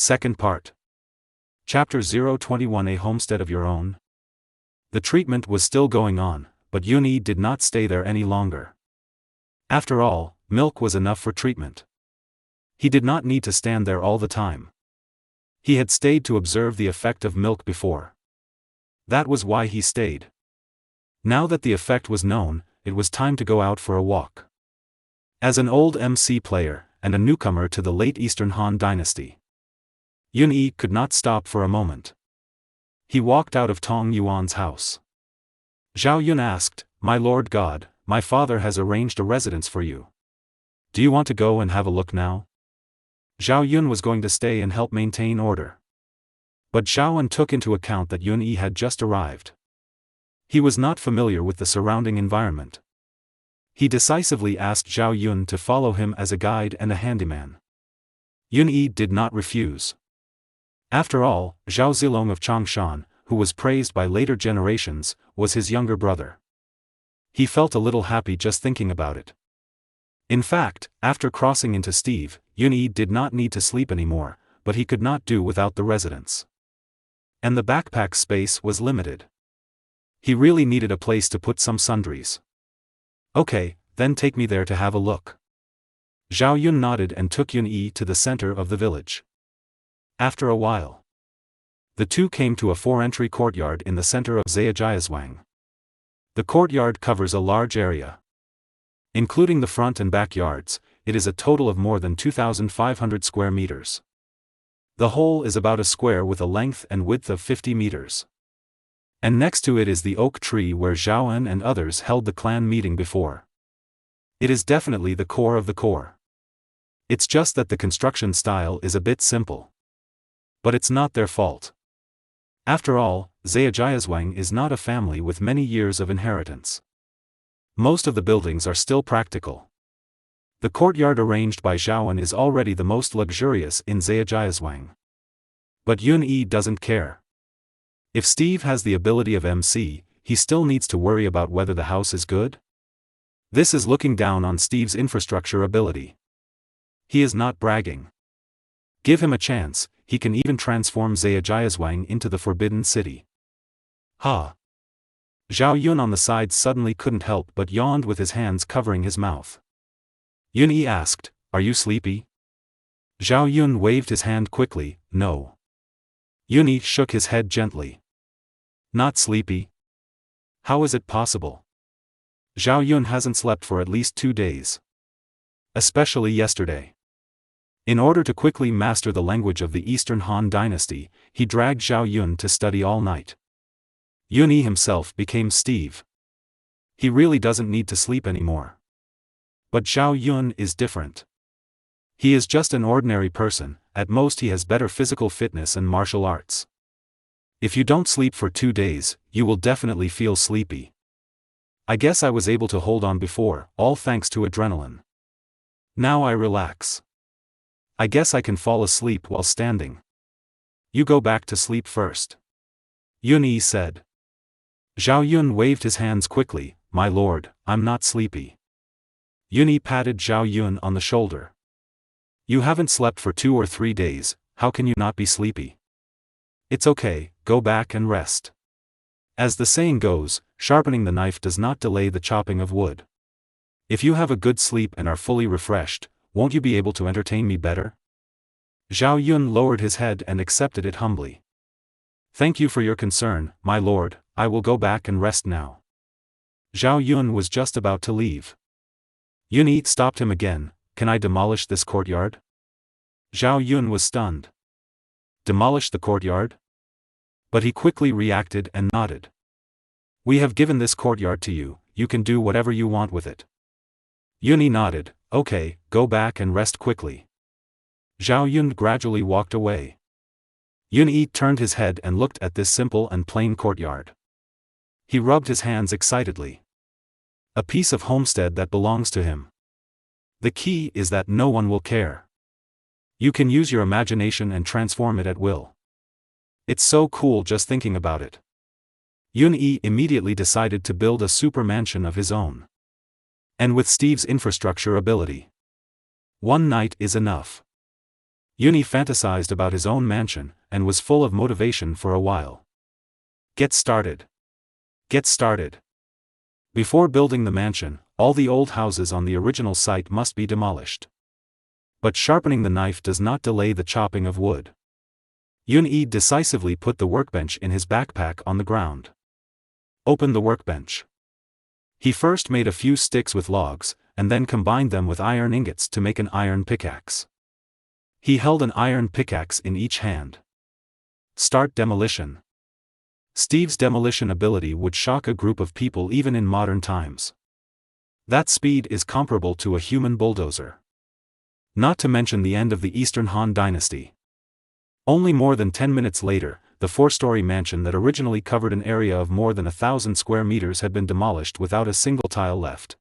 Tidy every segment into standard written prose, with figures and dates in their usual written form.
Second part. Chapter 021, A Homestead of Your Own. The treatment was still going on, but Yun-Yi did not stay there any longer. After all, milk was enough for treatment. He did not need to stand there all the time. He had stayed to observe the effect of milk before. That was why he stayed. Now that the effect was known, it was time to go out for a walk. As an old MC player, and a newcomer to the late Eastern Han Dynasty, Yun-Yi could not stop for a moment. He walked out of Tong Yuan's house. Zhao Yun asked, "My lord god, my father has arranged a residence for you. Do you want to go and have a look now?" Zhao Yun was going to stay and help maintain order. But Zhao Yun took into account that Yun-Yi had just arrived. He was not familiar with the surrounding environment. He decisively asked Zhao Yun to follow him as a guide and a handyman. Yun-Yi did not refuse. After all, Zhao Zilong of Changshan, who was praised by later generations, was his younger brother. He felt a little happy just thinking about it. In fact, after crossing into Steve, Yun-Yi did not need to sleep anymore, but he could not do without the residence. And the backpack space was limited. He really needed a place to put some sundries. "Okay, then take me there to have a look." Zhao Yun nodded and took Yun-Yi to the center of the village. After a while, the two came to a 4-entry courtyard in the center of Zhejiazhuang. The courtyard covers a large area. Including the front and backyards, it is a total of more than 2,500 square meters. The whole is about a square with a length and width of 50 meters. And next to it is the oak tree where Zhao Yun and others held the clan meeting before. It is definitely the core of the core. It's just that the construction style is a bit simple. But it's not their fault. After all, Zhejiazhuang is not a family with many years of inheritance. Most of the buildings are still practical. The courtyard arranged by Zhao Yun is already the most luxurious in Zhejiazhuang. But Yun-Yi doesn't care. If Steve has the ability of MC, he still needs to worry about whether the house is good? This is looking down on Steve's infrastructure ability. He is not bragging. Give him a chance, he can even transform Zhejiazhuang into the Forbidden City. Ha! Zhao Yun on the side suddenly couldn't help but yawned with his hands covering his mouth. Yun-Yi asked, "Are you sleepy?" Zhao Yun waved his hand quickly, "No." Yun-Yi shook his head gently. "Not sleepy? How is it possible? Zhao Yun hasn't slept for at least 2 days. Especially yesterday. In order to quickly master the language of the Eastern Han Dynasty, he dragged Zhao Yun to study all night. Yun-Yi himself became Steve. He really doesn't need to sleep anymore. But Zhao Yun is different. He is just an ordinary person, at most he has better physical fitness and martial arts. If you don't sleep for 2 days, you will definitely feel sleepy. I guess I was able to hold on before, all thanks to adrenaline. Now I relax. I guess I can fall asleep while standing. You go back to sleep first. Yun-Yi said. Zhao Yun waved his hands quickly, "My lord, I'm not sleepy." Yun-Yi patted Zhao Yun on the shoulder. "You haven't slept for 2 or 3 days, how can you not be sleepy? It's okay, go back and rest. As the saying goes, sharpening the knife does not delay the chopping of wood. If you have a good sleep and are fully refreshed, won't you be able to entertain me better?" Zhao Yun lowered his head and accepted it humbly. "Thank you for your concern, my lord, I will go back and rest now." Zhao Yun was just about to leave. Yun-Yi stopped him again. "Can I demolish this courtyard?" Zhao Yun was stunned. Demolish the courtyard? But he quickly reacted and nodded. "We have given this courtyard to you, you can do whatever you want with it." Yun-Yi nodded, "Okay, go back and rest quickly." Zhao Yun gradually walked away. Yun-Yi turned his head and looked at this simple and plain courtyard. He rubbed his hands excitedly. A piece of homestead that belongs to him. The key is that no one will care. You can use your imagination and transform it at will. It's so cool just thinking about it. Yun-Yi immediately decided to build a super mansion of his own. And with Steve's infrastructure ability, 1 night is enough. Uni fantasized about his own mansion, and was full of motivation for a while. Get started. Get started. Before building the mansion, all the old houses on the original site must be demolished. But sharpening the knife does not delay the chopping of wood. Yun-Yi decisively put the workbench in his backpack on the ground. Open the workbench. He first made a few sticks with logs, and then combined them with iron ingots to make an iron pickaxe. He held an iron pickaxe in each hand. Start demolition. Steve's demolition ability would shock a group of people even in modern times. That speed is comparable to a human bulldozer. Not to mention the end of the Eastern Han Dynasty. Only more than 10 minutes later, the 4-story mansion that originally covered an area of more than 1,000 square meters had been demolished without a single tile left.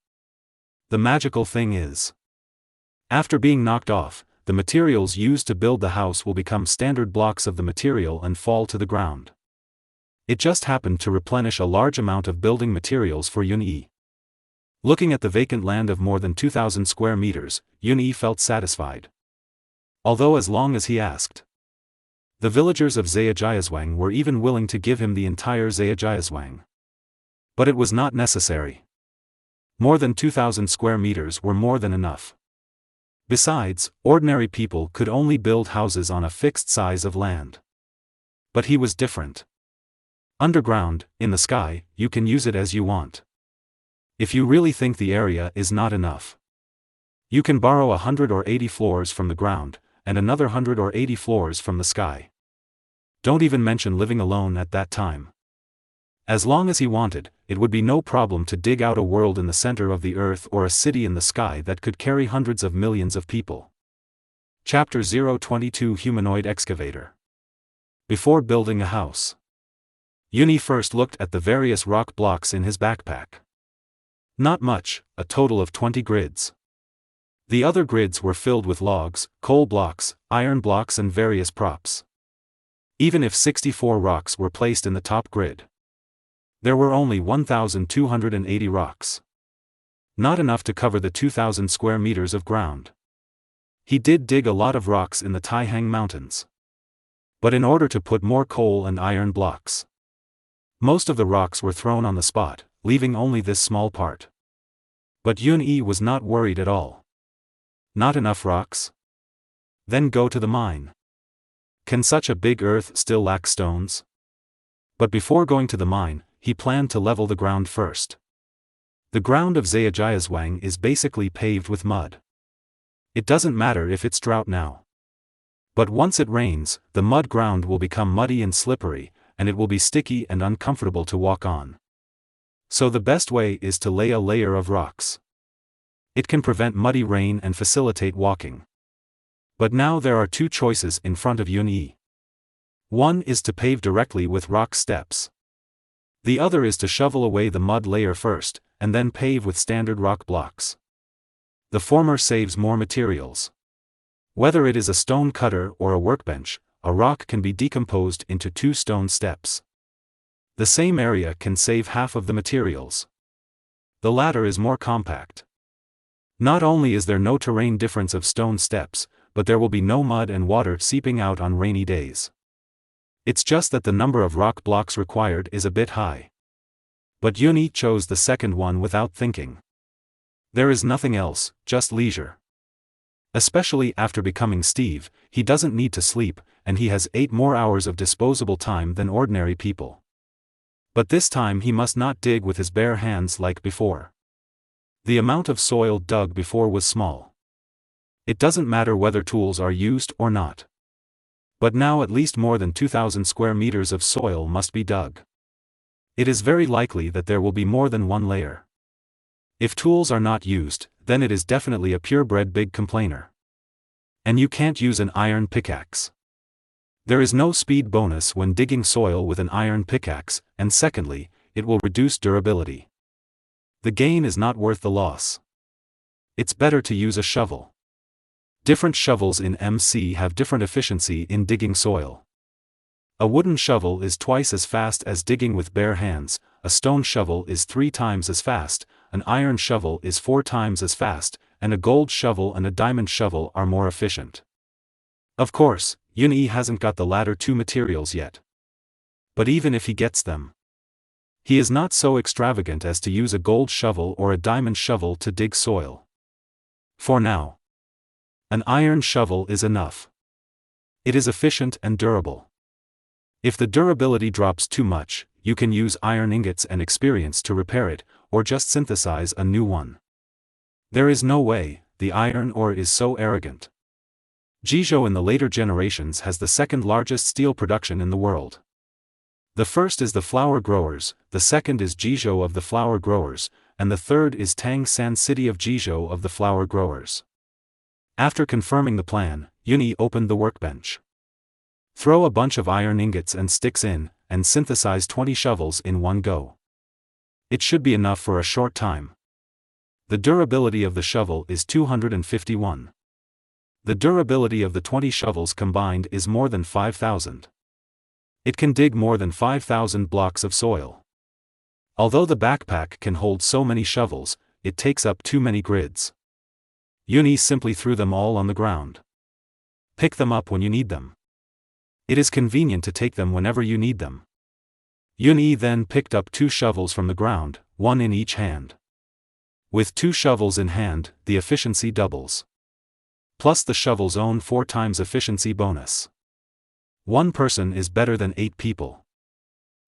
The magical thing is, after being knocked off, the materials used to build the house will become standard blocks of the material and fall to the ground. It just happened to replenish a large amount of building materials for Yun-Yi. Looking at the vacant land of more than 2,000 square meters, Yun-Yi felt satisfied. Although as long as he asked. The villagers of Zhejiazhuang were even willing to give him the entire Zhejiazhuang. But it was not necessary. More than 2,000 square meters were more than enough. Besides, ordinary people could only build houses on a fixed size of land. But he was different. Underground, in the sky, you can use it as you want. If you really think the area is not enough, you can borrow 180 floors from the ground, and another 180 floors from the sky. Don't even mention living alone at that time. As long as he wanted, it would be no problem to dig out a world in the center of the earth or a city in the sky that could carry hundreds of millions of people. Chapter 022 Humanoid Excavator. Before building a house, Yun-Yi first looked at the various rock blocks in his backpack. Not much, a total of 20 grids. The other grids were filled with logs, coal blocks, iron blocks and various props. Even if 64 rocks were placed in the top grid, there were only 1,280 rocks. Not enough to cover the 2,000 square meters of ground. He did dig a lot of rocks in the Taihang Mountains. But in order to put more coal and iron blocks, most of the rocks were thrown on the spot, leaving only this small part. But Yun-Yi was not worried at all. Not enough rocks? Then go to the mine. Can such a big earth still lack stones? But before going to the mine, he planned to level the ground first. The ground of Zhejiazhuang is basically paved with mud. It doesn't matter if it's drought now. But once it rains, the mud ground will become muddy and slippery, and it will be sticky and uncomfortable to walk on. So the best way is to lay a layer of rocks. It can prevent muddy rain and facilitate walking. But now there are two choices in front of Yun-Yi. One is to pave directly with rock steps. The other is to shovel away the mud layer first, and then pave with standard rock blocks. The former saves more materials. Whether it is a stone cutter or a workbench, a rock can be decomposed into 2 stone steps. The same area can save half of the materials. The latter is more compact. Not only is there no terrain difference of stone steps, but there will be no mud and water seeping out on rainy days. It's just that the number of rock blocks required is a bit high. But Yun-Yi chose the second one without thinking. There is nothing else, just leisure. Especially after becoming Steve, he doesn't need to sleep, and he has 8 more hours of disposable time than ordinary people. But this time he must not dig with his bare hands like before. The amount of soil dug before was small. It doesn't matter whether tools are used or not. But now at least more than 2,000 square meters of soil must be dug. It is very likely that there will be more than one layer. If tools are not used, then it is definitely a purebred big complainer. And you can't use an iron pickaxe. There is no speed bonus when digging soil with an iron pickaxe, and secondly, it will reduce durability. The gain is not worth the loss. It's better to use a shovel. Different shovels in MC have different efficiency in digging soil. A wooden shovel is twice as fast as digging with bare hands, a stone shovel is 3 times as fast, an iron shovel is 4 times as fast, and a gold shovel and a diamond shovel are more efficient. Of course, Yun-Yi hasn't got the latter two materials yet. But even if he gets them, he is not so extravagant as to use a gold shovel or a diamond shovel to dig soil. For now, an iron shovel is enough. It is efficient and durable. If the durability drops too much, you can use iron ingots and experience to repair it, or just synthesize a new one. There is no way, the iron ore is so arrogant. Jizhou in the later generations has the second largest steel production in the world. The first is the flower growers, the second is Jizhou of the flower growers, and the third is Tang-San City of Jizhou of the flower growers. After confirming the plan, Yun-Yi opened the workbench. Throw a bunch of iron ingots and sticks in, and synthesize 20 shovels in one go. It should be enough for a short time. The durability of the shovel is 251. The durability of the 20 shovels combined is more than 5,000. It can dig more than 5,000 blocks of soil. Although the backpack can hold so many shovels, it takes up too many grids. Yun-Yi simply threw them all on the ground. Pick them up when you need them. It is convenient to take them whenever you need them. Yun-Yi then picked up 2 shovels from the ground, one in each hand. With 2 shovels in hand, the efficiency doubles. Plus the shovel's own 4 times efficiency bonus. 1 person is better than 8 people.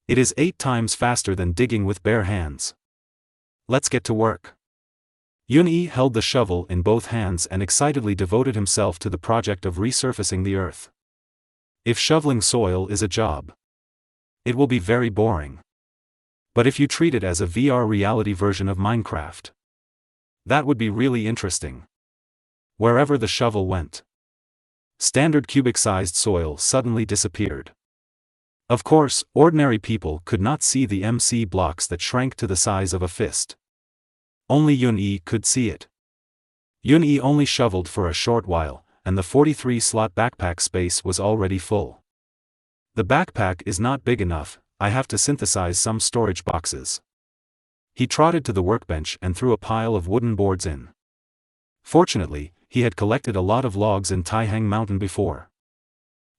It is 8 times faster than digging with bare hands. Let's get to work. Yun-Yi held the shovel in both hands and excitedly devoted himself to the project of resurfacing the earth. If shoveling soil is a job, it will be very boring. But if you treat it as a VR reality version of Minecraft, that would be really interesting. Wherever the shovel went, standard cubic-sized soil suddenly disappeared. Of course, ordinary people could not see the MC blocks that shrank to the size of a fist. Only Yun-Yi could see it. Yun-Yi only shoveled for a short while, and the 43-slot backpack space was already full. The backpack is not big enough, I have to synthesize some storage boxes. He trotted to the workbench and threw a pile of wooden boards in. Fortunately, he had collected a lot of logs in Taihang Mountain before.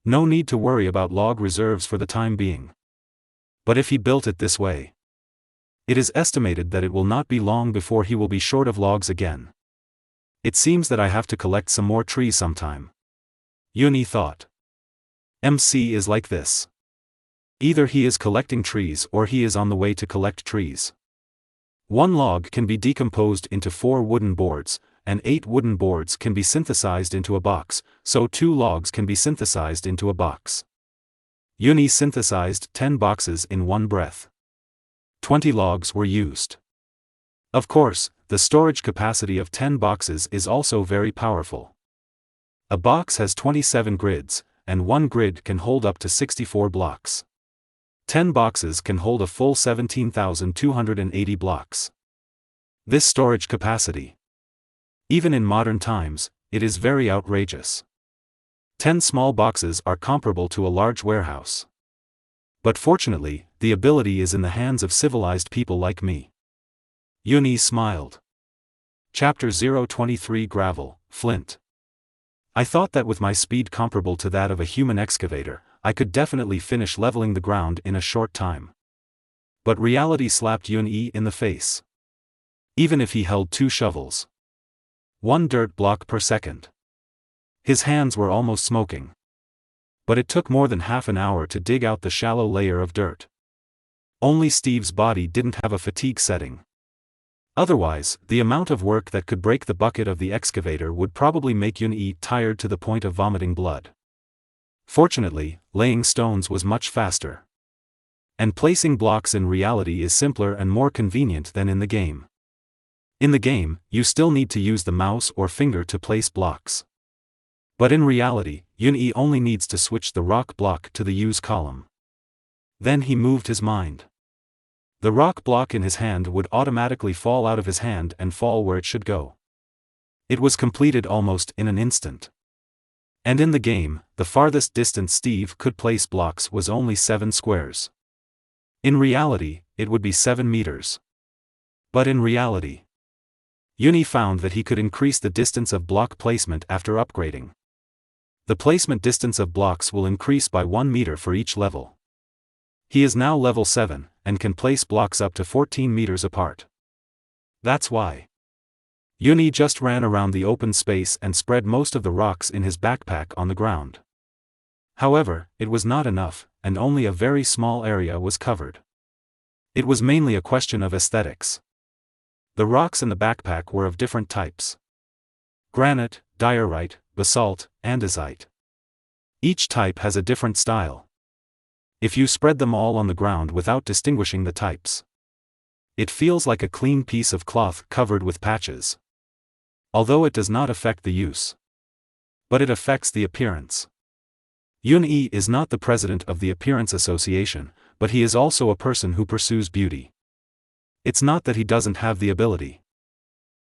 No need to worry about log reserves for the time being. But if he built it this way, it is estimated that it will not be long before he will be short of logs again. It seems that I have to collect some more trees sometime. Yun-Yi thought. MC is like this. Either he is collecting trees or he is on the way to collect trees. 1 log can be decomposed into 4 wooden boards, and 8 wooden boards can be synthesized into a box, so 2 logs can be synthesized into a box. Yun-Yi synthesized 10 boxes in one breath. 20 logs were used. Of course, the storage capacity of 10 boxes is also very powerful. A box has 27 grids, and 1 grid can hold up to 64 blocks. 10 boxes can hold a full 17,280 blocks. This storage capacity, even in modern times, it is very outrageous. 10 small boxes are comparable to a large warehouse. But fortunately, the ability is in the hands of civilized people like me. Yun-Yi smiled. Chapter 023 Gravel, Flint. I thought that with my speed comparable to that of a human excavator, I could definitely finish leveling the ground in a short time. But reality slapped Yun-Yi in the face. Even if he held 2 shovels, 1 dirt block per second, his hands were almost smoking. But it took more than half an hour to dig out the shallow layer of dirt. Only Steve's body didn't have a fatigue setting. Otherwise, the amount of work that could break the bucket of the excavator would probably make Yun-Yi tired to the point of vomiting blood. Fortunately, laying stones was much faster. And placing blocks in reality is simpler and more convenient than in the game. In the game, you still need to use the mouse or finger to place blocks. But in reality, Yun-Yi only needs to switch the rock block to the use column. Then he moved his mind. The rock block in his hand would automatically fall out of his hand and fall where it should go. It was completed almost in an instant. And in the game, the farthest distance Steve could place blocks was only 7 squares. In reality, it would be 7 meters. But in reality, Yun-Yi found that he could increase the distance of block placement after upgrading. The placement distance of blocks will increase by 1 meter for each level. He is now level 7, and can place blocks up to 14 meters apart. That's why Yuni just ran around the open space and spread most of the rocks in his backpack on the ground. However, it was not enough, and only a very small area was covered. It was mainly a question of aesthetics. The rocks in the backpack were of different types: granite, diorite, basalt, andesite. Each type has a different style. If you spread them all on the ground without distinguishing the types, it feels like a clean piece of cloth covered with patches. Although it does not affect the use, but it affects the appearance. Yun-Yi is not the president of the Appearance Association, but he is also a person who pursues beauty. It's not that he doesn't have the ability.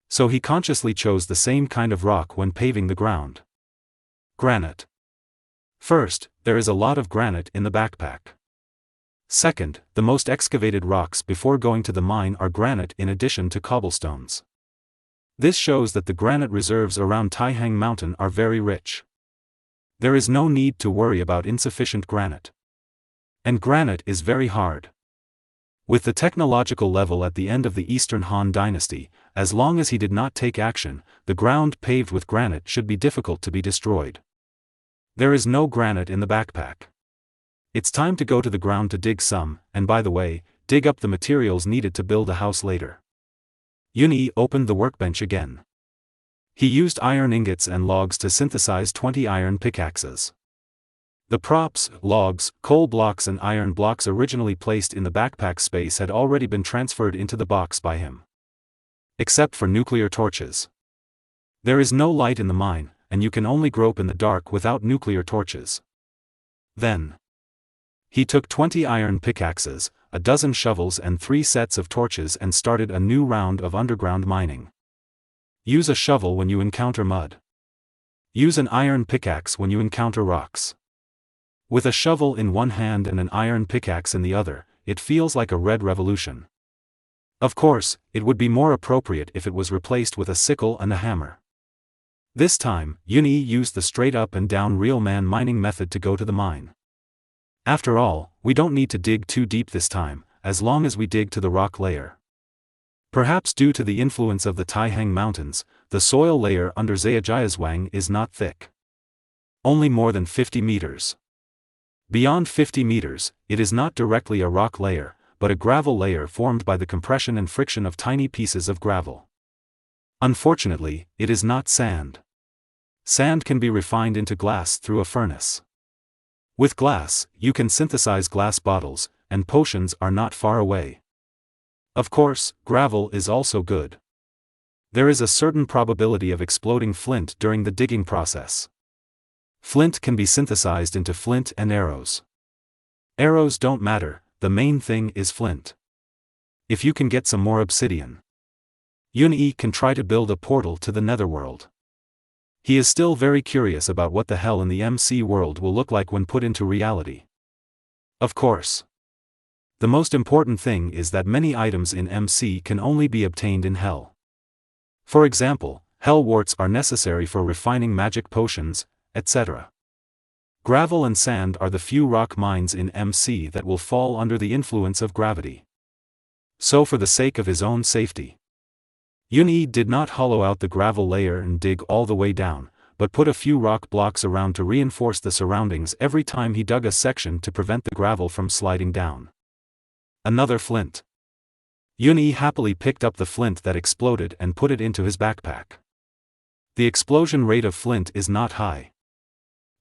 So he consciously chose the same kind of rock when paving the ground. Granite. First, there is a lot of granite in the backpack. Second, the most excavated rocks before going to the mine are granite in addition to cobblestones. This shows that the granite reserves around Taihang Mountain are very rich. There is no need to worry about insufficient granite. And granite is very hard. With the technological level at the end of the Eastern Han Dynasty, as long as he did not take action, the ground paved with granite should be difficult to be destroyed. There is no granite in the backpack. It's time to go to the ground to dig some, and by the way, dig up the materials needed to build a house later. Yun-Yi opened the workbench again. He used iron ingots and logs to synthesize 20 iron pickaxes. The props, logs, coal blocks and iron blocks originally placed in the backpack space had already been transferred into the box by him. Except for nuclear torches. There is no light in the mine, and you can only grope in the dark without nuclear torches. Then he took 20 iron pickaxes, a dozen shovels and 3 sets of torches and started a new round of underground mining. Use a shovel when you encounter mud. Use an iron pickaxe when you encounter rocks. With a shovel in one hand and an iron pickaxe in the other, it feels like a red revolution. Of course, it would be more appropriate if it was replaced with a sickle and a hammer. This time, Yun-Yi used the straight up and down real man mining method to go to the mine. After all, we don't need to dig too deep this time, as long as we dig to the rock layer. Perhaps due to the influence of the Taihang Mountains, the soil layer under Zhejiazhuang is not thick. Only more than 50 meters. Beyond 50 meters, it is not directly a rock layer, but a gravel layer formed by the compression and friction of tiny pieces of gravel. Unfortunately, it is not sand. Sand can be refined into glass through a furnace. With glass, you can synthesize glass bottles, and potions are not far away. Of course, gravel is also good. There is a certain probability of exploding flint during the digging process. Flint can be synthesized into flint and arrows. Arrows don't matter, the main thing is flint. If you can get some more obsidian, Yun-Yi can try to build a portal to the netherworld. He is still very curious about what the hell in the MC world will look like when put into reality. Of course, the most important thing is that many items in MC can only be obtained in Hell. For example, Hell warts are necessary for refining magic potions, etc. Gravel and sand are the few rock mines in MC that will fall under the influence of gravity. So for the sake of his own safety, Yun-Yi did not hollow out the gravel layer and dig all the way down, but put a few rock blocks around to reinforce the surroundings every time he dug a section to prevent the gravel from sliding down. Another flint. Yun-Yi happily picked up the flint that exploded and put it into his backpack. The explosion rate of flint is not high.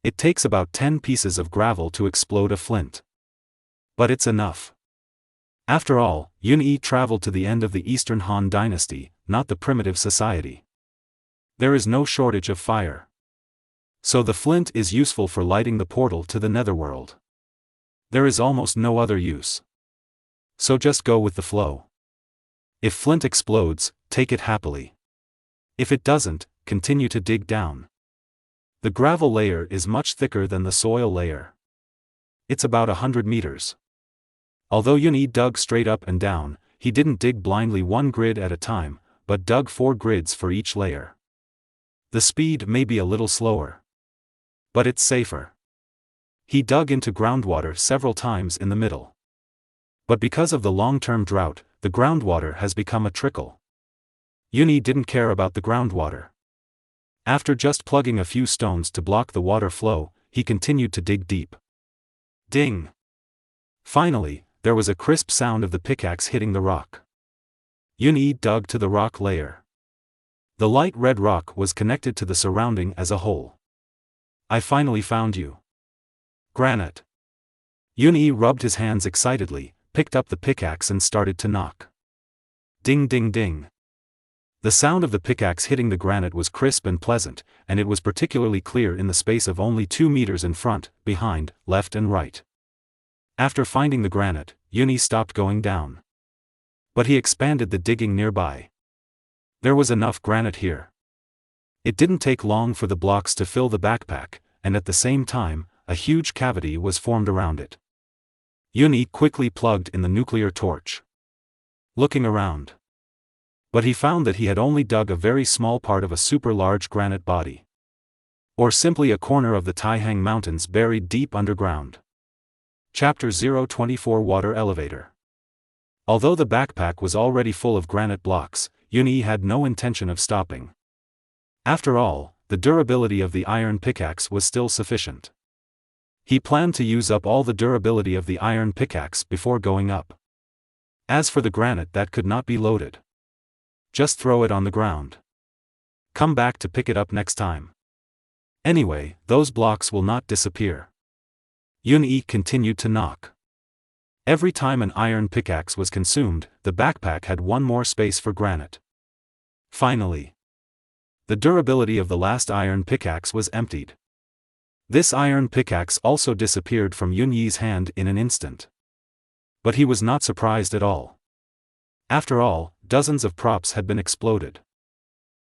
It takes about 10 pieces of gravel to explode a flint. But it's enough. After all, Yun-Yi traveled to the end of the Eastern Han Dynasty, not the primitive society. There is no shortage of fire. So the flint is useful for lighting the portal to the netherworld. There is almost no other use. So just go with the flow. If flint explodes, take it happily. If it doesn't, continue to dig down. The gravel layer is much thicker than the soil layer. It's about 100 meters. Although Yun-Yi dug straight up and down, he didn't dig blindly one grid at a time, but dug 4 grids for each layer. The speed may be a little slower. But it's safer. He dug into groundwater several times in the middle. But because of the long-term drought, the groundwater has become a trickle. Yuni didn't care about the groundwater. After just plugging a few stones to block the water flow, he continued to dig deep. Ding! Finally, there was a crisp sound of the pickaxe hitting the rock. Yuni dug to the rock layer. The light red rock was connected to the surrounding as a whole. I finally found you. Granite. Yuni rubbed his hands excitedly, picked up the pickaxe and started to knock. Ding ding ding. The sound of the pickaxe hitting the granite was crisp and pleasant, and it was particularly clear in the space of only 2 meters in front, behind, left and right. After finding the granite, Yuni stopped going down. But he expanded the digging nearby. There was enough granite here. It didn't take long for the blocks to fill the backpack, and at the same time, a huge cavity was formed around it. Yuni quickly plugged in the nuclear torch. Looking around. But he found that he had only dug a very small part of a super large granite body. Or simply a corner of the Taihang Mountains buried deep underground. Chapter 024 Water Elevator. Although the backpack was already full of granite blocks, Yuni had no intention of stopping. After all, the durability of the iron pickaxe was still sufficient. He planned to use up all the durability of the iron pickaxe before going up. As for the granite that could not be loaded, just throw it on the ground. Come back to pick it up next time. Anyway, those blocks will not disappear. Yun-Yi continued to knock. Every time an iron pickaxe was consumed, the backpack had one more space for granite. Finally, the durability of the last iron pickaxe was emptied. This iron pickaxe also disappeared from Yun-Yi's hand in an instant. But he was not surprised at all. After all, dozens of props had been exploded.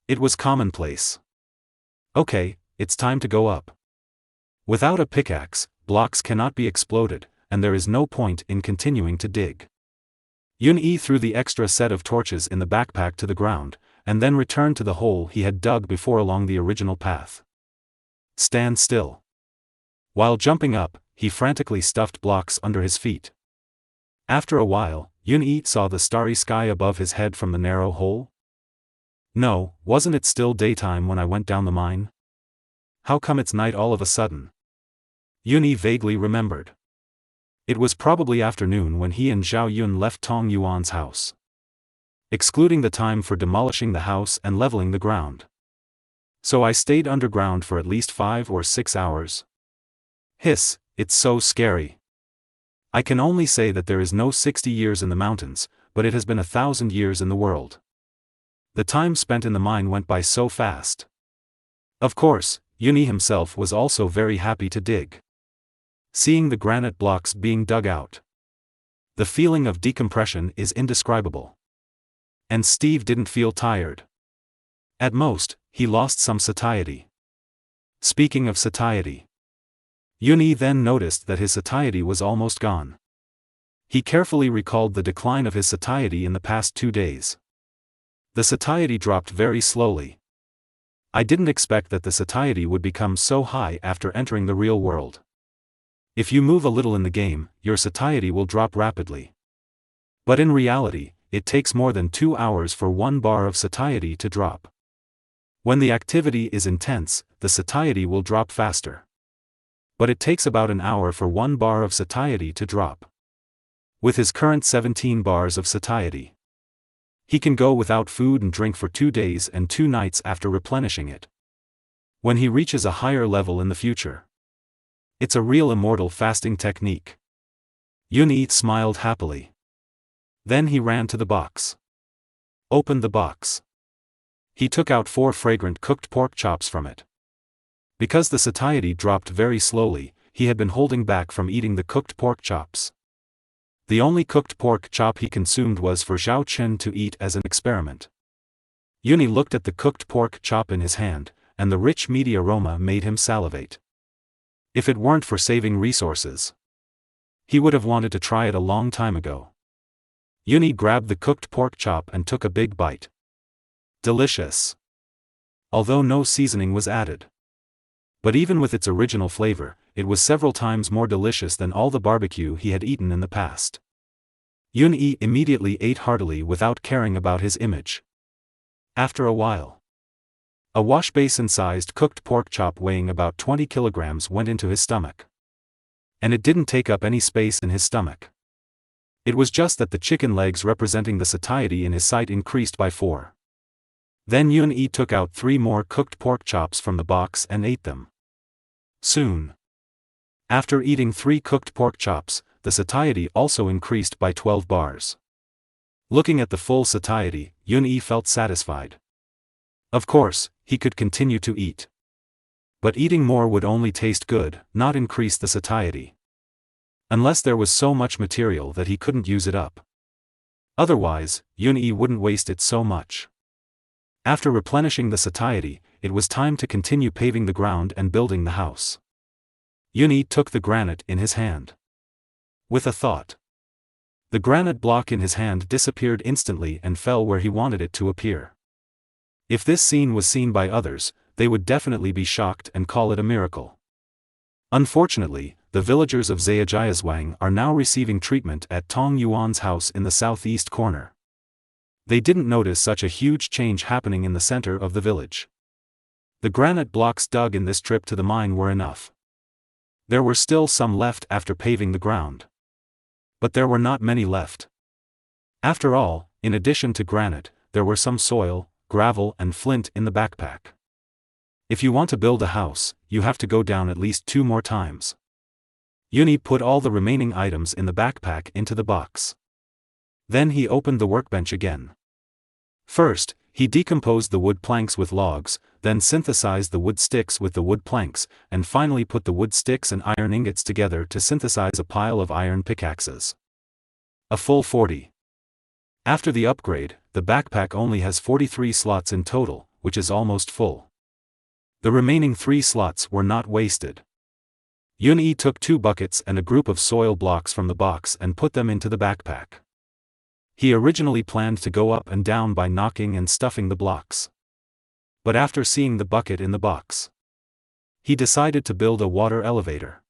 It was commonplace. Okay, it's time to go up. Without a pickaxe, blocks cannot be exploded, and there is no point in continuing to dig. Yun-Yi threw the extra set of torches in the backpack to the ground, and then returned to the hole he had dug before along the original path. Stand still. While jumping up, he frantically stuffed blocks under his feet. After a while, Yun-Yi saw the starry sky above his head from the narrow hole. No, wasn't it still daytime when I went down the mine? How come it's night all of a sudden? Yun-Yi vaguely remembered. It was probably afternoon when he and Zhao Yun left Tong Yuan's house. Excluding the time for demolishing the house and leveling the ground. So I stayed underground for at least 5 or 6 hours. Hiss, it's so scary. I can only say that there is no 60 years in the mountains, but it has been 1,000 years in the world. The time spent in the mine went by so fast. Of course, Yun-Yi himself was also very happy to dig. Seeing the granite blocks being dug out. The feeling of decompression is indescribable. And Steve didn't feel tired. At most, he lost some satiety. Speaking of satiety. Yun-Yi then noticed that his satiety was almost gone. He carefully recalled the decline of his satiety in the past 2 days. The satiety dropped very slowly. I didn't expect that the satiety would become so high after entering the real world. If you move a little in the game, your satiety will drop rapidly. But in reality, it takes more than 2 hours for 1 bar of satiety to drop. When the activity is intense, the satiety will drop faster. But it takes about an hour for 1 bar of satiety to drop. With his current 17 bars of satiety, he can go without food and drink for 2 days and 2 nights after replenishing it. When he reaches a higher level in the future, it's a real immortal fasting technique. Yun-Yi smiled happily. Then he ran to the box. Opened the box. He took out 4 fragrant cooked pork chops from it. Because the satiety dropped very slowly, he had been holding back from eating the cooked pork chops. The only cooked pork chop he consumed was for Zhao Chen to eat as an experiment. Yun-Yi looked at the cooked pork chop in his hand, and the rich meaty aroma made him salivate. If it weren't for saving resources, he would have wanted to try it a long time ago. Yun-Yi grabbed the cooked pork chop and took a big bite. Delicious. Although no seasoning was added. But even with its original flavor, it was several times more delicious than all the barbecue he had eaten in the past. Yun-Yi immediately ate heartily without caring about his image. After a while, a washbasin-sized cooked pork chop weighing about 20 kilograms went into his stomach. And it didn't take up any space in his stomach. It was just that the chicken legs representing the satiety in his sight increased by 4. Then Yun-Yi took out 3 more cooked pork chops from the box and ate them. Soon after eating 3 cooked pork chops, the satiety also increased by 12 bars. Looking at the full satiety, Yun-Yi felt satisfied. Of course, he could continue to eat. But eating more would only taste good, not increase the satiety. Unless there was so much material that he couldn't use it up. Otherwise, Yun-Yi wouldn't waste it so much. After replenishing the satiety, it was time to continue paving the ground and building the house. Yun-Yi took the granite in his hand. With a thought. The granite block in his hand disappeared instantly and fell where he wanted it to appear. If this scene was seen by others, they would definitely be shocked and call it a miracle. Unfortunately, the villagers of Zhejiazhuang are now receiving treatment at Tong Yuan's house in the southeast corner. They didn't notice such a huge change happening in the center of the village. The granite blocks dug in this trip to the mine were enough. There were still some left after paving the ground. But there were not many left. After all, in addition to granite, there were some soil, gravel and flint in the backpack. If you want to build a house, you have to go down at least 2 more times. Yun-Yi put all the remaining items in the backpack into the box. Then he opened the workbench again. First, he decomposed the wood planks with logs, then synthesized the wood sticks with the wood planks, and finally put the wood sticks and iron ingots together to synthesize a pile of iron pickaxes. A full 40. After the upgrade, the backpack only has 43 slots in total, which is almost full. The remaining 3 slots were not wasted. Yun-Yi took 2 buckets and a group of soil blocks from the box and put them into the backpack. He originally planned to go up and down by knocking and stuffing the blocks. But after seeing the bucket in the box, he decided to build a water elevator.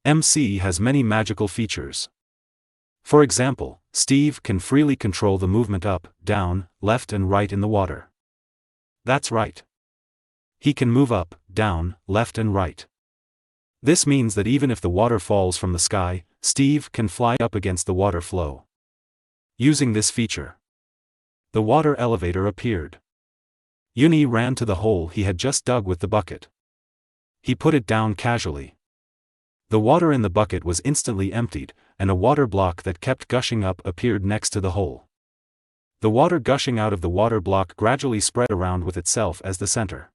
MC has many magical features. For example, Steve can freely control the movement up, down, left and right in the water. That's right. He can move up, down, left and right. This means that even if the water falls from the sky, Steve can fly up against the water flow. Using this feature, the water elevator appeared. Yun-Yi ran to the hole he had just dug with the bucket. He put it down casually. The water in the bucket was instantly emptied, and a water block that kept gushing up appeared next to the hole. The water gushing out of the water block gradually spread around with itself as the center.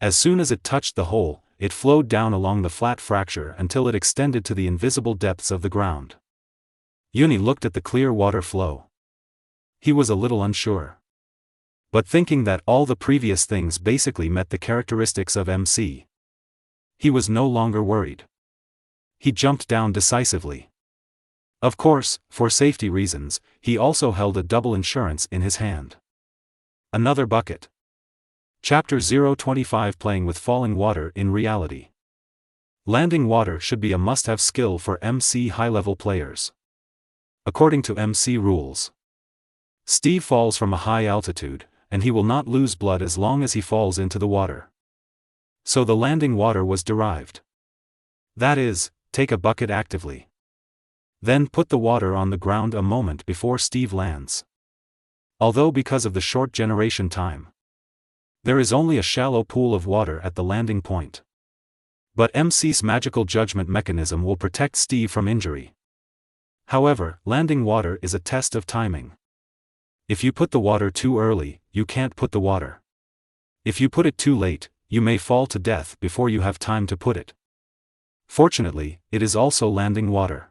As soon as it touched the hole, it flowed down along the flat fracture until it extended to the invisible depths of the ground. Yun-Yi looked at the clear water flow. He was a little unsure. But thinking that all the previous things basically met the characteristics of MC, he was no longer worried. He jumped down decisively. Of course, for safety reasons, he also held a double insurance in his hand. Another bucket. Chapter 025 Playing with Falling Water in Reality. Landing water should be a must-have skill for MC high-level players. According to MC rules, Steve falls from a high altitude, and he will not lose blood as long as he falls into the water. So the landing water was derived. That is, take a bucket actively. Then put the water on the ground a moment before Steve lands. Although because of the short generation time, there is only a shallow pool of water at the landing point. But MC's magical judgment mechanism will protect Steve from injury. However, landing water is a test of timing. If you put the water too early, you can't put the water. If you put it too late, you may fall to death before you have time to put it. Fortunately, it is also landing water.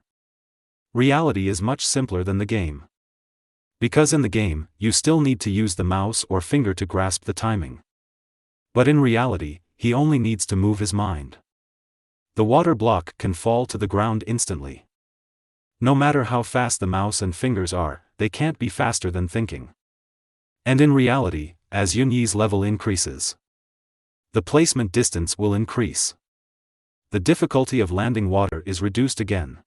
Reality is much simpler than the game. Because in the game, you still need to use the mouse or finger to grasp the timing. But in reality, he only needs to move his mind. The water block can fall to the ground instantly. No matter how fast the mouse and fingers are, they can't be faster than thinking. And in reality, as Yun-Yi's level increases, the placement distance will increase. The difficulty of landing water is reduced again.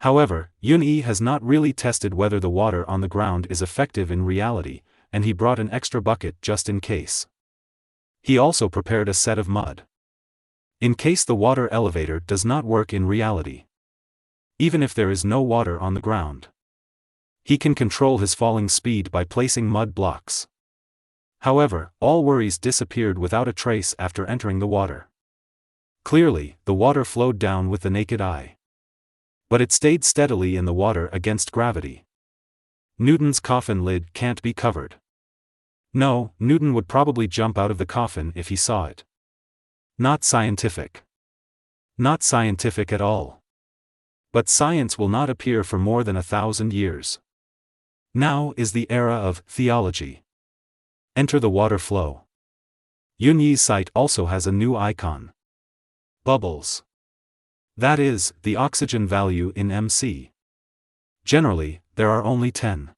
However, Yun-Yi has not really tested whether the water on the ground is effective in reality, and he brought an extra bucket just in case. He also prepared a set of mud. In case the water elevator does not work in reality. Even if there is no water on the ground, he can control his falling speed by placing mud blocks. However, all worries disappeared without a trace after entering the water. Clearly, the water flowed down with the naked eye. But it stayed steadily in the water against gravity. Newton's coffin lid can't be covered. No, Newton would probably jump out of the coffin if he saw it. Not scientific. Not scientific at all. But science will not appear for more than 1,000 years. Now is the era of theology. Enter the water flow. Yun-Yi's site also has a new icon. Bubbles. That is, the oxygen value in MC. Generally, there are only 10.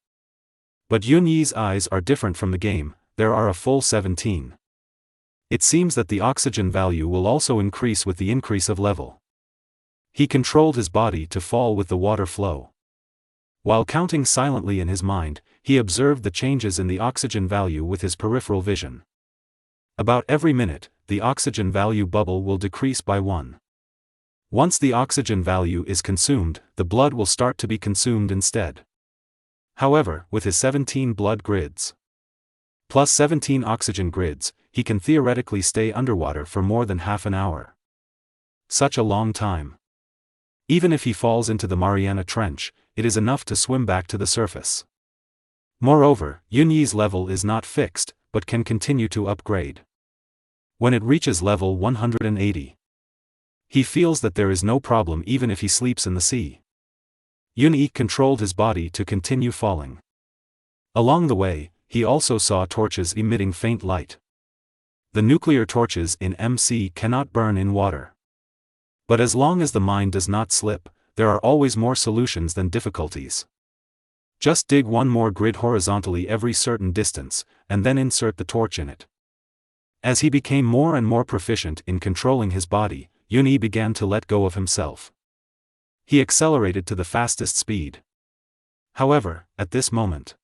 But Yun-Yi's eyes are different from the game, there are a full 17. It seems that the oxygen value will also increase with the increase of level. He controlled his body to fall with the water flow. While counting silently in his mind, he observed the changes in the oxygen value with his peripheral vision. About every minute, the oxygen value bubble will decrease by 1. Once the oxygen value is consumed, the blood will start to be consumed instead. However, with his 17 blood grids, plus 17 oxygen grids, he can theoretically stay underwater for more than half an hour. Such a long time. Even if he falls into the Mariana Trench, it is enough to swim back to the surface. Moreover, Yun-Yi's level is not fixed, but can continue to upgrade. When it reaches level 180, he feels that there is no problem even if he sleeps in the sea. Yun-Yi controlled his body to continue falling. Along the way, he also saw torches emitting faint light. The nuclear torches in MC cannot burn in water. But as long as the mine does not slip, there are always more solutions than difficulties. Just dig one more grid horizontally every certain distance, and then insert the torch in it. As he became more and more proficient in controlling his body, Yun-Yi began to let go of himself. He accelerated to the fastest speed. However, at this moment,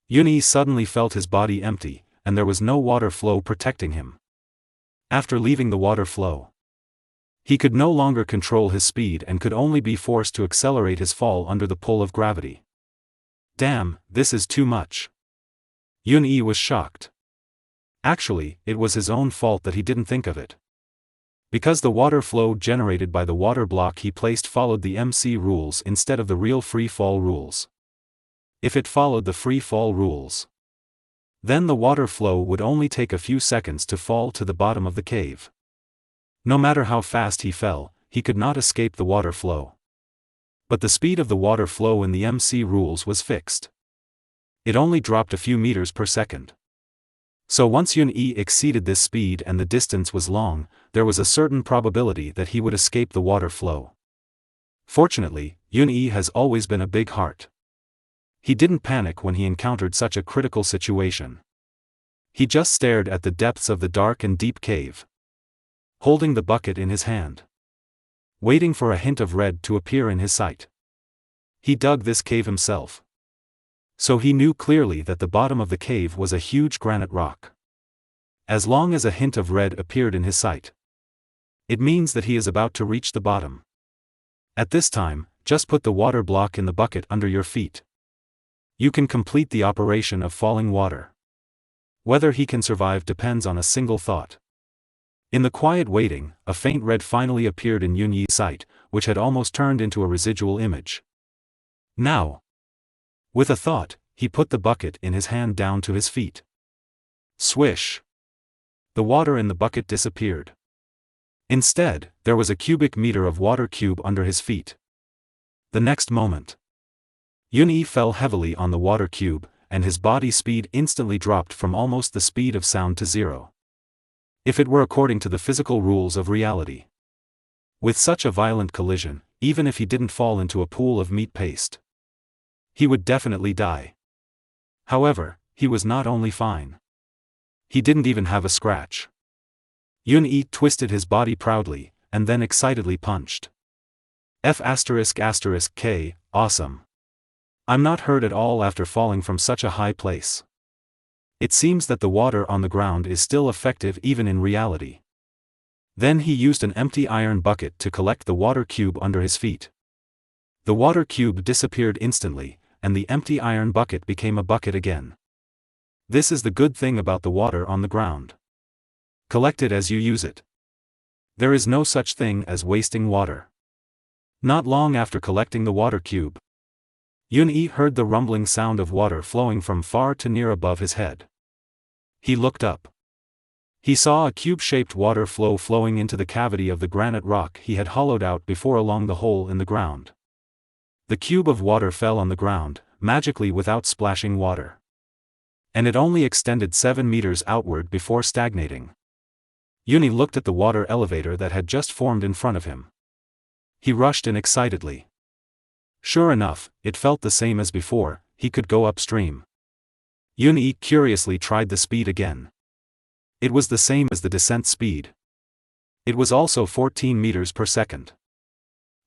Yun-Yi suddenly felt his body empty, and there was no water flow protecting him. After leaving the water flow, he could no longer control his speed and could only be forced to accelerate his fall under the pull of gravity. Damn, this is too much. Yun-Yi was shocked. Actually, it was his own fault that he didn't think of it. Because the water flow generated by the water block he placed followed the MC rules instead of the real free fall rules. If it followed the free fall rules, then the water flow would only take a few seconds to fall to the bottom of the cave. No matter how fast he fell, he could not escape the water flow. But the speed of the water flow in the MC rules was fixed. It only dropped a few meters per second. So once Yun-Yi exceeded this speed and the distance was long, there was a certain probability that he would escape the water flow. Fortunately, Yun-Yi has always been a big heart. He didn't panic when he encountered such a critical situation. He just stared at the depths of the dark and deep cave, holding the bucket in his hand, waiting for a hint of red to appear in his sight. He dug this cave himself, so he knew clearly that the bottom of the cave was a huge granite rock. As long as a hint of red appeared in his sight, it means that he is about to reach the bottom. At this time, just put the water block in the bucket under your feet. You can complete the operation of falling water. Whether he can survive depends on a single thought. In the quiet waiting, a faint red finally appeared in Yun-Yi's sight, which had almost turned into a residual image. Now, with a thought, he put the bucket in his hand down to his feet. Swish! The water in the bucket disappeared. Instead, there was a cubic meter of water cube under his feet. The next moment, Yun-Yi fell heavily on the water cube, and his body speed instantly dropped from almost the speed of sound to 0. If it were according to the physical rules of reality. With such a violent collision, even if he didn't fall into a pool of meat paste, he would definitely die. However, he was not only fine. He didn't even have a scratch. Yun-Yi twisted his body proudly, and then excitedly punched. F***K, awesome. I'm not hurt at all after falling from such a high place. It seems that the water on the ground is still effective even in reality. Then he used an empty iron bucket to collect the water cube under his feet. The water cube disappeared instantly, and the empty iron bucket became a bucket again. This is the good thing about the water on the ground. Collect it as you use it. There is no such thing as wasting water. Not long after collecting the water cube, Yun-Yi heard the rumbling sound of water flowing from far to near above his head. He looked up. He saw a cube-shaped water flow flowing into the cavity of the granite rock he had hollowed out before along the hole in the ground. The cube of water fell on the ground, magically without splashing water. And it only extended 7 meters outward before stagnating. Yun-Yi looked at the water elevator that had just formed in front of him. He rushed in excitedly. Sure enough, it felt the same as before, he could go upstream. Yun-Yi curiously tried the speed again. It was the same as the descent speed. It was also 14 meters per second.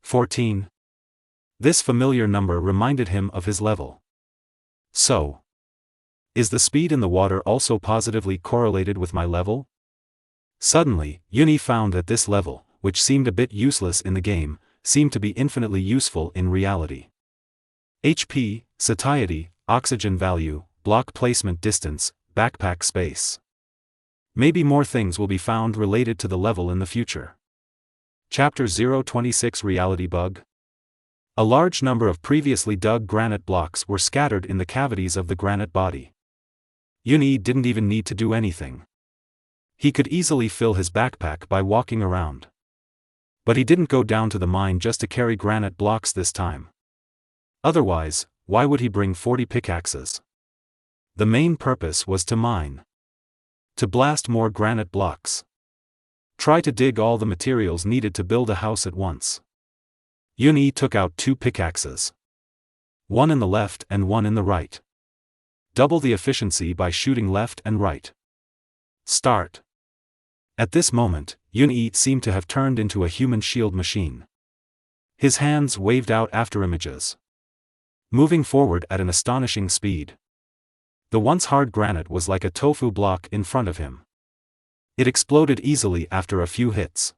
14. This familiar number reminded him of his level. So, is the speed in the water also positively correlated with my level? Suddenly, Yun-Yi found that this level, which seemed a bit useless in the game, seemed to be infinitely useful in reality. HP, satiety, oxygen value, block placement distance, backpack space. Maybe more things will be found related to the level in the future. Chapter 026 Reality Bug. A large number of previously dug granite blocks were scattered in the cavities of the granite body. Yun-Yi didn't even need to do anything. He could easily fill his backpack by walking around. But he didn't go down to the mine just to carry granite blocks this time. Otherwise, why would he bring 40 pickaxes? The main purpose was to mine. To blast more granite blocks. Try to dig all the materials needed to build a house at once. Yun-Yi took out 2 pickaxes. One in the left and one in the right. Double the efficiency by shooting left and right. Start. At this moment, Yun-Yi seemed to have turned into a human shield machine. His hands waved out afterimages, moving forward at an astonishing speed. The once hard granite was like a tofu block in front of him. It exploded easily after a few hits.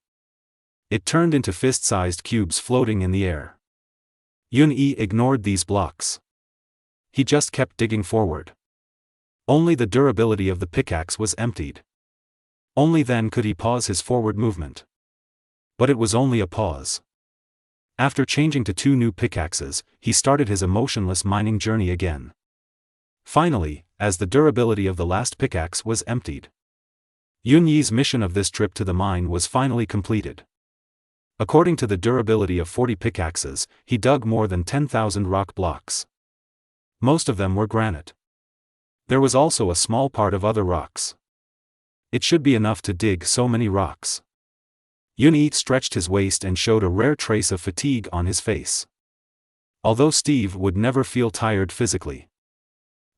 It turned into fist-sized cubes floating in the air. Yun-Yi ignored these blocks. He just kept digging forward. Only the durability of the pickaxe was emptied. Only then could he pause his forward movement. But it was only a pause. After changing to 2 new pickaxes, he started his emotionless mining journey again. Finally, as the durability of the last pickaxe was emptied, Yun-Yi's mission of this trip to the mine was finally completed. According to the durability of 40 pickaxes, he dug more than 10,000 rock blocks. Most of them were granite. There was also a small part of other rocks. It should be enough to dig so many rocks. Yun-Yi stretched his waist and showed a rare trace of fatigue on his face. Although Steve would never feel tired physically.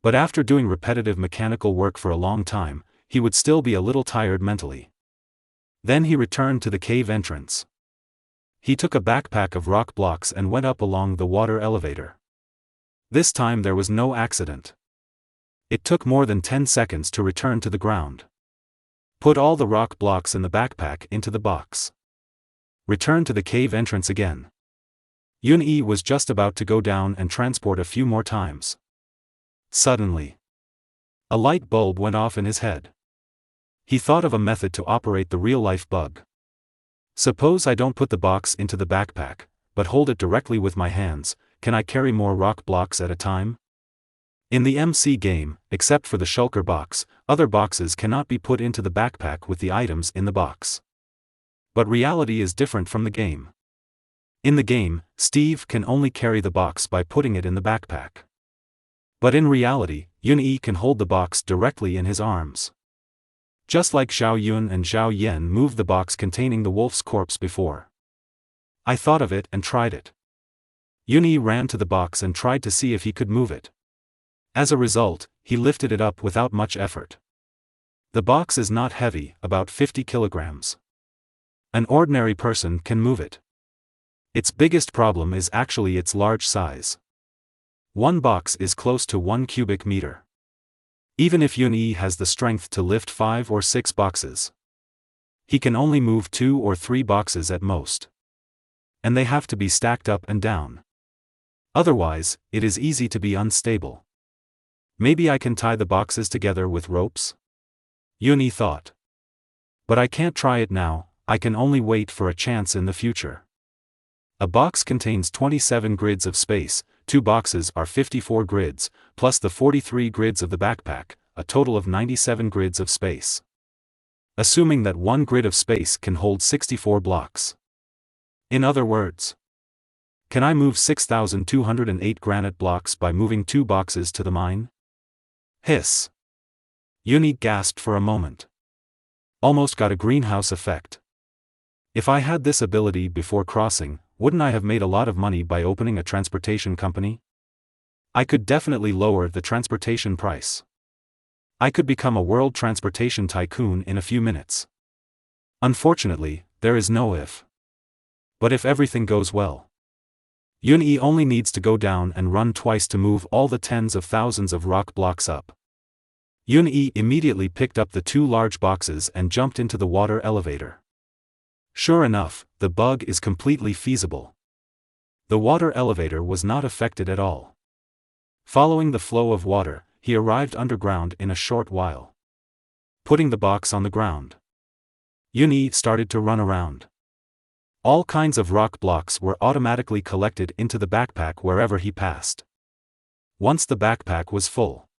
But after doing repetitive mechanical work for a long time, he would still be a little tired mentally. Then he returned to the cave entrance. He took a backpack of rock blocks and went up along the water elevator. This time there was no accident. It took more than 10 seconds to return to the ground. Put all the rock blocks in the backpack into the box. Return to the cave entrance again. Yun-Yi was just about to go down and transport a few more times. Suddenly, a light bulb went off in his head. He thought of a method to operate the real-life bug. Suppose I don't put the box into the backpack, but hold it directly with my hands, can I carry more rock blocks at a time? In the MC game, except for the shulker box, other boxes cannot be put into the backpack with the items in the box. But reality is different from the game. In the game, Steve can only carry the box by putting it in the backpack. But in reality, Yun-Yi can hold the box directly in his arms. Just like Zhao Yun and Zhao Yan moved the box containing the wolf's corpse before. I thought of it and tried it. Yun-Yi ran to the box and tried to see if he could move it. As a result, he lifted it up without much effort. The box is not heavy, about 50 kilograms. An ordinary person can move it. Its biggest problem is actually its large size. One box is close to 1 cubic meter. Even if Yunyi has the strength to lift 5 or 6 boxes, he can only move 2 or 3 boxes at most. And they have to be stacked up and down. Otherwise, it is easy to be unstable. Maybe I can tie the boxes together with ropes? Yunyi thought. But I can't try it now, I can only wait for a chance in the future. A box contains 27 grids of space, 2 boxes are 54 grids, plus the 43 grids of the backpack, a total of 97 grids of space. Assuming that one grid of space can hold 64 blocks. In other words, can I move 6,208 granite blocks by moving 2 boxes to the mine? Hiss. Yunyi gasped for a moment. Almost got a greenhouse effect. If I had this ability before crossing, wouldn't I have made a lot of money by opening a transportation company? I could definitely lower the transportation price. I could become a world transportation tycoon in a few minutes. Unfortunately, there is no if. But if everything goes well, Yunyi only needs to go down and run twice to move all the tens of thousands of rock blocks up. Yunyi immediately picked up the 2 large boxes and jumped into the water elevator. Sure enough, the bug is completely feasible. The water elevator was not affected at all. Following the flow of water, he arrived underground in a short while. Putting the box on the ground, Yunyi started to run around. All kinds of rock blocks were automatically collected into the backpack wherever he passed. Once the backpack was full,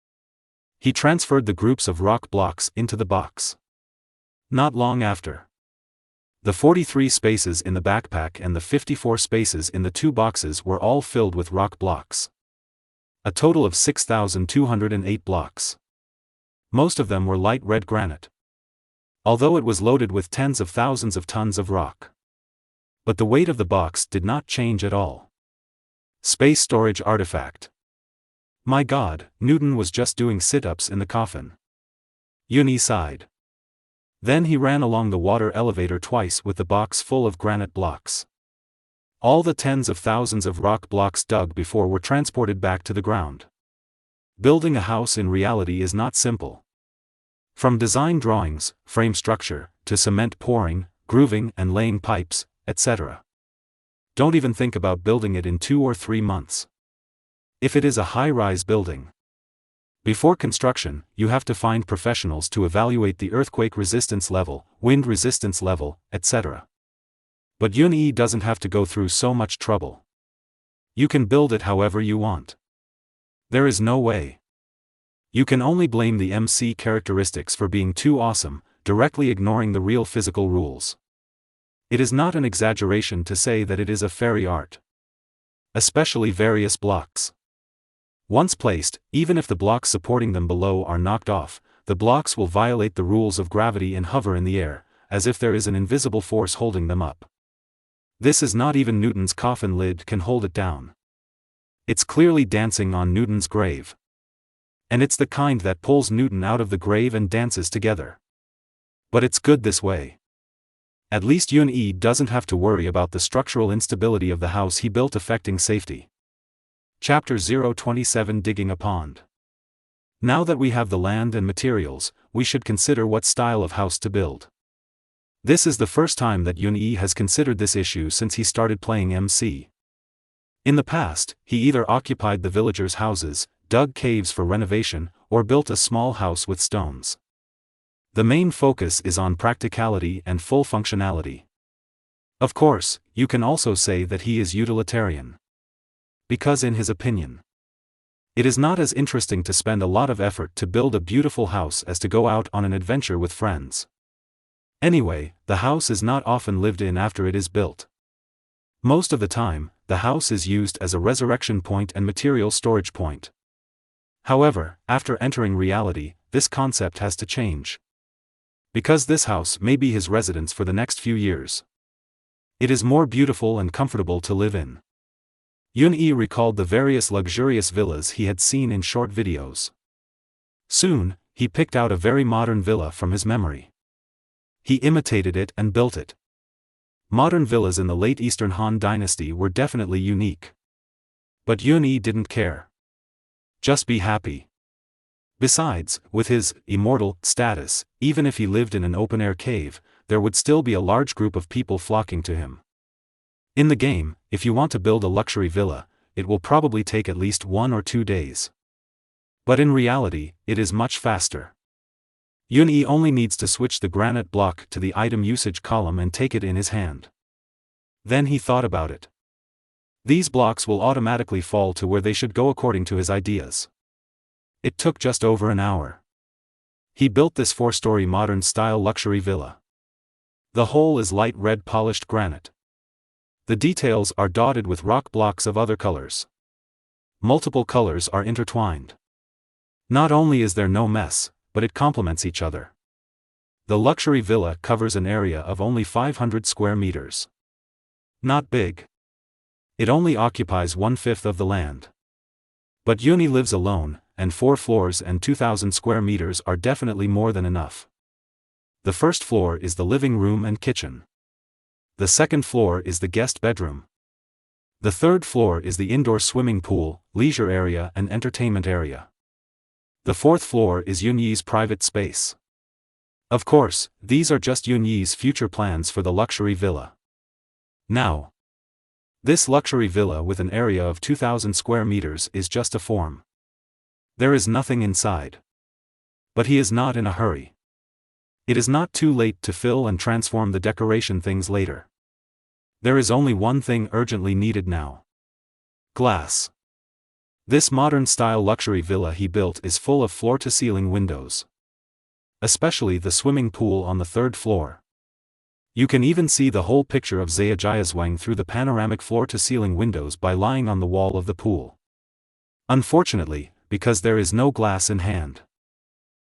he transferred the groups of rock blocks into the box. Not long after, the 43 spaces in the backpack and the 54 spaces in the 2 boxes were all filled with rock blocks. A total of 6,208 blocks. Most of them were light red granite, although it was loaded with tens of thousands of tons of rock. But the weight of the box did not change at all. Space storage artifact. My God, Newton was just doing sit-ups in the coffin. Yunyi sighed. Then he ran along the water elevator twice with the box full of granite blocks. All the tens of thousands of rock blocks dug before were transported back to the ground. Building a house in reality is not simple. From design drawings, frame structure, to cement pouring, grooving and laying pipes, etc. Don't even think about building it in 2 or 3 months. If it is a high-rise building, before construction, you have to find professionals to evaluate the earthquake resistance level, wind resistance level, etc. But Yunyi doesn't have to go through so much trouble. You can build it however you want. There is no way. You can only blame the MC characteristics for being too awesome, directly ignoring the real physical rules. It is not an exaggeration to say that it is a fairy art. Especially various blocks. Once placed, even if the blocks supporting them below are knocked off, the blocks will violate the rules of gravity and hover in the air, as if there is an invisible force holding them up. This is not even Newton's coffin lid can hold it down. It's clearly dancing on Newton's grave. And it's the kind that pulls Newton out of the grave and dances together. But it's good this way. At least Yunyi doesn't have to worry about the structural instability of the house he built affecting safety. Chapter 027 Digging a Pond. Now that we have the land and materials, we should consider what style of house to build. This is the first time that Yunyi has considered this issue since he started playing MC. In the past, he either occupied the villagers' houses, dug caves for renovation, or built a small house with stones. The main focus is on practicality and full functionality. Of course, you can also say that he is utilitarian. Because in his opinion, it is not as interesting to spend a lot of effort to build a beautiful house as to go out on an adventure with friends. Anyway, the house is not often lived in after it is built. Most of the time, the house is used as a resurrection point and material storage point. However, after entering reality, this concept has to change. Because this house may be his residence for the next few years. It is more beautiful and comfortable to live in. Yunyi recalled the various luxurious villas he had seen in short videos. Soon, he picked out a very modern villa from his memory. He imitated it and built it. Modern villas in the late Eastern Han Dynasty were definitely unique. But Yun-Yi didn't care. Just be happy. Besides, with his immortal status, even if he lived in an open-air cave, there would still be a large group of people flocking to him. In the game, if you want to build a luxury villa, it will probably take at least 1 or 2 days. But in reality, it is much faster. Yun-Yi only needs to switch the granite block to the item usage column and take it in his hand. Then he thought about it. These blocks will automatically fall to where they should go according to his ideas. It took just over an hour. He built this 4-story modern-style luxury villa. The whole is light red polished granite. The details are dotted with rock blocks of other colors. Multiple colors are intertwined. Not only is there no mess, but it complements each other. The luxury villa covers an area of only 500 square meters. Not big. It only occupies 1/5 of the land. But Yun-Yi lives alone, and 4 floors and 2,000 square meters are definitely more than enough. The first floor is the living room and kitchen. The second floor is the guest bedroom. The third floor is the indoor swimming pool, leisure area and entertainment area. The fourth floor is Yun-Yi's private space. Of course, these are just Yun-Yi's future plans for the luxury villa. Now, this luxury villa with an area of 2,000 square meters is just a form. There is nothing inside. But he is not in a hurry. It is not too late to fill and transform the decoration things later. There is only one thing urgently needed now. Glass. This modern-style luxury villa he built is full of floor-to-ceiling windows. Especially the swimming pool on the 3rd floor. You can even see the whole picture of Zhejiazhuang through the panoramic floor-to-ceiling windows by lying on the wall of the pool. Unfortunately, because there is no glass in hand.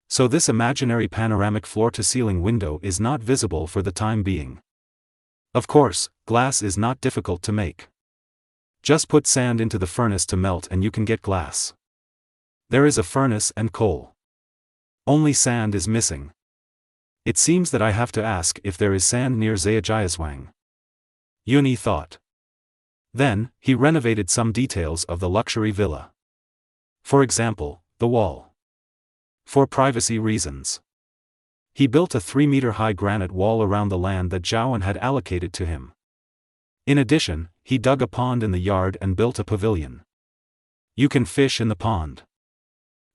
So this imaginary panoramic floor-to-ceiling window is not visible for the time being. Of course, glass is not difficult to make. Just put sand into the furnace to melt and you can get glass. There is a furnace and coal. Only sand is missing. It seems that I have to ask if there is sand near Zhejiazhuang. Yun-Yi thought. Then, he renovated some details of the luxury villa. For example, the wall. For privacy reasons. He built a 3-meter-high granite wall around the land that Zhaoan had allocated to him. In addition, he dug a pond in the yard and built a pavilion. You can fish in the pond.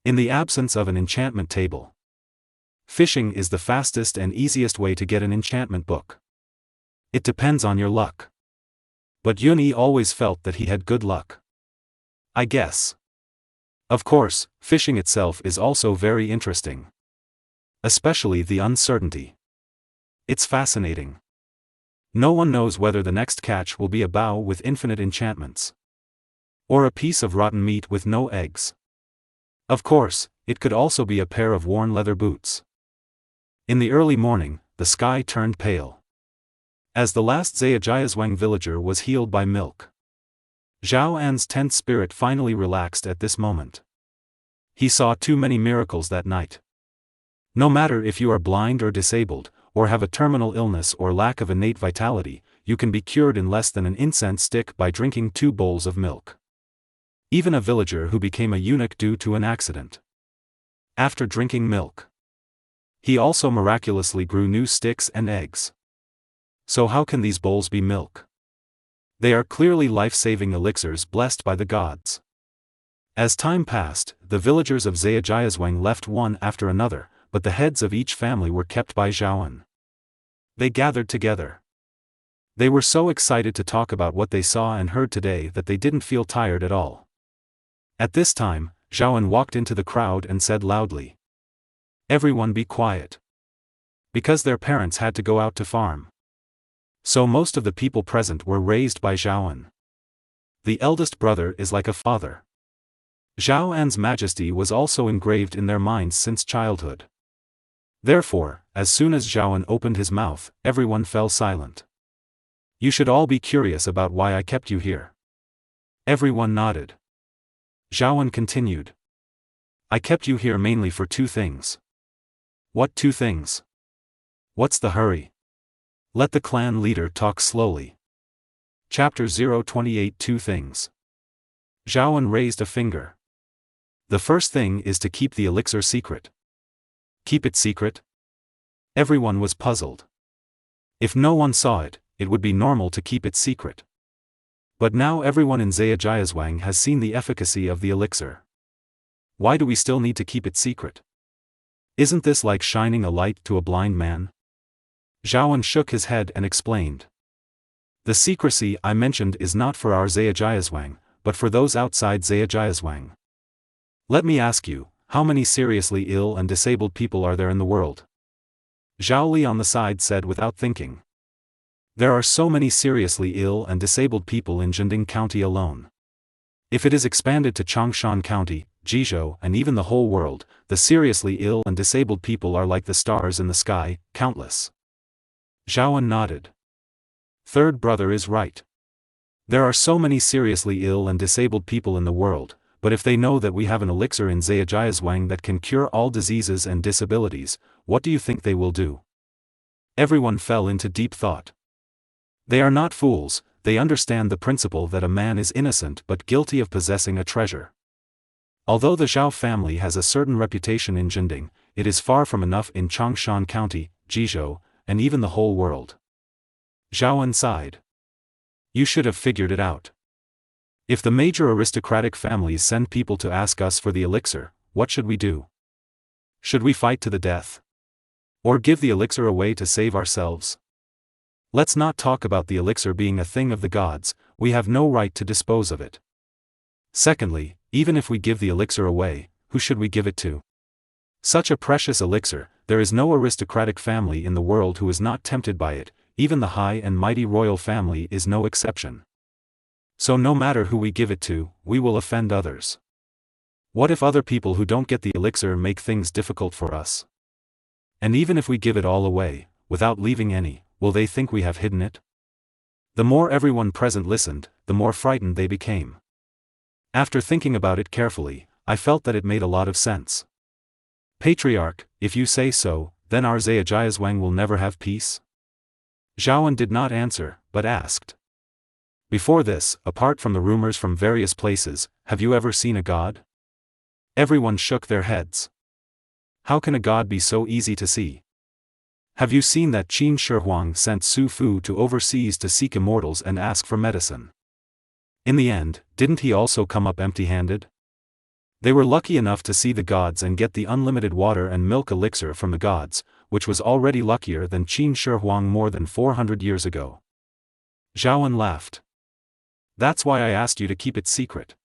In the absence of an enchantment table. Fishing is the fastest and easiest way to get an enchantment book. It depends on your luck. But Yun-Yi always felt that he had good luck. I guess. Of course, fishing itself is also very interesting. Especially the uncertainty. It's fascinating. No one knows whether the next catch will be a bow with infinite enchantments. Or a piece of rotten meat with no eggs. Of course, it could also be a pair of worn leather boots. In the early morning, the sky turned pale. As the last Zhejiazhuang villager was healed by milk. Zhao An's tenth spirit finally relaxed at this moment. He saw too many miracles that night. No matter if you are blind or disabled, or have a terminal illness or lack of innate vitality, you can be cured in less than an incense stick by drinking 2 bowls of milk. Even a villager who became a eunuch due to an accident. After drinking milk, he also miraculously grew new sticks and eggs. So how can these bowls be milk? They are clearly life-saving elixirs blessed by the gods. As time passed, the villagers of Zhejiazhuang left one after another, but the heads of each family were kept by Zhaoan. They gathered together. They were so excited to talk about what they saw and heard today that they didn't feel tired at all. At this time, Zhaoan walked into the crowd and said loudly, "Everyone be quiet." Because their parents had to go out to farm. So most of the people present were raised by Zhaoan. The eldest brother is like a father. Zhao An's majesty was also engraved in their minds since childhood. Therefore, as soon as Zhaoan opened his mouth, everyone fell silent. "You should all be curious about why I kept you here." Everyone nodded. Zhaoan continued. "I kept you here mainly for 2 things. What 2 things? What's the hurry? Let the clan leader talk slowly. Chapter 028 2 things. Zhaoan raised a finger. The first thing is to keep the elixir secret. Keep it secret? Everyone was puzzled. If no one saw it, it would be normal to keep it secret. But now everyone in Zhejiazhuang has seen the efficacy of the elixir. Why do we still need to keep it secret? Isn't this like shining a light to a blind man? Zhaoan shook his head and explained. The secrecy I mentioned is not for our Zhejiazhuang, but for those outside Zhejiazhuang. Let me ask you, how many seriously ill and disabled people are there in the world? Zhao Li on the side said without thinking. There are so many seriously ill and disabled people in Jinding County alone. If it is expanded to Changshan County, Jizhou and even the whole world, the seriously ill and disabled people are like the stars in the sky, countless. Zhaoan nodded. Third brother is right. There are so many seriously ill and disabled people in the world, but if they know that we have an elixir in Zhejiazhuang that can cure all diseases and disabilities, what do you think they will do? Everyone fell into deep thought. They are not fools, they understand the principle that a man is innocent but guilty of possessing a treasure. Although the Zhao family has a certain reputation in Jinding, it is far from enough in Changshan County, Jizhou, and even the whole world. Zhaoan sighed. You should have figured it out. If the major aristocratic families send people to ask us for the elixir, what should we do? Should we fight to the death? Or give the elixir away to save ourselves? Let's not talk about the elixir being a thing of the gods, we have no right to dispose of it. Secondly, even if we give the elixir away, who should we give it to? Such a precious elixir, there is no aristocratic family in the world who is not tempted by it, even the high and mighty royal family is no exception. So no matter who we give it to, we will offend others. What if other people who don't get the elixir make things difficult for us? And even if we give it all away, without leaving any, will they think we have hidden it? The more everyone present listened, the more frightened they became. After thinking about it carefully, I felt that it made a lot of sense. Patriarch, if you say so, then our Zhejiazhuang will never have peace? Zhaoan did not answer, but asked. Before this, apart from the rumors from various places, have you ever seen a god? Everyone shook their heads. How can a god be so easy to see? Have you seen that Qin Shi Huang sent Su Fu to overseas to seek immortals and ask for medicine? In the end, didn't he also come up empty-handed? They were lucky enough to see the gods and get the unlimited water and milk elixir from the gods, which was already luckier than Qin Shi Huang more than 400 years ago. Zhaoan laughed. That's why I asked you to keep it secret.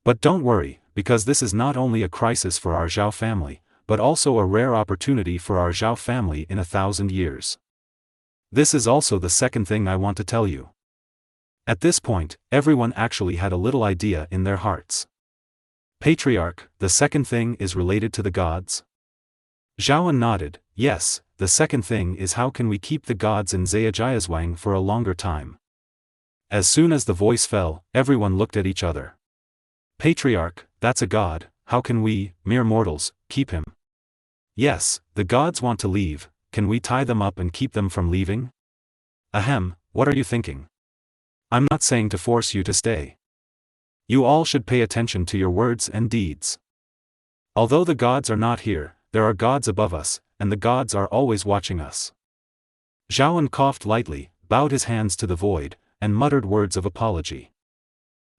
But don't worry, because this is not only a crisis for our Zhao family, but also a rare opportunity for our Zhao family in 1,000 years. This is also the second thing I want to tell you. At this point, everyone actually had a little idea in their hearts. Patriarch, the second thing is related to the gods? Zhaoan nodded, yes, the second thing is how can we keep the gods in Zhejiazhuang for a longer time. As soon as the voice fell, everyone looked at each other. Patriarch, that's a god, how can we, mere mortals, keep him? Yes, the gods want to leave, can we tie them up and keep them from leaving? Ahem, what are you thinking? I'm not saying to force you to stay. You all should pay attention to your words and deeds. Although the gods are not here, there are gods above us, and the gods are always watching us. Zhaoan coughed lightly, bowed his hands to the void, and muttered words of apology.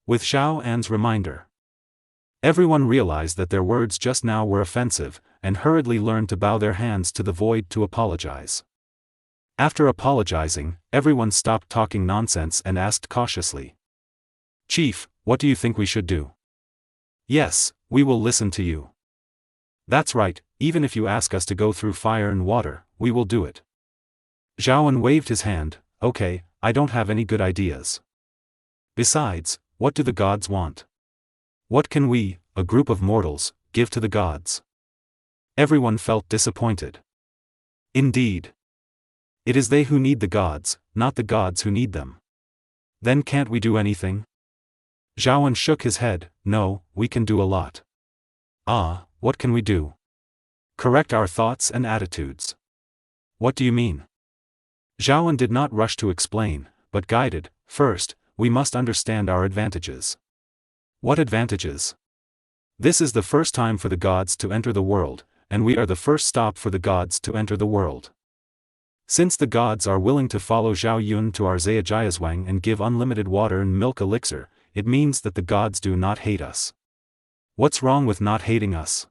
With Zhao An's reminder, everyone realized that their words just now were offensive, and hurriedly learned to bow their hands to the void to apologize. After apologizing, everyone stopped talking nonsense and asked cautiously. Chief, what do you think we should do? Yes, we will listen to you. That's right, even if you ask us to go through fire and water, we will do it. Zhaoan waved his hand, okay, I don't have any good ideas. Besides, what do the gods want? What can we, a group of mortals, give to the gods? Everyone felt disappointed. Indeed. It is they who need the gods, not the gods who need them. Then can't we do anything? Zhaoan shook his head, no, we can do a lot. Ah, what can we do? Correct our thoughts and attitudes. What do you mean? Zhao Yun did not rush to explain, but guided. First, we must understand our advantages. What advantages? This is the first time for the gods to enter the world, and we are the first stop for the gods to enter the world. Since the gods are willing to follow Zhao Yun to our Zhejiazhuang and give unlimited water and milk elixir, it means that the gods do not hate us. What's wrong with not hating us?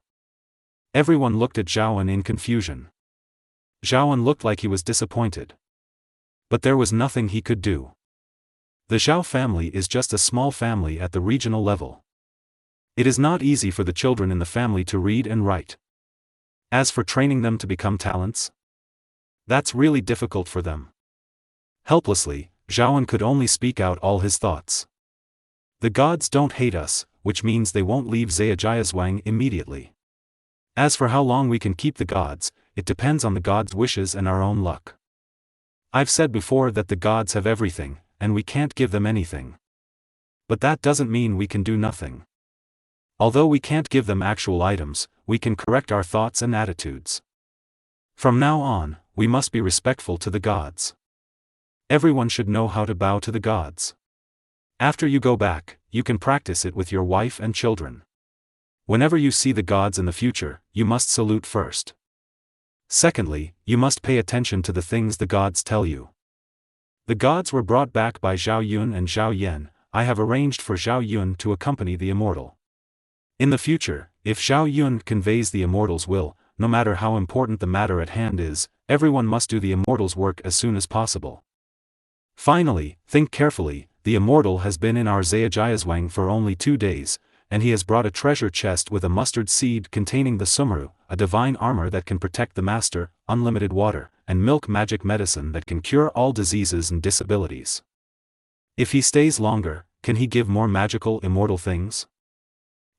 Everyone looked at Zhao Yun in confusion. Zhao Yun looked like he was disappointed. But there was nothing he could do. The Zhao family is just a small family at the regional level. It is not easy for the children in the family to read and write. As for training them to become talents, that's really difficult for them. Helplessly, Zhao Yun could only speak out all his thoughts. The gods don't hate us, which means they won't leave Zhejiazhuang immediately. As for how long we can keep the gods, it depends on the gods' wishes and our own luck. I've said before that the gods have everything, and we can't give them anything. But that doesn't mean we can do nothing. Although we can't give them actual items, we can correct our thoughts and attitudes. From now on, we must be respectful to the gods. Everyone should know how to bow to the gods. After you go back, you can practice it with your wife and children. Whenever you see the gods in the future, you must salute first. Secondly, you must pay attention to the things the gods tell you. The gods were brought back by Zhao Yun and Zhao Yan. I have arranged for Zhao Yun to accompany the immortal. In the future, if Zhao Yun conveys the immortal's will, no matter how important the matter at hand is, everyone must do the immortal's work as soon as possible. Finally, think carefully, the immortal has been in our Zhejiazhuang for only 2 days, and he has brought a treasure chest with a mustard seed containing the Sumeru, a divine armor that can protect the master, unlimited water, and milk magic medicine that can cure all diseases and disabilities. If he stays longer, can he give more magical immortal things?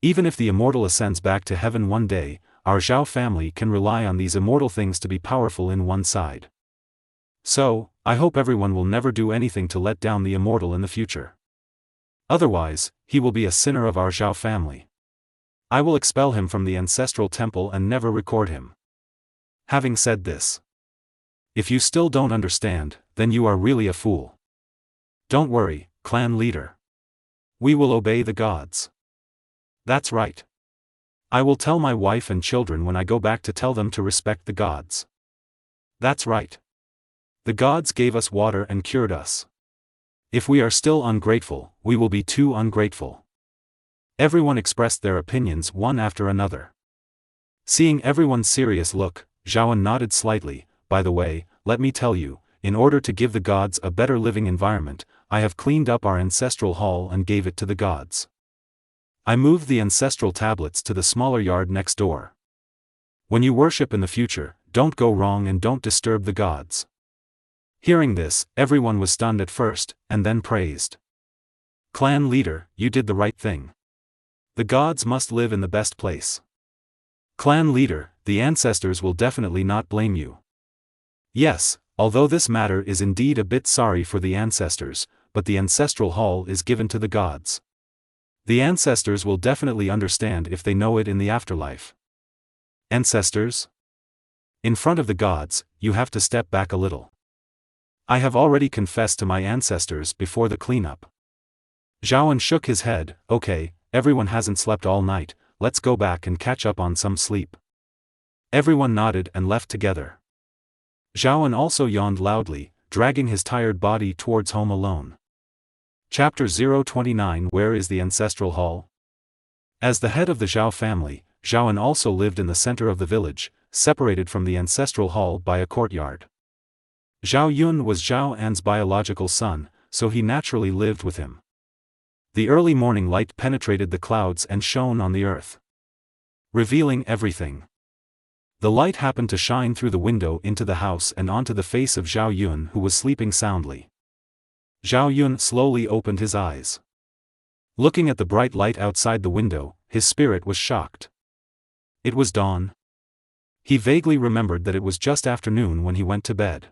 Even if the immortal ascends back to heaven one day, our Zhao family can rely on these immortal things to be powerful in one side. So, I hope everyone will never do anything to let down the immortal in the future. Otherwise, he will be a sinner of our Zhao family. I will expel him from the ancestral temple and never record him. Having said this, if you still don't understand, then you are really a fool. Don't worry, clan leader. We will obey the gods. That's right. I will tell my wife and children when I go back to tell them to respect the gods. That's right. The gods gave us water and cured us. If we are still ungrateful, we will be too ungrateful. Everyone expressed their opinions one after another. Seeing everyone's serious look, Zhao Yun nodded slightly. By the way, let me tell you, in order to give the gods a better living environment, I have cleaned up our ancestral hall and gave it to the gods. I moved the ancestral tablets to the smaller yard next door. When you worship in the future, don't go wrong and don't disturb the gods. Hearing this, everyone was stunned at first, and then praised. Clan leader, you did the right thing. The gods must live in the best place. Clan leader, the ancestors will definitely not blame you. Yes, although this matter is indeed a bit sorry for the ancestors, but the ancestral hall is given to the gods. The ancestors will definitely understand if they know it in the afterlife. Ancestors? In front of the gods, you have to step back a little. I have already confessed to my ancestors before the cleanup. Zhao Yun shook his head. Okay, everyone hasn't slept all night, let's go back and catch up on some sleep. Everyone nodded and left together. Zhao Yun also yawned loudly, dragging his tired body towards home alone. Chapter 029 Where is the Ancestral Hall? As the head of the Zhao family, Zhao Yun also lived in the center of the village, separated from the ancestral hall by a courtyard. Zhao Yun was Zhao An's biological son, so he naturally lived with him. The early morning light penetrated the clouds and shone on the earth, revealing everything. The light happened to shine through the window into the house and onto the face of Zhao Yun, who was sleeping soundly. Zhao Yun slowly opened his eyes. Looking at the bright light outside the window, his spirit was shocked. It was dawn. He vaguely remembered that it was just afternoon when he went to bed.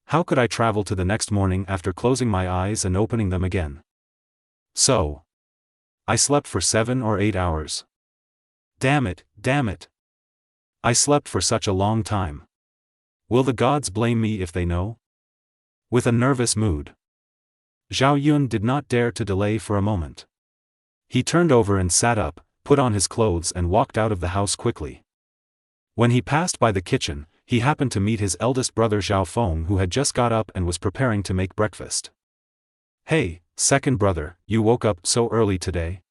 How could I travel to the next morning after closing my eyes and opening them again? So, I slept for 7 or 8 hours. Damn it, damn it. I slept for such a long time. Will the gods blame me if they know? With a nervous mood, Zhao Yun did not dare to delay for a moment. He turned over and sat up, put on his clothes and walked out of the house quickly. When he passed by the kitchen, he happened to meet his eldest brother Zhao Feng, who had just got up and was preparing to make breakfast. "Hey, second brother, you woke up so early today?"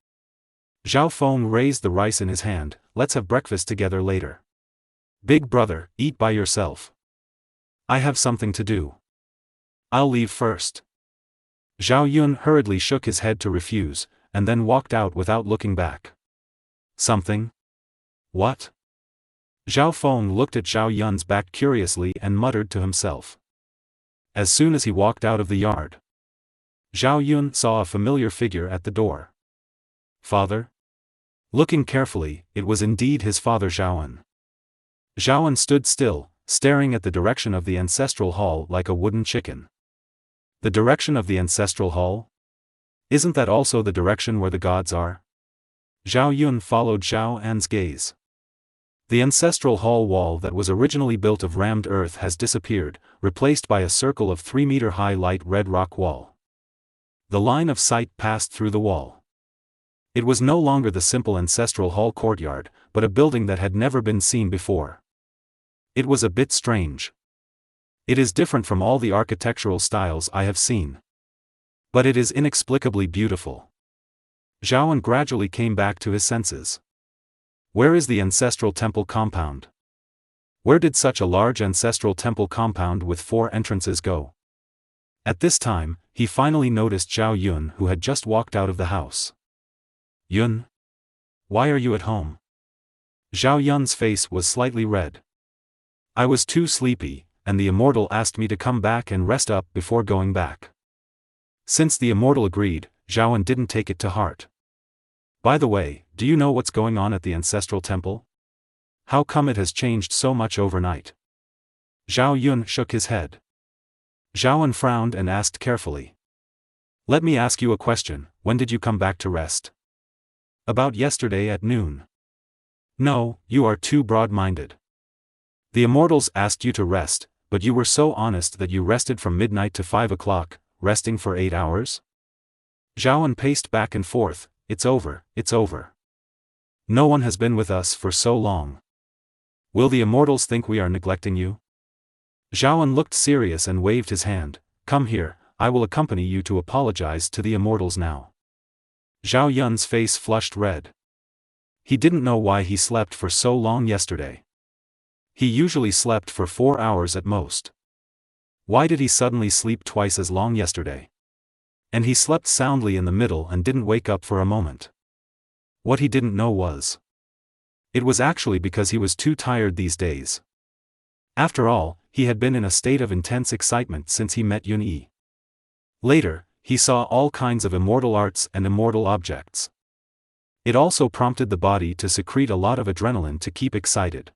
Zhao Feng raised the rice in his hand. "Let's have breakfast together later." "Big brother, eat by yourself. I have something to do. I'll leave first." Zhao Yun hurriedly shook his head to refuse, and then walked out without looking back. "Something? What?" Zhao Feng looked at Zhao Yun's back curiously and muttered to himself. As soon as he walked out of the yard, Zhao Yun saw a familiar figure at the door. "Father?" Looking carefully, it was indeed his father Zhaoan. Zhaoan stood still, staring at the direction of the ancestral hall like a wooden chicken. The direction of the ancestral hall? Isn't that also the direction where the gods are? Zhao Yun followed Zhao An's gaze. The ancestral hall wall that was originally built of rammed earth has disappeared, replaced by a circle of 3-meter-high light red rock wall. The line of sight passed through the wall. It was no longer the simple ancestral hall courtyard, but a building that had never been seen before. It was a bit strange. It is different from all the architectural styles I have seen. But it is inexplicably beautiful. Zhaoan gradually came back to his senses. Where is the ancestral temple compound? Where did such a large ancestral temple compound with 4 entrances go? At this time, he finally noticed Zhao Yun, who had just walked out of the house. "Yun? Why are you at home?" Zhao Yun's face was slightly red. "I was too sleepy, and the immortal asked me to come back and rest up before going back." Since the immortal agreed, Zhaoan didn't take it to heart. "By the way, do you know what's going on at the ancestral temple? How come it has changed so much overnight?" Zhao Yun shook his head. Zhaoan frowned and asked carefully. "Let me ask you a question, when did you come back to rest?" "About yesterday at noon." "No, you are too broad-minded. The immortals asked you to rest, but you were so honest that you rested from midnight to 5 o'clock, resting for 8 hours?" Zhaoan paced back and forth. It's over, it's over. No one has been with us for so long. Will the immortals think we are neglecting you?" Zhaoan looked serious and waved his hand. "Come here, I will accompany you to apologize to the immortals now." Zhao Yun's face flushed red. He didn't know why he slept for so long yesterday. He usually slept for 4 hours at most. Why did he suddenly sleep twice as long yesterday? And he slept soundly in the middle and didn't wake up for a moment. What he didn't know was, it was actually because he was too tired these days. After all, he had been in a state of intense excitement since he met Yun Yi. Later, he saw all kinds of immortal arts and immortal objects. It also prompted the body to secrete a lot of adrenaline to keep excited.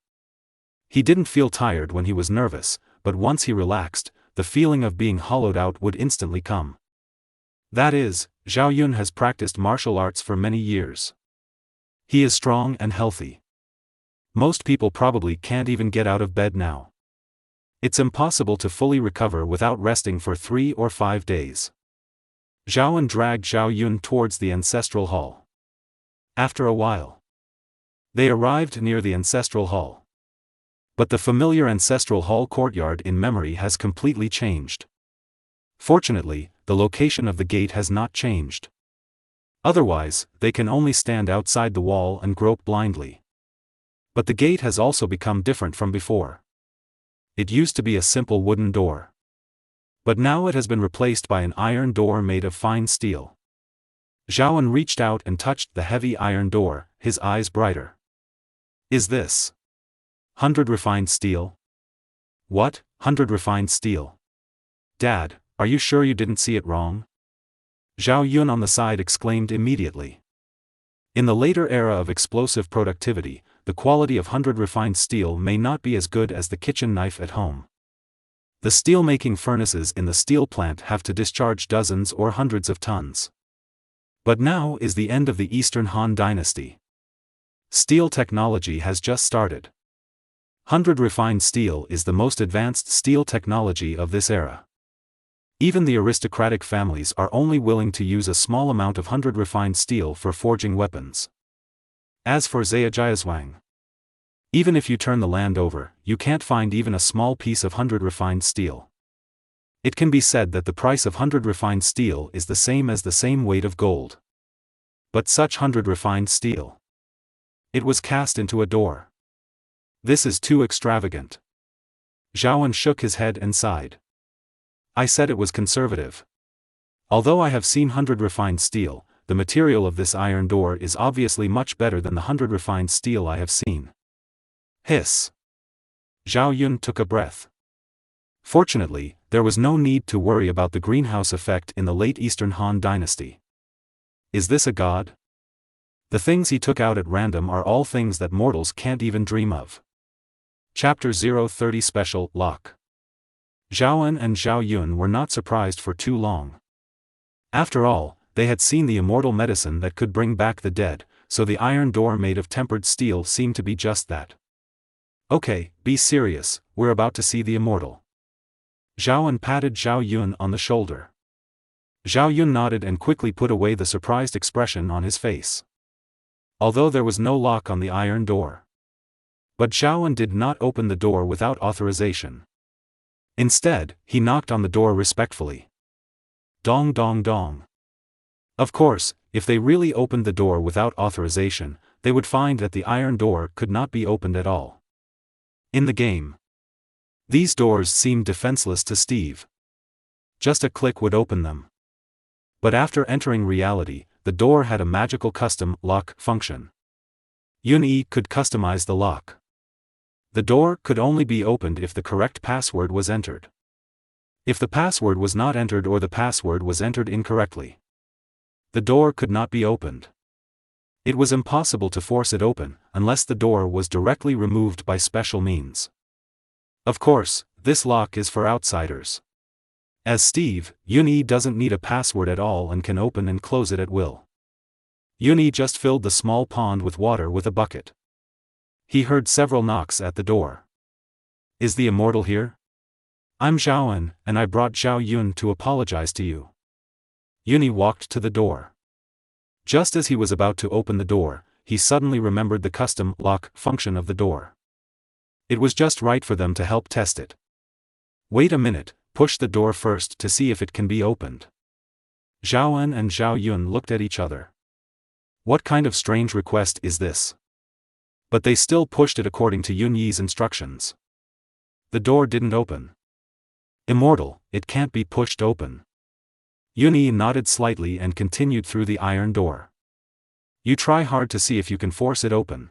He didn't feel tired when he was nervous, but once he relaxed, the feeling of being hollowed out would instantly come. That is, Zhao Yun has practiced martial arts for many years. He is strong and healthy. Most people probably can't even get out of bed now. It's impossible to fully recover without resting for 3 or 5 days. Zhaoan dragged Zhao Yun towards the ancestral hall. After a while, they arrived near the ancestral hall. But the familiar ancestral hall courtyard in memory has completely changed. Fortunately, the location of the gate has not changed. Otherwise, they can only stand outside the wall and grope blindly. But the gate has also become different from before. It used to be a simple wooden door. But now it has been replaced by an iron door made of fine steel. Zhaoan reached out and touched the heavy iron door, his eyes brighter. "Is this 100 refined steel?" "What, 100 refined steel? Dad, are you sure you didn't see it wrong?" Zhao Yun on the side exclaimed immediately. In the later era of explosive productivity, the quality of 100 refined steel may not be as good as the kitchen knife at home. The steel-making furnaces in the steel plant have to discharge dozens or hundreds of tons. But now is the end of the Eastern Han Dynasty. Steel technology has just started. 100 refined steel is the most advanced steel technology of this era. Even the aristocratic families are only willing to use a small amount of 100 refined steel for forging weapons. As for Zhejiazhuang, even if you turn the land over, you can't find even a small piece of 100 refined steel. It can be said that the price of 100 refined steel is the same as the same weight of gold. But such 100 refined steel. It was cast into a door. This is too extravagant. Zhaoan shook his head and sighed. I said it was conservative. Although I have seen 100 refined steel, the material of this iron door is obviously much better than the 100 refined steel I have seen. Hiss. Zhao Yun took a breath. Fortunately, there was no need to worry about the greenhouse effect in the late Eastern Han dynasty. Is this a god? The things he took out at random are all things that mortals can't even dream of. Chapter 030 Special Lock. Zhaoan and Zhao Yun were not surprised for too long. After all, they had seen the immortal medicine that could bring back the dead, so the iron door made of tempered steel seemed to be just that. Okay, be serious, we're about to see the immortal. Zhaoan patted Zhao Yun on the shoulder. Zhao Yun nodded and quickly put away the surprised expression on his face. Although there was no lock on the iron door. But Zhaoan did not open the door without authorization. Instead, he knocked on the door respectfully. Dong dong dong. Of course, if they really opened the door without authorization, they would find that the iron door could not be opened at all. In the game, these doors seemed defenseless to Steve. Just a click would open them. But after entering reality, the door had a magical custom lock function. Yun-Yi could customize the lock. The door could only be opened if the correct password was entered. If the password was not entered or the password was entered incorrectly, the door could not be opened. It was impossible to force it open, unless the door was directly removed by special means. Of course, this lock is for outsiders. As Steve, Yun-Yi doesn't need a password at all and can open and close it at will. Yun-Yi just filled the small pond with water with a bucket. He heard several knocks at the door. Is the immortal here? I'm Zhaoan, and I brought Zhao Yun to apologize to you. Yun-Yi walked to the door. Just as he was about to open the door, he suddenly remembered the custom lock function of the door. It was just right for them to help test it. Wait a minute, push the door first to see if it can be opened. Zhaoan and Zhao Yun looked at each other. What kind of strange request is this? But they still pushed it according to Yun-Yi's instructions. The door didn't open. Immortal, it can't be pushed open. Yun-Yi nodded slightly and continued through the iron door. You try hard to see if you can force it open.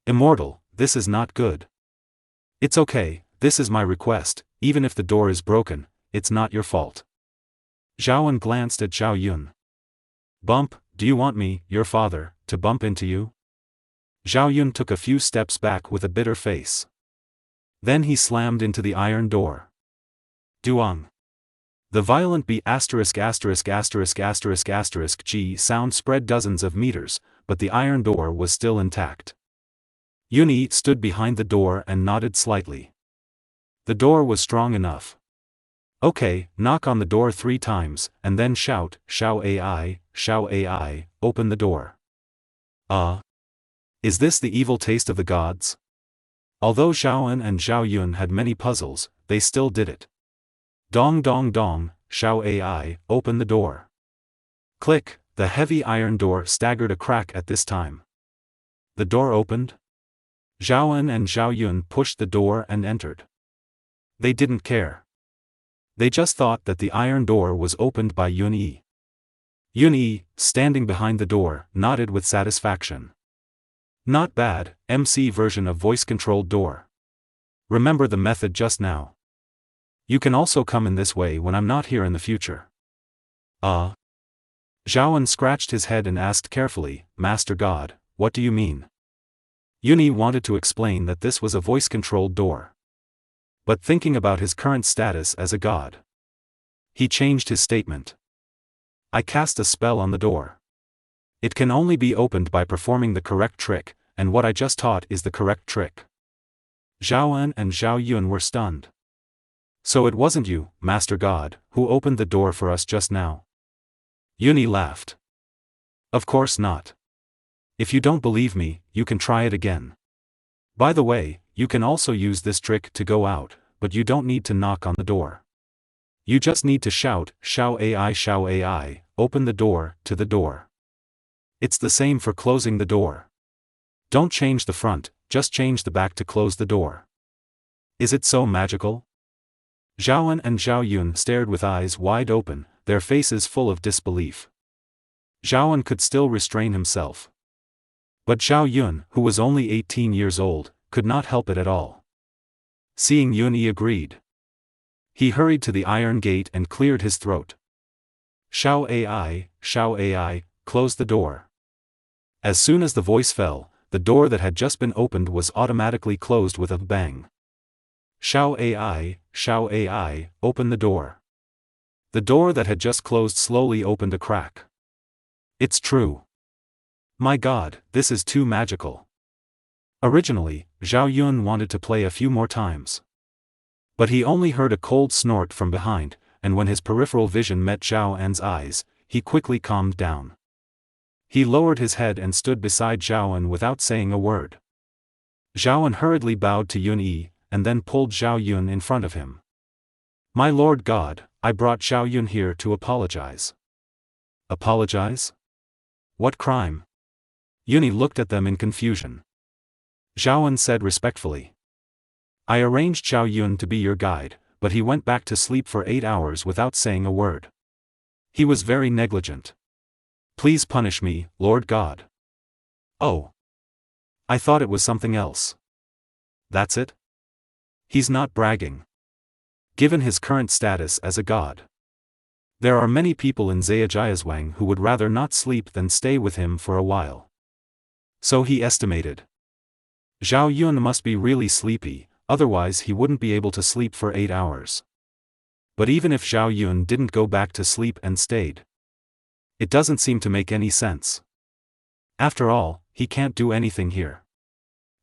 Immortal, this is not good. It's okay, this is my request, even if the door is broken, it's not your fault. Zhaoan glanced at Zhao Yun. Bump, do you want me, your father, to bump into you? Zhao Yun took a few steps back with a bitter face. Then he slammed into the iron door. Duong. The violent B************* G sound spread dozens of meters, but the iron door was still intact. Yun-Yi stood behind the door and nodded slightly. The door was strong enough. Okay, knock on the door 3 times, and then shout, Shao AI, open the door. Is this the evil taste of the gods? Although Zhaoan and Zhao Yun had many puzzles, they still did it. Dong dong dong, Shao AI, open the door. Click, the heavy iron door staggered a crack at this time. The door opened. Zhaoan and Zhao Yun pushed the door and entered. They didn't care. They just thought that the iron door was opened by Yun-Yi. Yun-Yi, standing behind the door, nodded with satisfaction. Not bad, MC version of voice-controlled door. Remember the method just now. You can also come in this way when I'm not here in the future. Zhaoan scratched his head and asked carefully, Master God, what do you mean? Yun-Yi wanted to explain that this was a voice-controlled door. But thinking about his current status as a god, he changed his statement. I cast a spell on the door. It can only be opened by performing the correct trick, and what I just taught is the correct trick. Zhao En and Zhao Yun were stunned. So it wasn't you, Master God, who opened the door for us just now? Yuni laughed. Of course not. If you don't believe me, you can try it again. By the way, you can also use this trick to go out, but you don't need to knock on the door. You just need to shout, Shao AI, open the door, to the door. It's the same for closing the door. Don't change the front, just change the back to close the door. Is it so magical? Zhao En and Zhao Yun stared with eyes wide open, their faces full of disbelief. Zhao En could still restrain himself. But Zhao Yun, who was only 18 years old, could not help it at all. Seeing Yun, he agreed. He hurried to the iron gate and cleared his throat. Shao AI, close the door. As soon as the voice fell, the door that had just been opened was automatically closed with a bang. Shao AI, open the door. The door that had just closed slowly opened a crack. It's true. My God, this is too magical. Originally, Zhao Yun wanted to play a few more times. But he only heard a cold snort from behind, and when his peripheral vision met Zhao En's eyes, he quickly calmed down. He lowered his head and stood beside Zhao En without saying a word. Zhao En hurriedly bowed to Yun Yi, and then pulled Zhao Yun in front of him. My Lord God, I brought Zhao Yun here to apologize. Apologize? What crime? Yun Yi looked at them in confusion. Zhao En said respectfully. I arranged Zhao Yun to be your guide, but he went back to sleep for 8 hours without saying a word. He was very negligent. Please punish me, Lord God. Oh. I thought it was something else. That's it? He's not bragging. Given his current status as a god. There are many people in Zhejiazhuang who would rather not sleep than stay with him for a while. So he estimated. Zhao Yun must be really sleepy, otherwise he wouldn't be able to sleep for 8 hours. But even if Zhao Yun didn't go back to sleep and stayed, it doesn't seem to make any sense. After all, he can't do anything here.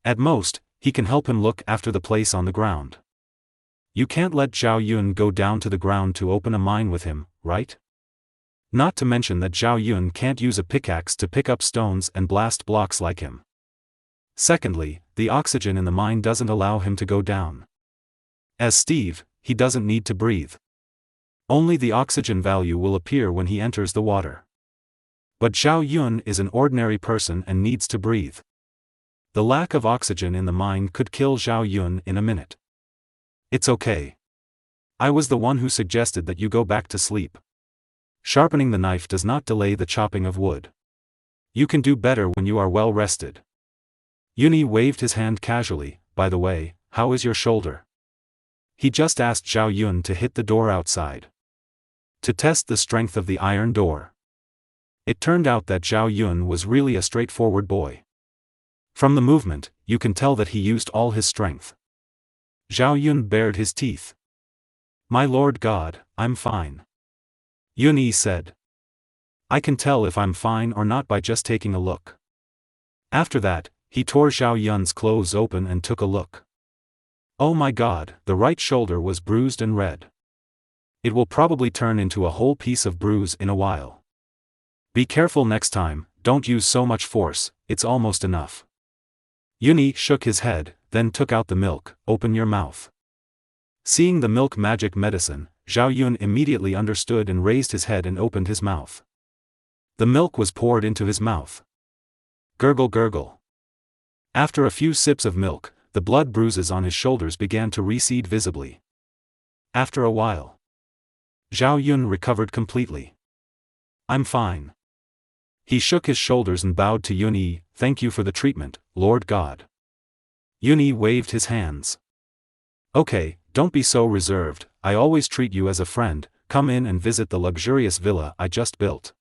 At most, he can help him look after the place on the ground. You can't let Zhao Yun go down to the ground to open a mine with him, right? Not to mention that Zhao Yun can't use a pickaxe to pick up stones and blast blocks like him. Secondly, the oxygen in the mine doesn't allow him to go down. As Steve, he doesn't need to breathe. Only the oxygen value will appear when he enters the water. But Zhao Yun is an ordinary person and needs to breathe. The lack of oxygen in the mine could kill Zhao Yun in a minute. It's okay. I was the one who suggested that you go back to sleep. Sharpening the knife does not delay the chopping of wood. You can do better when you are well rested. Yun Yi waved his hand casually. By the way, how is your shoulder? He just asked Zhao Yun to hit the door outside. To test the strength of the iron door. It turned out that Zhao Yun was really a straightforward boy. From the movement, you can tell that he used all his strength. Zhao Yun bared his teeth. My Lord God, I'm fine. Yun Yi said. I can tell if I'm fine or not by just taking a look. After that, he tore Zhao Yun's clothes open and took a look. Oh my God, the right shoulder was bruised and red. It will probably turn into a whole piece of bruise in a while. Be careful next time, don't use so much force, it's almost enough. Yun Yi shook his head, then took out the milk. Open your mouth. Seeing the milk magic medicine, Zhao Yun immediately understood and raised his head and opened his mouth. The milk was poured into his mouth. Gurgle gurgle. After a few sips of milk, the blood bruises on his shoulders began to recede visibly. After a while, Zhao Yun recovered completely. I'm fine. He shook his shoulders and bowed to Yun Yi. Thank you for the treatment, Lord God. Yun Yi waved his hands. Okay, don't be so reserved, I always treat you as a friend, come in and visit the luxurious villa I just built.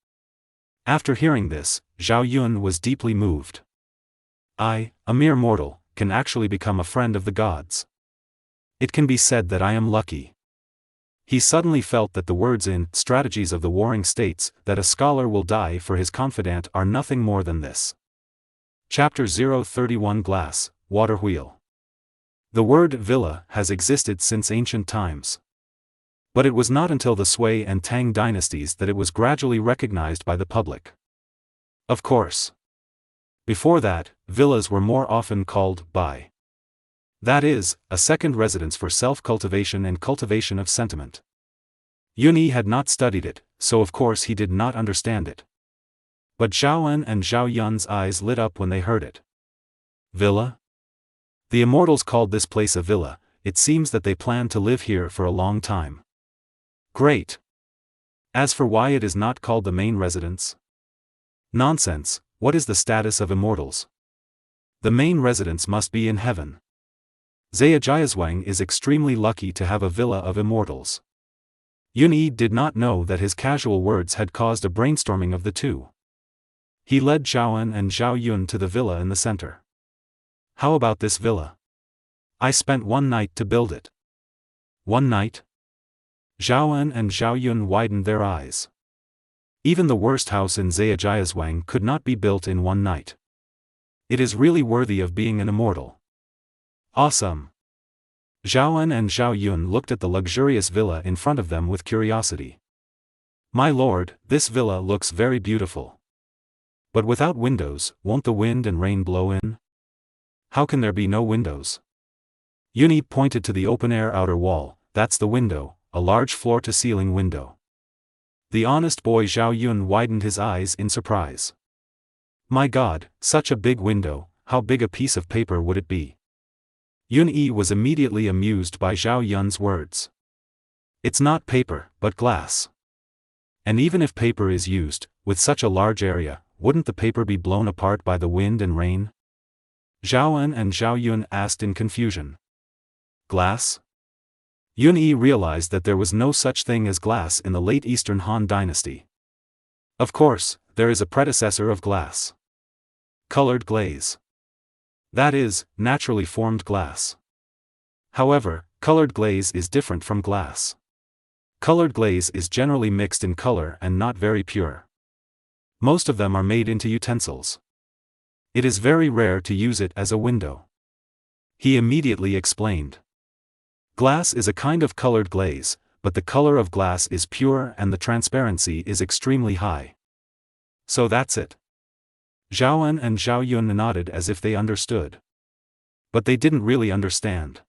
After hearing this, Zhao Yun was deeply moved. I, a mere mortal, can actually become a friend of the gods. It can be said that I am lucky. He suddenly felt that the words in Strategies of the Warring States, that a scholar will die for his confidant, are nothing more than this. Chapter 031 Glass, Water Wheel. The word villa has existed since ancient times. But it was not until the Sui and Tang dynasties that it was gradually recognized by the public. Of course. Before that, villas were more often called bai. That is, a second residence for self-cultivation and cultivation of sentiment. Yun Yi had not studied it, so of course he did not understand it. But Zhao En and Zhao Yun's eyes lit up when they heard it. Villa? The immortals called this place a villa. It seems that they planned to live here for a long time. Great. As for why it is not called the main residence? Nonsense, what is the status of immortals? The main residence must be in heaven. Zhejiazhuang is extremely lucky to have a villa of immortals. Yun Yi did not know that his casual words had caused a brainstorming of the two. He led Zhao En and Zhao Yun to the villa in the center. How about this villa? I spent one night to build it. One night? Zhao En and Zhao Yun widened their eyes. Even the worst house in Zhejiazhuang could not be built in one night. It is really worthy of being an immortal. Awesome. Zhao En and Zhao Yun looked at the luxurious villa in front of them with curiosity. My lord, this villa looks very beautiful. But without windows, won't the wind and rain blow in? How can there be no windows? Yun Yi pointed to the open-air outer wall. That's the window, a large floor-to-ceiling window. The honest boy Zhao Yun widened his eyes in surprise. My God, such a big window, how big a piece of paper would it be? Yun Yi was immediately amused by Zhao Yun's words. It's not paper, but glass. And even if paper is used, with such a large area, wouldn't the paper be blown apart by the wind and rain? Zhao En and Zhao Yun asked in confusion. Glass? Yun Yi realized that there was no such thing as glass in the late Eastern Han dynasty. Of course, there is a predecessor of glass. Colored glaze. That is, naturally formed glass. However, colored glaze is different from glass. Colored glaze is generally mixed in color and not very pure. Most of them are made into utensils. It is very rare to use it as a window. He immediately explained. Glass is a kind of colored glaze, but the color of glass is pure and the transparency is extremely high. So that's it. Zhao En and Zhao Yun nodded as if they understood. But they didn't really understand.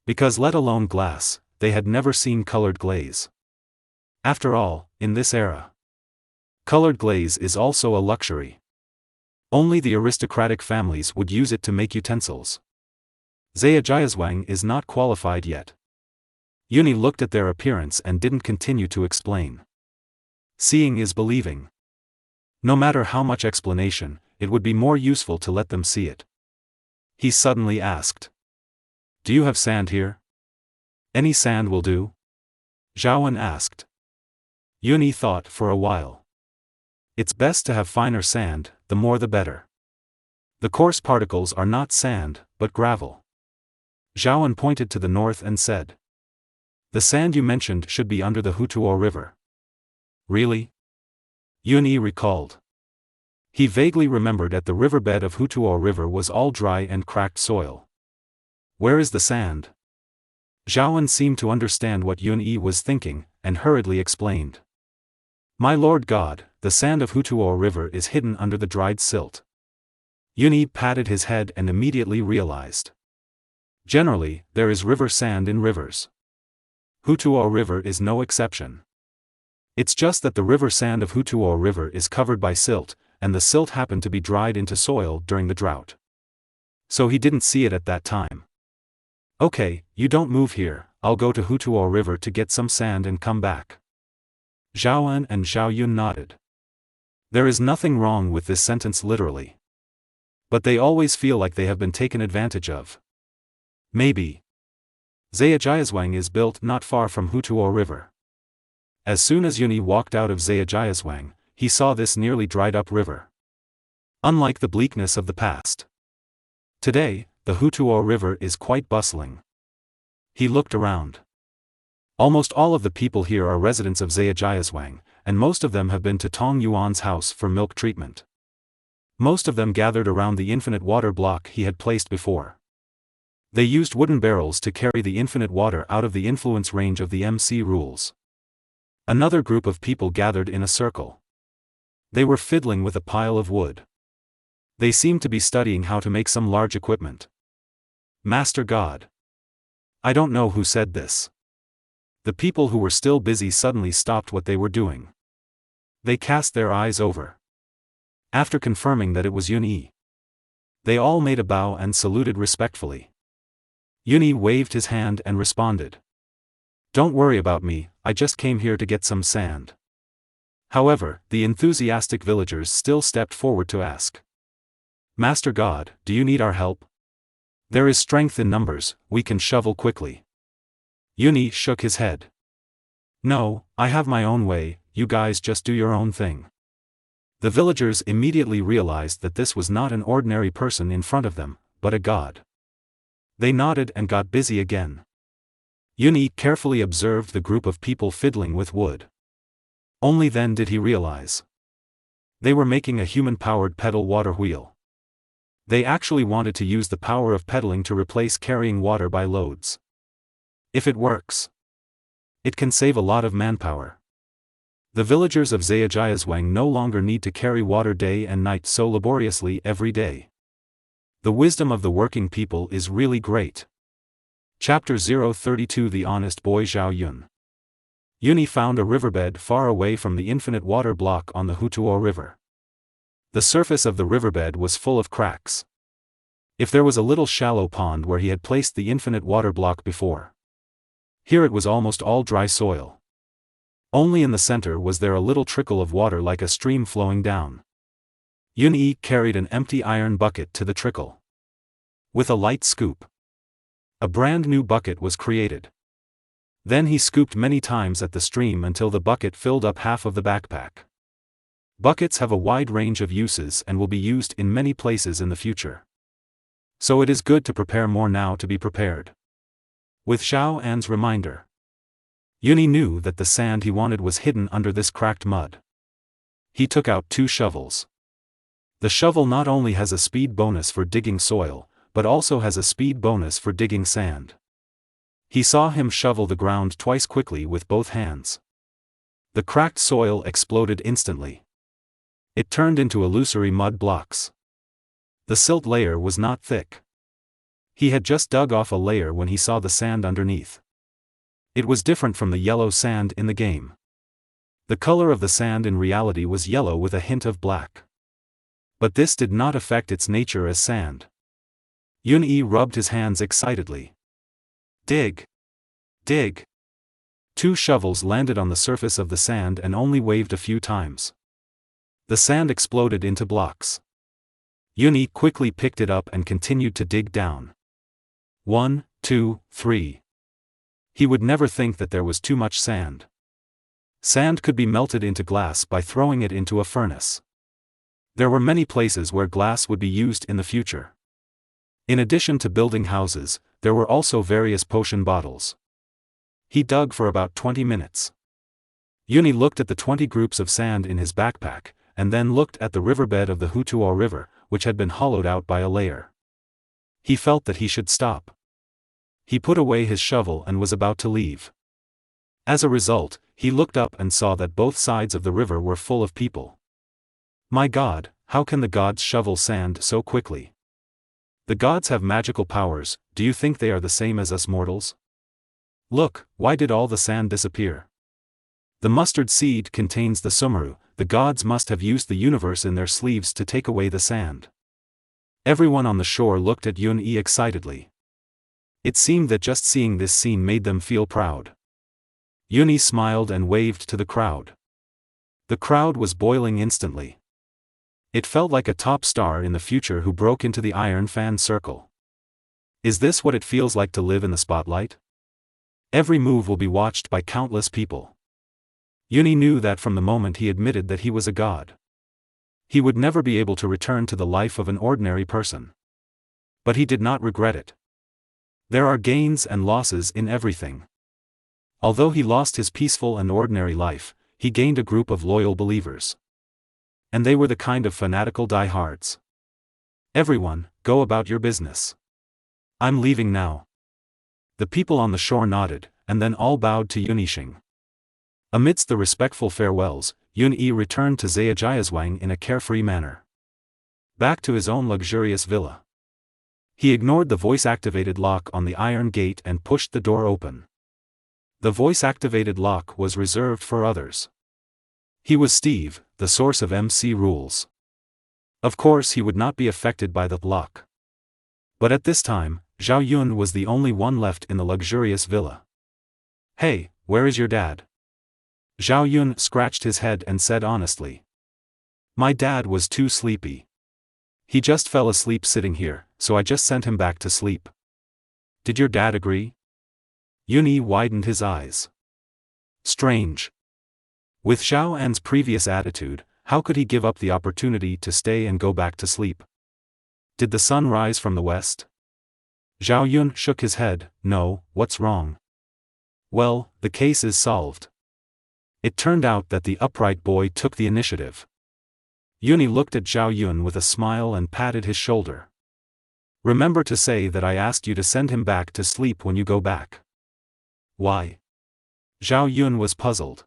Because let alone glass, they had never seen colored glaze. After all, in this era, colored glaze is also a luxury. Only the aristocratic families would use it to make utensils. Zhejiazhuang is not qualified yet. Yun Yi looked at their appearance and didn't continue to explain. Seeing is believing. No matter how much explanation, it would be more useful to let them see it. He suddenly asked. Do you have sand here? Any sand will do? Zhao En asked. Yun Yi thought for a while. It's best to have finer sand, the more the better. The coarse particles are not sand, but gravel. Zhao En pointed to the north and said. The sand you mentioned should be under the Hutuo River. Really? Yun Yi recalled. He vaguely remembered that the riverbed of Hutuo River was all dry and cracked soil. Where is the sand? Zhao En seemed to understand what Yun Yi was thinking, and hurriedly explained. My lord God, the sand of Hutuo River is hidden under the dried silt. Yun Yi patted his head and immediately realized. Generally, there is river sand in rivers. Hutuo River is no exception. It's just that the river sand of Hutuo River is covered by silt, and the silt happened to be dried into soil during the drought. So he didn't see it at that time. Okay, you don't move here, I'll go to Hutuo River to get some sand and come back. Zhao En and Zhao Yun nodded. There is nothing wrong with this sentence literally. But they always feel like they have been taken advantage of. Maybe. Zhejiazhuang is built not far from Hutuo River. As soon as Yun Yi walked out of Zhejiazhuang, he saw this nearly dried-up river. Unlike the bleakness of the past. Today, the Hutuo River is quite bustling. He looked around. Almost all of the people here are residents of Zhejiazhuang, and most of them have been to Tong Yuan's house for milk treatment. Most of them gathered around the infinite water block he had placed before. They used wooden barrels to carry the infinite water out of the influence range of the MC rules. Another group of people gathered in a circle. They were fiddling with a pile of wood. They seemed to be studying how to make some large equipment. Master God. I don't know who said this. The people who were still busy suddenly stopped what they were doing. They cast their eyes over. After confirming that it was Yun-Yi, they all made a bow and saluted respectfully. Yun-Yi waved his hand and responded. Don't worry about me, I just came here to get some sand. However, the enthusiastic villagers still stepped forward to ask. Master God, do you need our help? There is strength in numbers, we can shovel quickly. Yun-Yi shook his head. No, I have my own way, you guys just do your own thing. The villagers immediately realized that this was not an ordinary person in front of them, but a god. They nodded and got busy again. Yun-Yi carefully observed the group of people fiddling with wood. Only then did he realize. They were making a human-powered pedal water wheel. They actually wanted to use the power of pedaling to replace carrying water by loads. If it works, it can save a lot of manpower. The villagers of Zhejiazhuang no longer need to carry water day and night so laboriously every day. The wisdom of the working people is really great. Chapter 032 The Honest Boy Zhao Yun. Yun-Yi found a riverbed far away from the infinite water block on the Hutuo River. The surface of the riverbed was full of cracks. If there was a little shallow pond where he had placed the infinite water block before, here it was almost all dry soil. Only in the center was there a little trickle of water like a stream flowing down. Yun-Yi carried an empty iron bucket to the trickle. With a light scoop, a brand new bucket was created. Then he scooped many times at the stream until the bucket filled up half of the backpack. Buckets have a wide range of uses and will be used in many places in the future. So it is good to prepare more now to be prepared. With Xiao An's reminder, Yun-Yi knew that the sand he wanted was hidden under this cracked mud. He took out 2 shovels. The shovel not only has a speed bonus for digging soil, but also has a speed bonus for digging sand. He saw him shovel the ground twice quickly with both hands. The cracked soil exploded instantly. It turned into illusory mud blocks. The silt layer was not thick. He had just dug off a layer when he saw the sand underneath. It was different from the yellow sand in the game. The color of the sand in reality was yellow with a hint of black. But this did not affect its nature as sand. Yun-Yi rubbed his hands excitedly. Dig! Dig! 2 shovels landed on the surface of the sand and only waved a few times. The sand exploded into blocks. Yun-Yi quickly picked it up and continued to dig down. 1, 2, 3. He would never think that there was too much sand. Sand could be melted into glass by throwing it into a furnace. There were many places where glass would be used in the future. In addition to building houses, there were also various potion bottles. He dug for about 20 minutes. Yun-Yi looked at the 20 groups of sand in his backpack, and then looked at the riverbed of the Hutuo River, which had been hollowed out by a layer. He felt that he should stop. He put away his shovel and was about to leave. As a result, he looked up and saw that both sides of the river were full of people. My God, how can the gods shovel sand so quickly? The gods have magical powers, do you think they are the same as us mortals? Look, why did all the sand disappear? The mustard seed contains the Sumeru, the gods must have used the universe in their sleeves to take away the sand. Everyone on the shore looked at Yun-Yi excitedly. It seemed that just seeing this scene made them feel proud. Yun-Yi smiled and waved to the crowd. The crowd was boiling instantly. It felt like a top star in the future who broke into the Iron Fan circle. Is this what it feels like to live in the spotlight? Every move will be watched by countless people. Yun-Yi knew that from the moment he admitted that he was a god. He would never be able to return to the life of an ordinary person. But he did not regret it. There are gains and losses in everything. Although he lost his peaceful and ordinary life, he gained a group of loyal believers. And they were the kind of fanatical diehards. Everyone, go about your business. I'm leaving now. The people on the shore nodded, and then all bowed to Yunixing. Amidst the respectful farewells, Yun-yi returned to Zhejiazhuang in a carefree manner. Back to his own luxurious villa. He ignored the voice-activated lock on the iron gate and pushed the door open. The voice-activated lock was reserved for others. He was Steve, the source of MC rules. Of course he would not be affected by the lock. But at this time, Zhao Yun was the only one left in the luxurious villa. "Hey, where is your dad?" Zhao Yun scratched his head and said honestly. "My dad was too sleepy. He just fell asleep sitting here, so I just sent him back to sleep." "Did your dad agree?" Yun-yi widened his eyes. Strange. With Zhao An's previous attitude, how could he give up the opportunity to stay and go back to sleep? Did the sun rise from the west? Zhao Yun shook his head. "No, what's wrong?" "Well, the case is solved. It turned out that the upright boy took the initiative." Yun-yi looked at Zhao Yun with a smile and patted his shoulder. "Remember to say that I asked you to send him back to sleep when you go back." "Why?" Zhao Yun was puzzled.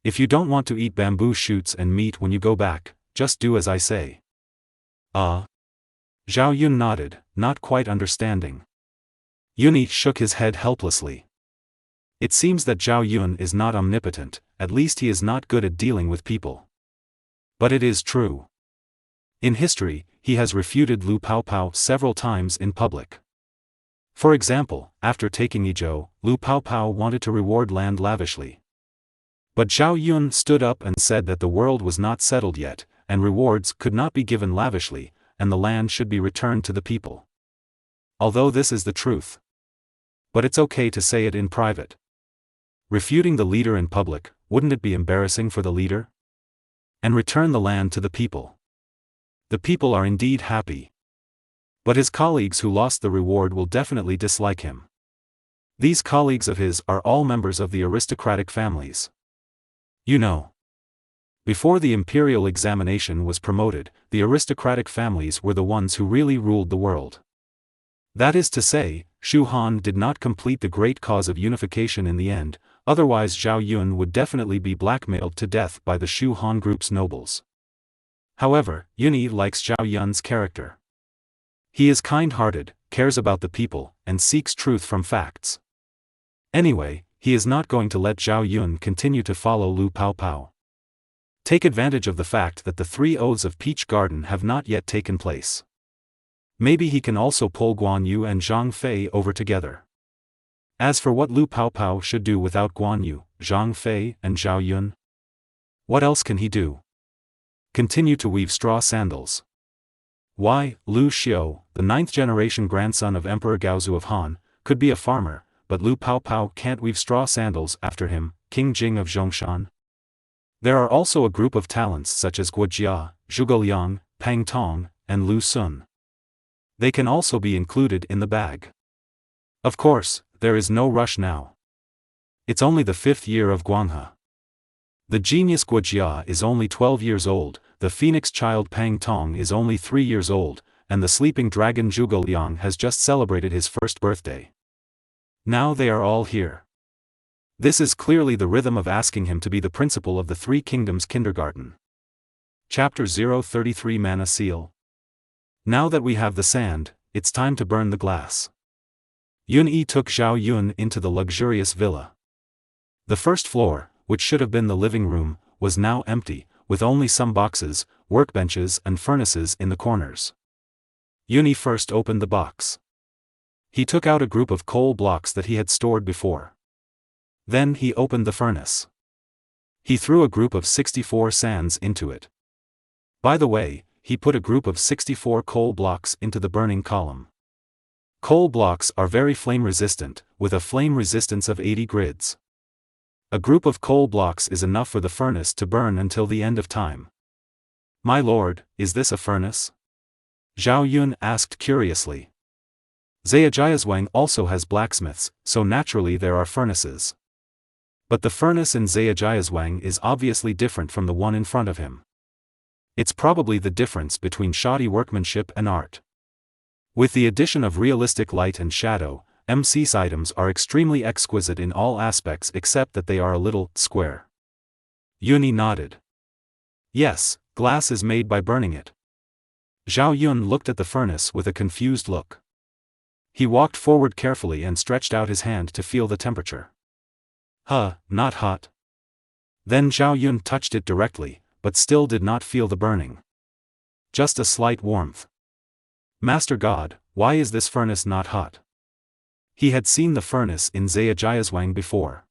"If you don't want to eat bamboo shoots and meat when you go back, just do as I say." Zhao Yun nodded, not quite understanding. Yun-yi shook his head helplessly. It seems that Zhao Yun is not omnipotent, at least he is not good at dealing with people. But it is true. In history, he has refuted Lu Paopao several times in public. For example, after taking Yizhou, Lu Paopao wanted to reward land lavishly. But Zhao Yun stood up and said that the world was not settled yet, and rewards could not be given lavishly, and the land should be returned to the people. Although this is the truth. But it's okay to say it in private. Refuting the leader in public, wouldn't it be embarrassing for the leader? And return the land to the people. The people are indeed happy. But his colleagues who lost the reward will definitely dislike him. These colleagues of his are all members of the aristocratic families. You know. Before the imperial examination was promoted, the aristocratic families were the ones who really ruled the world. That is to say, Shu Han did not complete the great cause of unification in the end, otherwise Zhao Yun would definitely be blackmailed to death by the Shu Han group's nobles. However, Yun-yi likes Zhao Yun's character. He is kind-hearted, cares about the people, and seeks truth from facts. Anyway, he is not going to let Zhao Yun continue to follow Lu Paopao. Take advantage of the fact that the 3 oaths of Peach Garden have not yet taken place. Maybe he can also pull Guan Yu and Zhang Fei over together. As for what Lu Paopao should do without Guan Yu, Zhang Fei, and Zhao Yun, what else can he do? Continue to weave straw sandals. Why, Lu Xiu, the 9th-generation grandson of Emperor Gaozu of Han, could be a farmer, but Lu Paopao can't weave straw sandals after him, King Jing of Zhongshan. There are also a group of talents such as Guo Jia, Zhuge Liang, Pang Tong, and Lu Sun. They can also be included in the bag. Of course, there is no rush now. It's only the 5th year of Guanghe. The genius Guo Jia is only 12 years old, the phoenix child Pang Tong is only 3 years old, and the sleeping dragon Zhuge Liang has just celebrated his 1st birthday. Now they are all here. This is clearly the rhythm of asking him to be the principal of the 3 Kingdoms Kindergarten. Chapter 033 Mana Seal. Now that we have the sand, it's time to burn the glass. Yun-yi took Zhao Yun into the luxurious villa. The first floor, which should have been the living room, was now empty, with only some boxes, workbenches and furnaces in the corners. Yun-yi first opened the box. He took out a group of coal blocks that he had stored before. Then he opened the furnace. He threw a group of 64 sands into it. By the way, he put a group of 64 coal blocks into the burning column. Coal blocks are very flame resistant, with a flame resistance of 80 grids. A group of coal blocks is enough for the furnace to burn until the end of time. My lord, is this a furnace? Zhao Yun asked curiously. Zhejiazhuang also has blacksmiths, so naturally there are furnaces. But the furnace in Zhejiazhuang is obviously different from the one in front of him. It's probably the difference between shoddy workmanship and art. With the addition of realistic light and shadow, MC's items are extremely exquisite in all aspects except that they are a little square. Yuni nodded. Yes, glass is made by burning it. Zhao Yun looked at the furnace with a confused look. He walked forward carefully and stretched out his hand to feel the temperature. Not hot. Then Zhao Yun touched it directly, but still did not feel the burning. Just a slight warmth. Master God, why is this furnace not hot? He had seen the furnace in Zhejiazhuang before.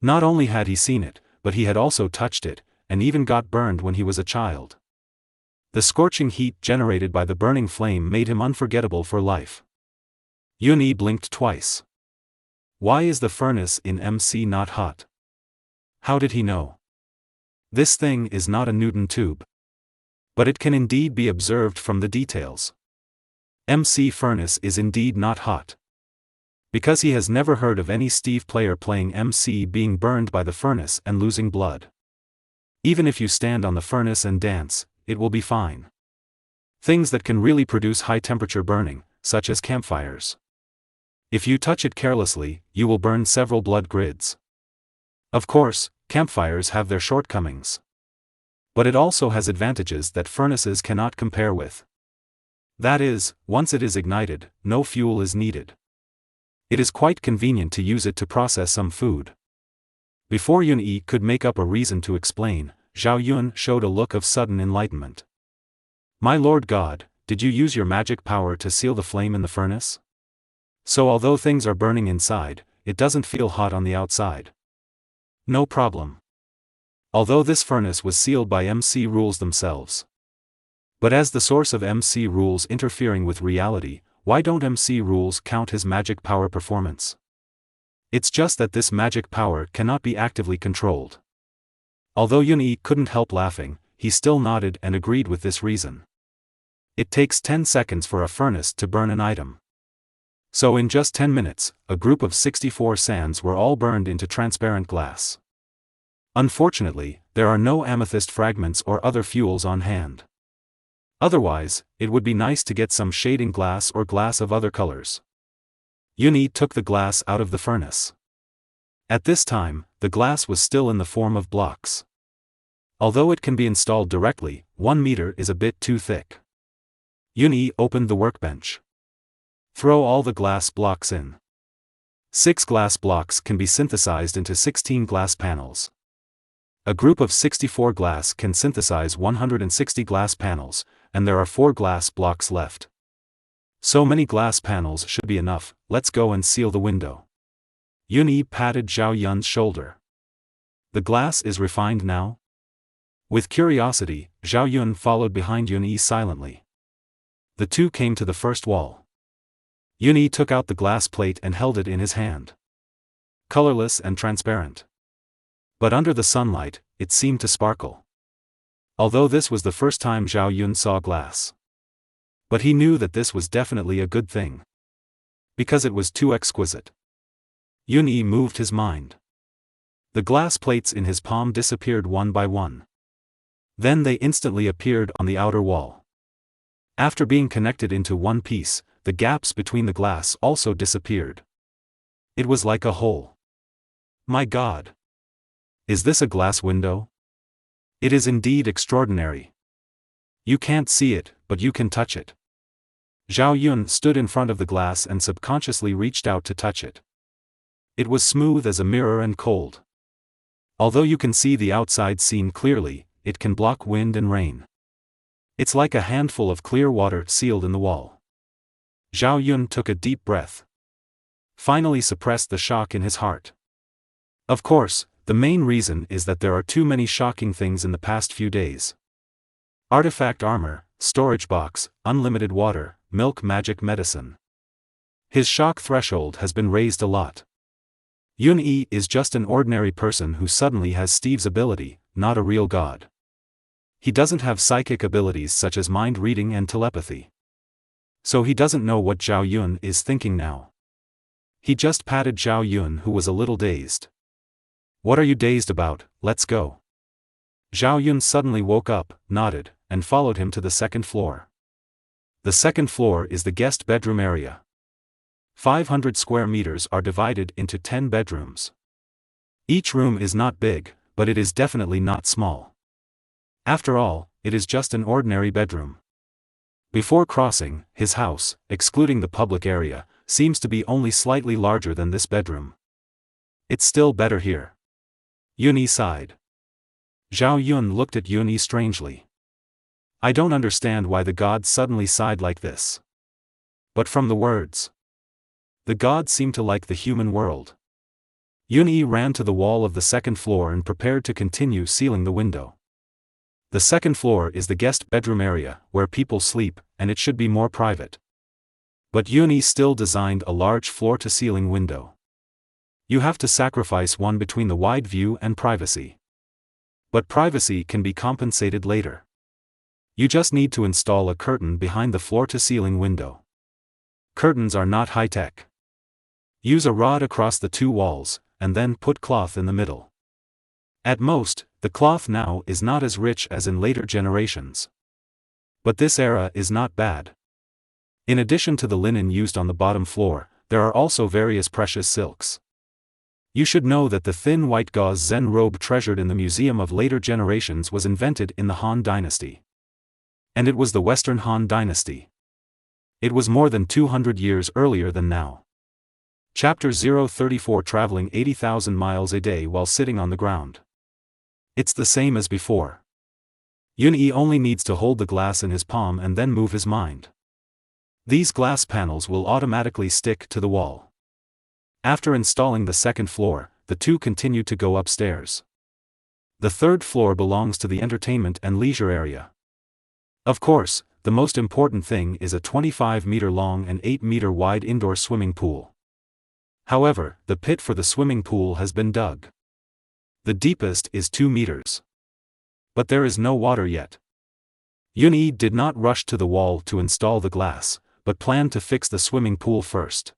Not only had he seen it, but he had also touched it, and even got burned when he was a child. The scorching heat generated by the burning flame made him unforgettable for life. Yuni blinked twice. Why is the furnace in MC not hot? How did he know? This thing is not a Newton tube. But it can indeed be observed from the details. MC furnace is indeed not hot. Because he has never heard of any Steve player playing MC being burned by the furnace and losing blood. Even if you stand on the furnace and dance, it will be fine. Things that can really produce high temperature burning, such as campfires. If you touch it carelessly, you will burn several blood grids. Of course, campfires have their shortcomings. But it also has advantages that furnaces cannot compare with. That is, once it is ignited, no fuel is needed. It is quite convenient to use it to process some food. Before Yun-Yi could make up a reason to explain, Zhao Yun showed a look of sudden enlightenment. My Lord God, did you use your magic power to seal the flame in the furnace? So although things are burning inside, it doesn't feel hot on the outside. No problem. Although this furnace was sealed by MC rules themselves. But as the source of MC rules interfering with reality, why don't MC rules count his magic power performance? It's just that this magic power cannot be actively controlled. Although Yun-Yi couldn't help laughing, he still nodded and agreed with this reason. It takes 10 seconds for a furnace to burn an item. So in just 10 minutes, a group of 64 sands were all burned into transparent glass. Unfortunately, there are no amethyst fragments or other fuels on hand. Otherwise, it would be nice to get some shading glass or glass of other colors. Yun-Yi took the glass out of the furnace. At this time, the glass was still in the form of blocks. Although it can be installed directly, 1 meter is a bit too thick. Yun-Yi opened the workbench. Throw all the glass blocks in. 6 glass blocks can be synthesized into 16 glass panels. A group of 64 glass can synthesize 160 glass panels, and there are 4 glass blocks left. So many glass panels should be enough, let's go and seal the window. Yun-Yi patted Zhao Yun's shoulder. The glass is refined now? With curiosity, Zhao Yun followed behind Yun-Yi silently. The two came to the first wall. Yun-Yi took out the glass plate and held it in his hand. Colorless and transparent. But under the sunlight, it seemed to sparkle. Although this was the first time Zhao Yun saw glass. But he knew that this was definitely a good thing. Because it was too exquisite. Yun-Yi moved his mind. The glass plates in his palm disappeared one by one. Then they instantly appeared on the outer wall. After being connected into one piece, the gaps between the glass also disappeared. It was like a hole. My God! Is this a glass window? It is indeed extraordinary. You can't see it, but you can touch it. Zhao Yun stood in front of the glass and subconsciously reached out to touch it. It was smooth as a mirror and cold. Although you can see the outside scene clearly, it can block wind and rain. It's like a handful of clear water sealed in the wall. Zhao Yun took a deep breath. Finally suppressed the shock in his heart. Of course, the main reason is that there are too many shocking things in the past few days. Artifact armor, storage box, unlimited water, milk magic medicine. His shock threshold has been raised a lot. Yun-Yi is just an ordinary person who suddenly has Steve's ability, not a real god. He doesn't have psychic abilities such as mind reading and telepathy. So he doesn't know what Zhao Yun is thinking now. He just patted Zhao Yun, who was a little dazed. What are you dazed about? Let's go. Zhao Yun suddenly woke up, nodded, and followed him to the second floor. The second floor is the guest bedroom area. 500 square meters are divided into 10 bedrooms. Each room is not big, but it is definitely not small. After all, it is just an ordinary bedroom. Before crossing, his house, excluding the public area, seems to be only slightly larger than this bedroom. It's still better here. Yunyi sighed. Zhao Yun looked at Yunyi strangely. I don't understand why the gods suddenly sighed like this. But from the words, the gods seem to like the human world. Yunyi ran to the wall of the second floor and prepared to continue sealing the window. The second floor is the guest bedroom area, where people sleep, and it should be more private. But Yunyi still designed a large floor-to-ceiling window. You have to sacrifice one between the wide view and privacy. But privacy can be compensated later. You just need to install a curtain behind the floor-to-ceiling window. Curtains are not high-tech. Use a rod across the two walls, and then put cloth in the middle. At most, the cloth now is not as rich as in later generations. But this era is not bad. In addition to the linen used on the bottom floor, there are also various precious silks. You should know that the thin white gauze Zen robe treasured in the museum of later generations was invented in the Han Dynasty. And it was the Western Han Dynasty. It was more than 200 years earlier than now. Chapter 034 Traveling 80,000 miles a day while sitting on the ground. It's the same as before. Yunyi only needs to hold the glass in his palm and then move his mind. These glass panels will automatically stick to the wall. After installing the second floor, the two continue to go upstairs. The third floor belongs to the entertainment and leisure area. Of course, the most important thing is a 25-meter-long and 8-meter-wide indoor swimming pool. However, the pit for the swimming pool has been dug. The deepest is 2 meters. But there is no water yet. Yunyi did not rush to the wall to install the glass, but planned to fix the swimming pool first.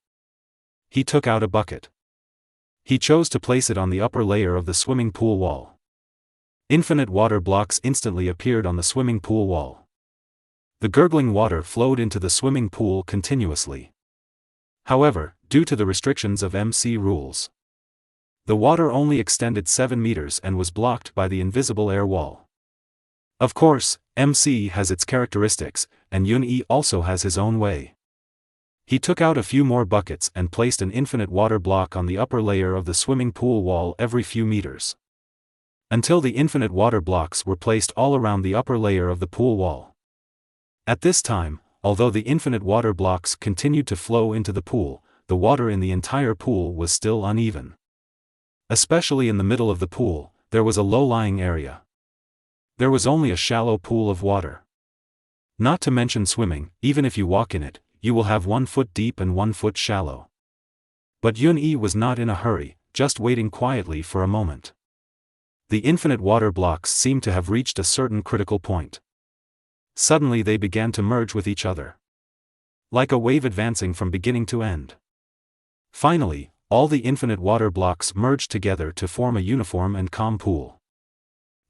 He took out a bucket. He chose to place it on the upper layer of the swimming pool wall. Infinite water blocks instantly appeared on the swimming pool wall. The gurgling water flowed into the swimming pool continuously. However, due to the restrictions of MC rules, the water only extended 7 meters and was blocked by the invisible air wall. Of course, MC has its characteristics, and Yunyi also has his own way. He took out a few more buckets and placed an infinite water block on the upper layer of the swimming pool wall every few meters, until the infinite water blocks were placed all around the upper layer of the pool wall. At this time, although the infinite water blocks continued to flow into the pool, the water in the entire pool was still uneven. Especially in the middle of the pool, there was a low-lying area. There was only a shallow pool of water. Not to mention swimming, even if you walk in it, you will have 1 foot deep and 1 foot shallow. But Yunyi was not in a hurry, just waiting quietly for a moment. The infinite water blocks seemed to have reached a certain critical point. Suddenly they began to merge with each other, like a wave advancing from beginning to end. Finally, all the infinite water blocks merged together to form a uniform and calm pool.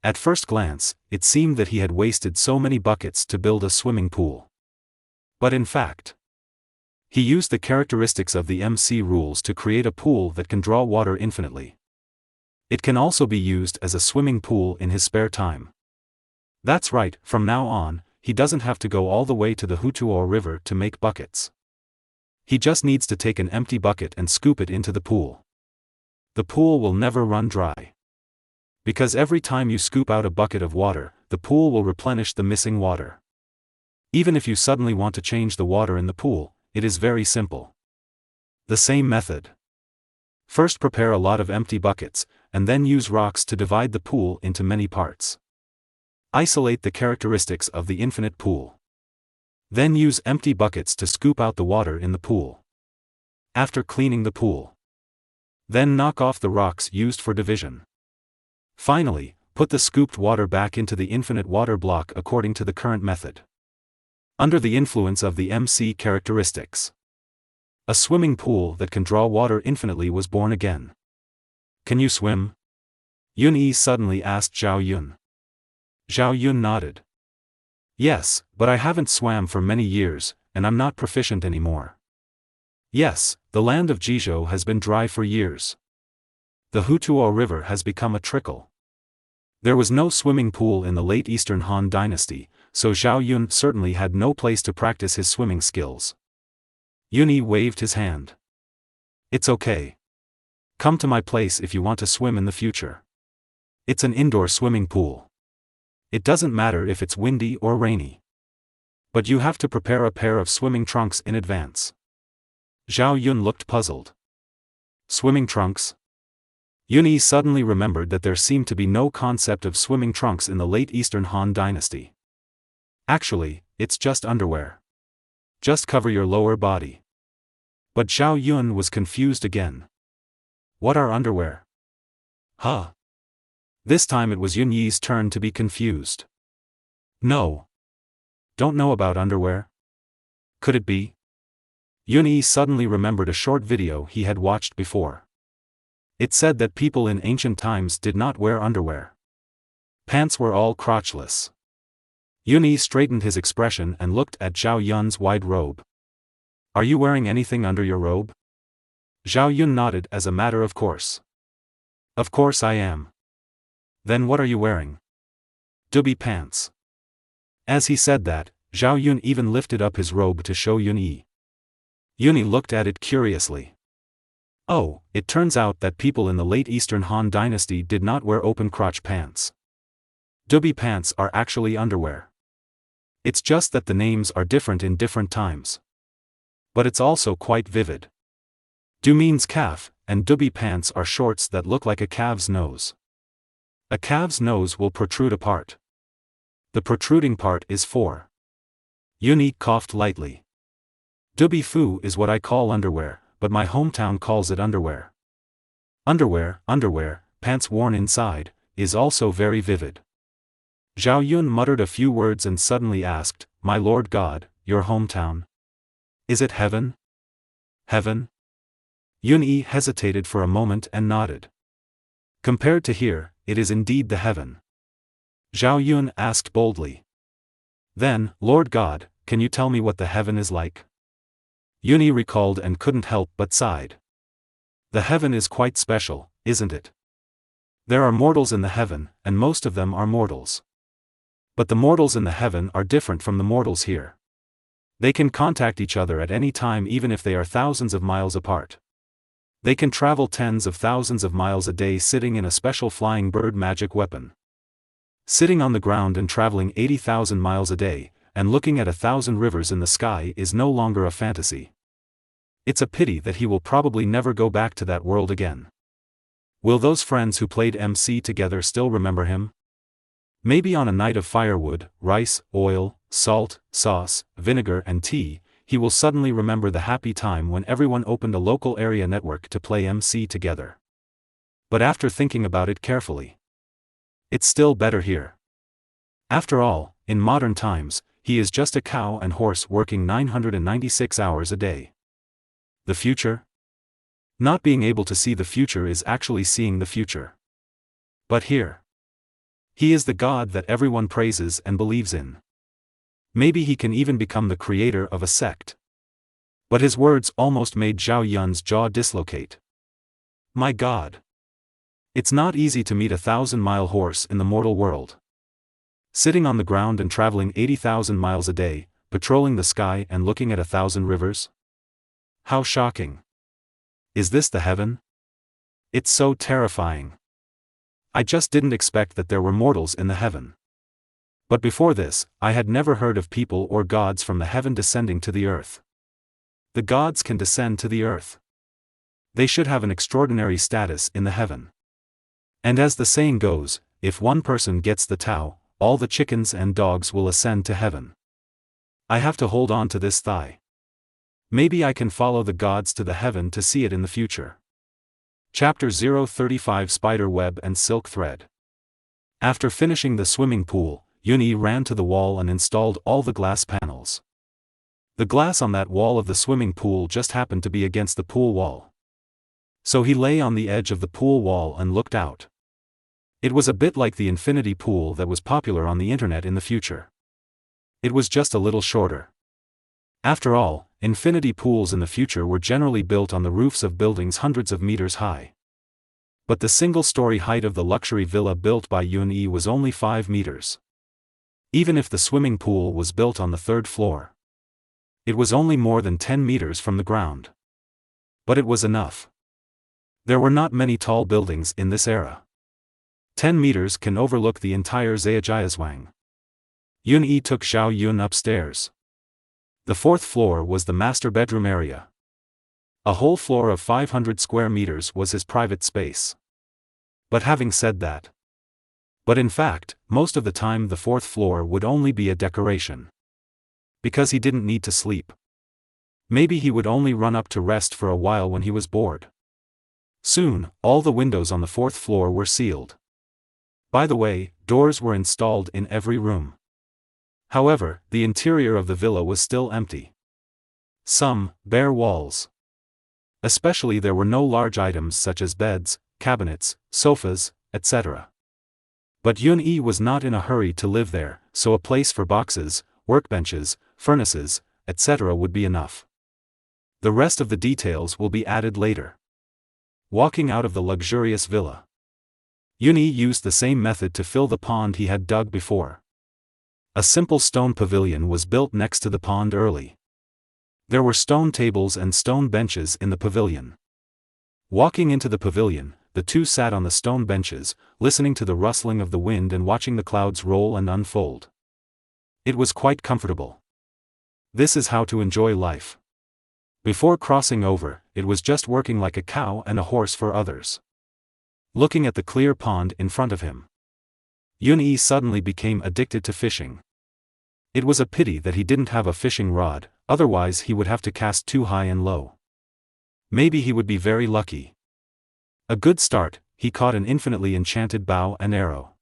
At first glance, it seemed that he had wasted so many buckets to build a swimming pool. But in fact, he used the characteristics of the MC rules to create a pool that can draw water infinitely. It can also be used as a swimming pool in his spare time. That's right, from now on, he doesn't have to go all the way to the Hutuo River to make buckets. He just needs to take an empty bucket and scoop it into the pool. The pool will never run dry. Because every time you scoop out a bucket of water, the pool will replenish the missing water. Even if you suddenly want to change the water in the pool, it is very simple. The same method. First prepare a lot of empty buckets, and then use rocks to divide the pool into many parts. Isolate the characteristics of the infinite pool. Then use empty buckets to scoop out the water in the pool. After cleaning the pool, then knock off the rocks used for division. Finally, put the scooped water back into the infinite water block according to the current method. Under the influence of the MC characteristics, a swimming pool that can draw water infinitely was born again. Can you swim? Yunyi suddenly asked Zhao Yun. Zhao Yun nodded. Yes, but I haven't swam for many years, and I'm not proficient anymore. Yes, the land of Jizhou has been dry for years. The Hutuo River has become a trickle. There was no swimming pool in the late Eastern Han Dynasty, so Zhao Yun certainly had no place to practice his swimming skills. Yunyi waved his hand. It's okay. Come to my place if you want to swim in the future. It's an indoor swimming pool. It doesn't matter if it's windy or rainy. But you have to prepare a pair of swimming trunks in advance. Zhao Yun looked puzzled. Swimming trunks? Yunyi suddenly remembered that there seemed to be no concept of swimming trunks in the late Eastern Han Dynasty. Actually, it's just underwear. Just cover your lower body. But Zhao Yun was confused again. What are underwear? Huh? This time it was Yunyi's turn to be confused. No. Don't know about underwear? Could it be? Yunyi suddenly remembered a short video he had watched before. It said that people in ancient times did not wear underwear. Pants were all crotchless. Yunyi straightened his expression and looked at Zhao Yun's wide robe. Are you wearing anything under your robe? Zhao Yun nodded as a matter of course. Of course I am. Then what are you wearing? Dubi pants. As he said that, Zhao Yun even lifted up his robe to show Yunyi. Yunyi looked at it curiously. Oh, it turns out that people in the late Eastern Han Dynasty did not wear open-crotch pants. Dubi pants are actually underwear. It's just that the names are different in different times. But it's also quite vivid. Du means calf, and dubi pants are shorts that look like a calf's nose. A calf's nose will protrude apart. The protruding part is for. Yunyi coughed lightly. Dubi fu is what I call underwear, but my hometown calls it underwear. Underwear, pants worn inside, is also very vivid. Zhao Yun muttered a few words and suddenly asked, My Lord God, your hometown? Is it heaven? Heaven? Yunyi hesitated for a moment and nodded. Compared to here, it is indeed the heaven. Zhao Yun asked boldly. Then, Lord God, can you tell me what the heaven is like? Yunyi recalled and couldn't help but sighed. The heaven is quite special, isn't it? There are mortals in the heaven, and most of them are mortals. But the mortals in the heaven are different from the mortals here. They can contact each other at any time even if they are thousands of miles apart. They can travel tens of thousands of miles a day sitting in a special flying bird magic weapon. Sitting on the ground and traveling 80,000 miles a day, and looking at 1,000 rivers in the sky is no longer a fantasy. It's a pity that he will probably never go back to that world again. Will those friends who played MC together still remember him? Maybe on a night of firewood, rice, oil, salt, sauce, vinegar and tea, he will suddenly remember the happy time when everyone opened a local area network to play MC together. But after thinking about it carefully, it's still better here. After all, in modern times, he is just a cow and horse working 996 hours a day. The future? Not being able to see the future is actually seeing the future. But here, he is the God that everyone praises and believes in. Maybe he can even become the creator of a sect. But his words almost made Zhao Yun's jaw dislocate. My God! It's not easy to meet a 1,000-mile horse in the mortal world. Sitting on the ground and traveling 80,000 miles a day, patrolling the sky and looking at 1,000 rivers? How shocking! Is this the heaven? It's so terrifying. I just didn't expect that there were mortals in the heaven. But before this, I had never heard of people or gods from the heaven descending to the earth. The gods can descend to the earth. They should have an extraordinary status in the heaven. And as the saying goes, if one person gets the Tao, all the chickens and dogs will ascend to heaven. I have to hold on to this thigh. Maybe I can follow the gods to the heaven to see it in the future. Chapter 035 Spider Web and Silk Thread. After finishing the swimming pool, Yunyi ran to the wall and installed all the glass panels. The glass on that wall of the swimming pool just happened to be against the pool wall. So he lay on the edge of the pool wall and looked out. It was a bit like the infinity pool that was popular on the internet in the future. It was just a little shorter. After all, infinity pools in the future were generally built on the roofs of buildings hundreds of meters high. But the single-story height of the luxury villa built by Yun-yi was only 5 meters. Even if the swimming pool was built on the 3rd floor, it was only more than 10 meters from the ground. But it was enough. There were not many tall buildings in this era. 10 meters can overlook the entire Zhejiazhuang. Yun-yi took Zhao Yun upstairs. The 4th floor was the master bedroom area. A whole floor of 500 square meters was his private space. But having said that, in fact, most of the time the 4th floor would only be a decoration. Because he didn't need to sleep. Maybe he would only run up to rest for a while when he was bored. Soon, all the windows on the 4th floor were sealed. By the way, doors were installed in every room. However, the interior of the villa was still empty. Some bare walls. Especially there were no large items such as beds, cabinets, sofas, etc. But Yun-yi was not in a hurry to live there, so a place for boxes, workbenches, furnaces, etc. would be enough. The rest of the details will be added later. Walking out of the luxurious villa, Yun-yi used the same method to fill the pond he had dug before. A simple stone pavilion was built next to the pond early. There were stone tables and stone benches in the pavilion. Walking into the pavilion, the two sat on the stone benches, listening to the rustling of the wind and watching the clouds roll and unfold. It was quite comfortable. This is how to enjoy life. Before crossing over, it was just working like a cow and a horse for others. Looking at the clear pond in front of him, Yun-yi suddenly became addicted to fishing. It was a pity that he didn't have a fishing rod, otherwise he would have to cast too high and low. Maybe he would be very lucky. A good start, he caught an infinitely enchanted bow and arrow.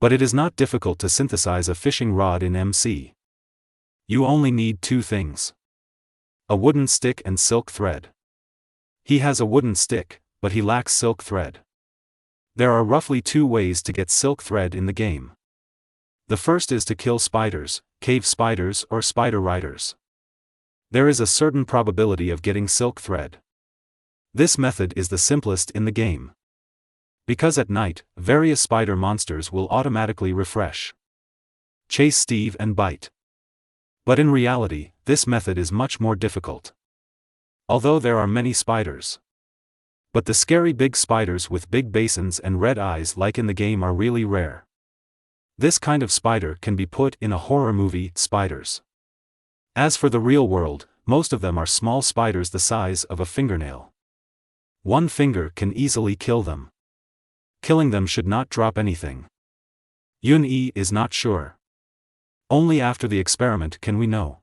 But it is not difficult to synthesize a fishing rod in MC. You only need 2 things. A wooden stick and silk thread. He has a wooden stick, but he lacks silk thread. There are roughly 2 ways to get silk thread in the game. The first is to kill spiders, cave spiders or spider riders. There is a certain probability of getting silk thread. This method is the simplest in the game. Because at night, various spider monsters will automatically refresh, chase Steve and bite. But in reality, this method is much more difficult. Although there are many spiders. But the scary big spiders with big basins and red eyes like in the game are really rare. This kind of spider can be put in a horror movie, Spiders. As for the real world, most of them are small spiders the size of a fingernail. 1 finger can easily kill them. Killing them should not drop anything. Yun-yi is not sure. Only after the experiment can we know.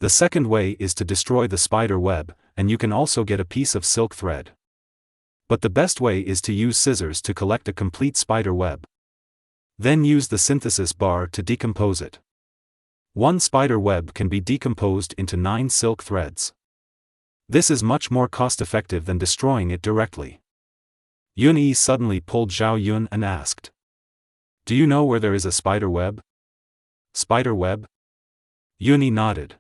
The second way is to destroy the spider web, and you can also get a piece of silk thread. But the best way is to use scissors to collect a complete spider web. Then use the synthesis bar to decompose it. 1 spider web can be decomposed into 9 silk threads. This is much more cost-effective than destroying it directly. Yun-yi suddenly pulled Zhao Yun and asked, "Do you know where there is a spider web?" "Spider web?" Yun-yi nodded.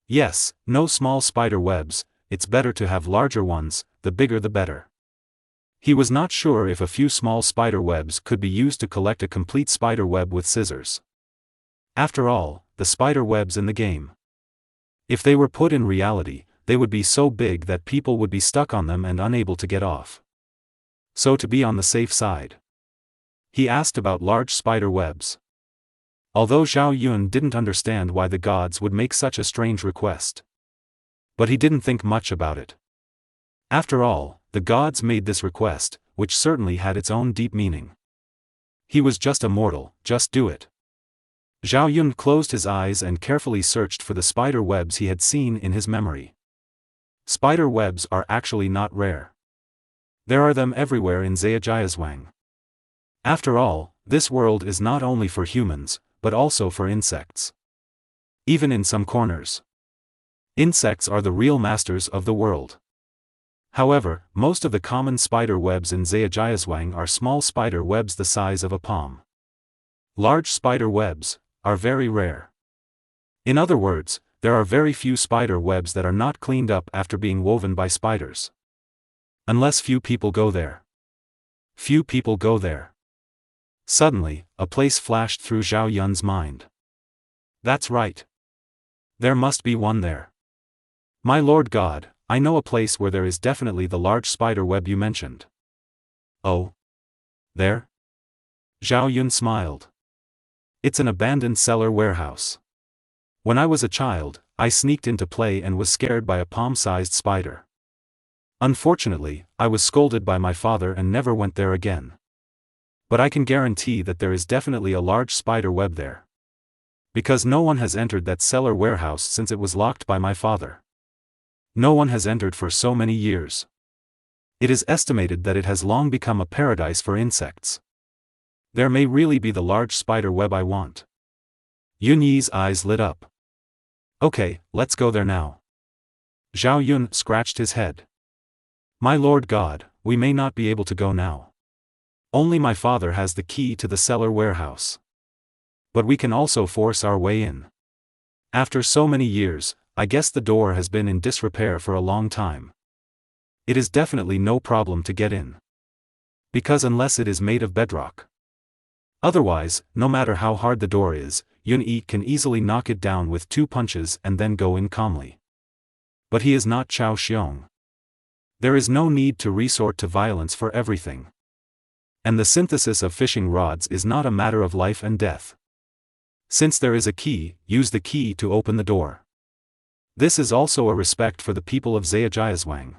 "Yes, no small spider webs, it's better to have larger ones, the bigger the better." He was not sure if a few small spider webs could be used to collect a complete spider web with scissors. After all, the spider webs in the game, if they were put in reality, they would be so big that people would be stuck on them and unable to get off. So to be on the safe side, he asked about large spider webs. Although Zhao Yun didn't understand why the gods would make such a strange request. But he didn't think much about it. After all, the gods made this request, which certainly had its own deep meaning. He was just a mortal, just do it. Zhao Yun closed his eyes and carefully searched for the spider webs he had seen in his memory. Spider webs are actually not rare. There are them everywhere in Zhejiazhuang. After all, this world is not only for humans, but also for insects. Even in some corners, insects are the real masters of the world. However, most of the common spider webs in Zhejiazhuang are small spider webs the size of a palm. Large spider webs, are very rare. In other words, there are very few spider webs that are not cleaned up after being woven by spiders. Unless few people go there. Few people go there. Suddenly, a place flashed through Zhao Yun's mind. That's right. There must be one there. My Lord God, I know a place where there is definitely the large spider web you mentioned. Oh? There? Zhao Yun smiled. It's an abandoned cellar warehouse. When I was a child, I sneaked in to play and was scared by a palm-sized spider. Unfortunately, I was scolded by my father and never went there again. But I can guarantee that there is definitely a large spider web there. Because no one has entered that cellar warehouse since it was locked by my father. No one has entered for so many years. It is estimated that it has long become a paradise for insects. There may really be the large spider web I want. Yun Yi's eyes lit up. Okay, let's go there now. Zhao Yun scratched his head. My Lord God, we may not be able to go now. Only my father has the key to the cellar warehouse. But we can also force our way in. After so many years, I guess the door has been in disrepair for a long time. It is definitely no problem to get in. Because unless it is made of bedrock. Otherwise, no matter how hard the door is, Yun Yi can easily knock it down with 2 punches and then go in calmly. But he is not Chao Xiong. There is no need to resort to violence for everything. And the synthesis of fishing rods is not a matter of life and death. Since there is a key, use the key to open the door. This is also a respect for the people of Zhejiazhuang.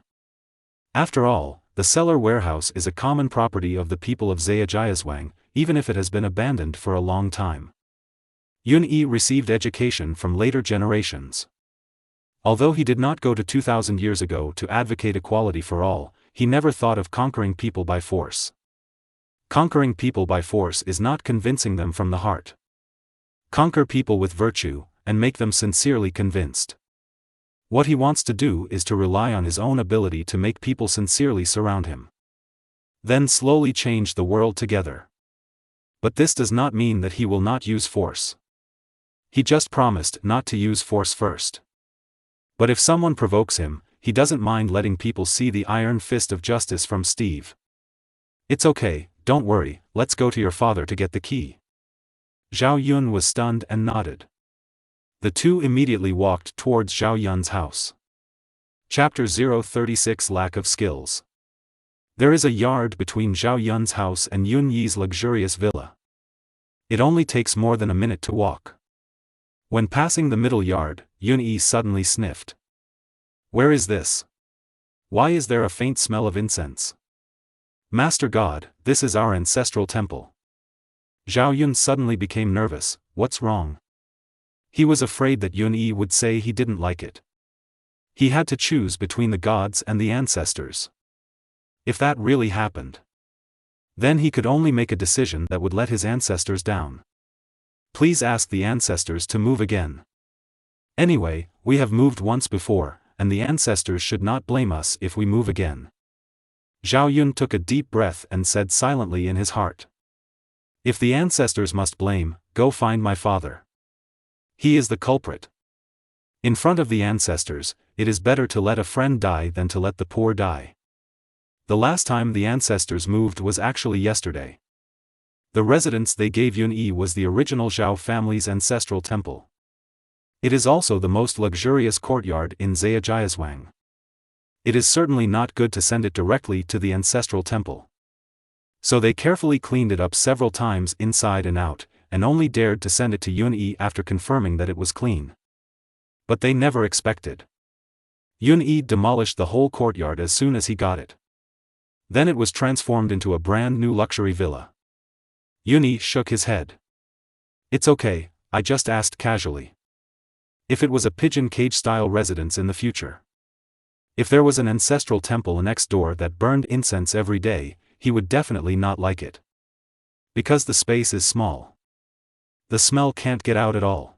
After all, the cellar warehouse is a common property of the people of Zhejiazhuang, even if it has been abandoned for a long time. Yun Yi received education from later generations. Although he did not go to 2000 years ago to advocate equality for all, he never thought of conquering people by force. Conquering people by force is not convincing them from the heart. Conquer people with virtue, and make them sincerely convinced. What he wants to do is to rely on his own ability to make people sincerely surround him. Then slowly change the world together. But this does not mean that he will not use force. He just promised not to use force first. But if someone provokes him, he doesn't mind letting people see the iron fist of justice from Steve. It's okay, don't worry, let's go to your father to get the key. Zhao Yun was stunned and nodded. The two immediately walked towards Zhao Yun's house. Chapter 036 Lack of Skills. There is a yard between Zhao Yun's house and Yun Yi's luxurious villa. It only takes more than a minute to walk. When passing the middle yard, Yun Yi suddenly sniffed. Where is this? Why is there a faint smell of incense? Master God, this is our ancestral temple. Zhao Yun suddenly became nervous. What's wrong? He was afraid that Yun Yi would say he didn't like it. He had to choose between the gods and the ancestors. If that really happened, then he could only make a decision that would let his ancestors down. Please ask the ancestors to move again. Anyway, we have moved once before, and the ancestors should not blame us if we move again. Zhao Yun took a deep breath and said silently in his heart. If the ancestors must blame, go find my father. He is the culprit. In front of the ancestors, it is better to let a friend die than to let the poor die. The last time the ancestors moved was actually yesterday. The residence they gave Yun Yi was the original Zhao family's ancestral temple. It is also the most luxurious courtyard in Zhejiazhuang. It is certainly not good to send it directly to the ancestral temple. So they carefully cleaned it up several times inside and out, and only dared to send it to Yun Yi after confirming that it was clean. But they never expected. Yun Yi demolished the whole courtyard as soon as he got it. Then it was transformed into a brand new luxury villa. Yun Yi shook his head. It's okay, I just asked casually. If it was a pigeon cage-style residence in the future. If there was an ancestral temple next door that burned incense every day, he would definitely not like it. Because the space is small. The smell can't get out at all.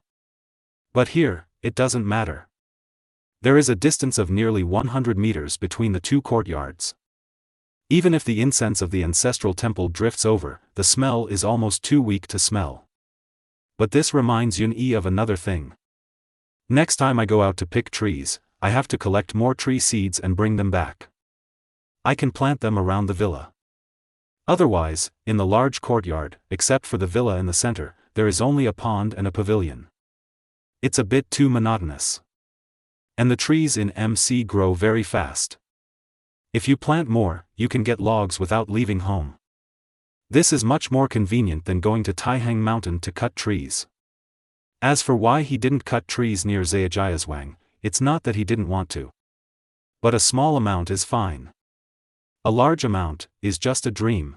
But here, it doesn't matter. There is a distance of nearly 100 meters between the two courtyards. Even if the incense of the ancestral temple drifts over, the smell is almost too weak to smell. But this reminds Yun Yi of another thing. Next time I go out to pick trees, I have to collect more tree seeds and bring them back. I can plant them around the villa. Otherwise, in the large courtyard, except for the villa in the center, there is only a pond and a pavilion. It's a bit too monotonous. And the trees in MC grow very fast. If you plant more, you can get logs without leaving home. This is much more convenient than going to Taihang Mountain to cut trees. As for why he didn't cut trees near Zhejiazhuang, it's not that he didn't want to. But a small amount is fine. A large amount is just a dream.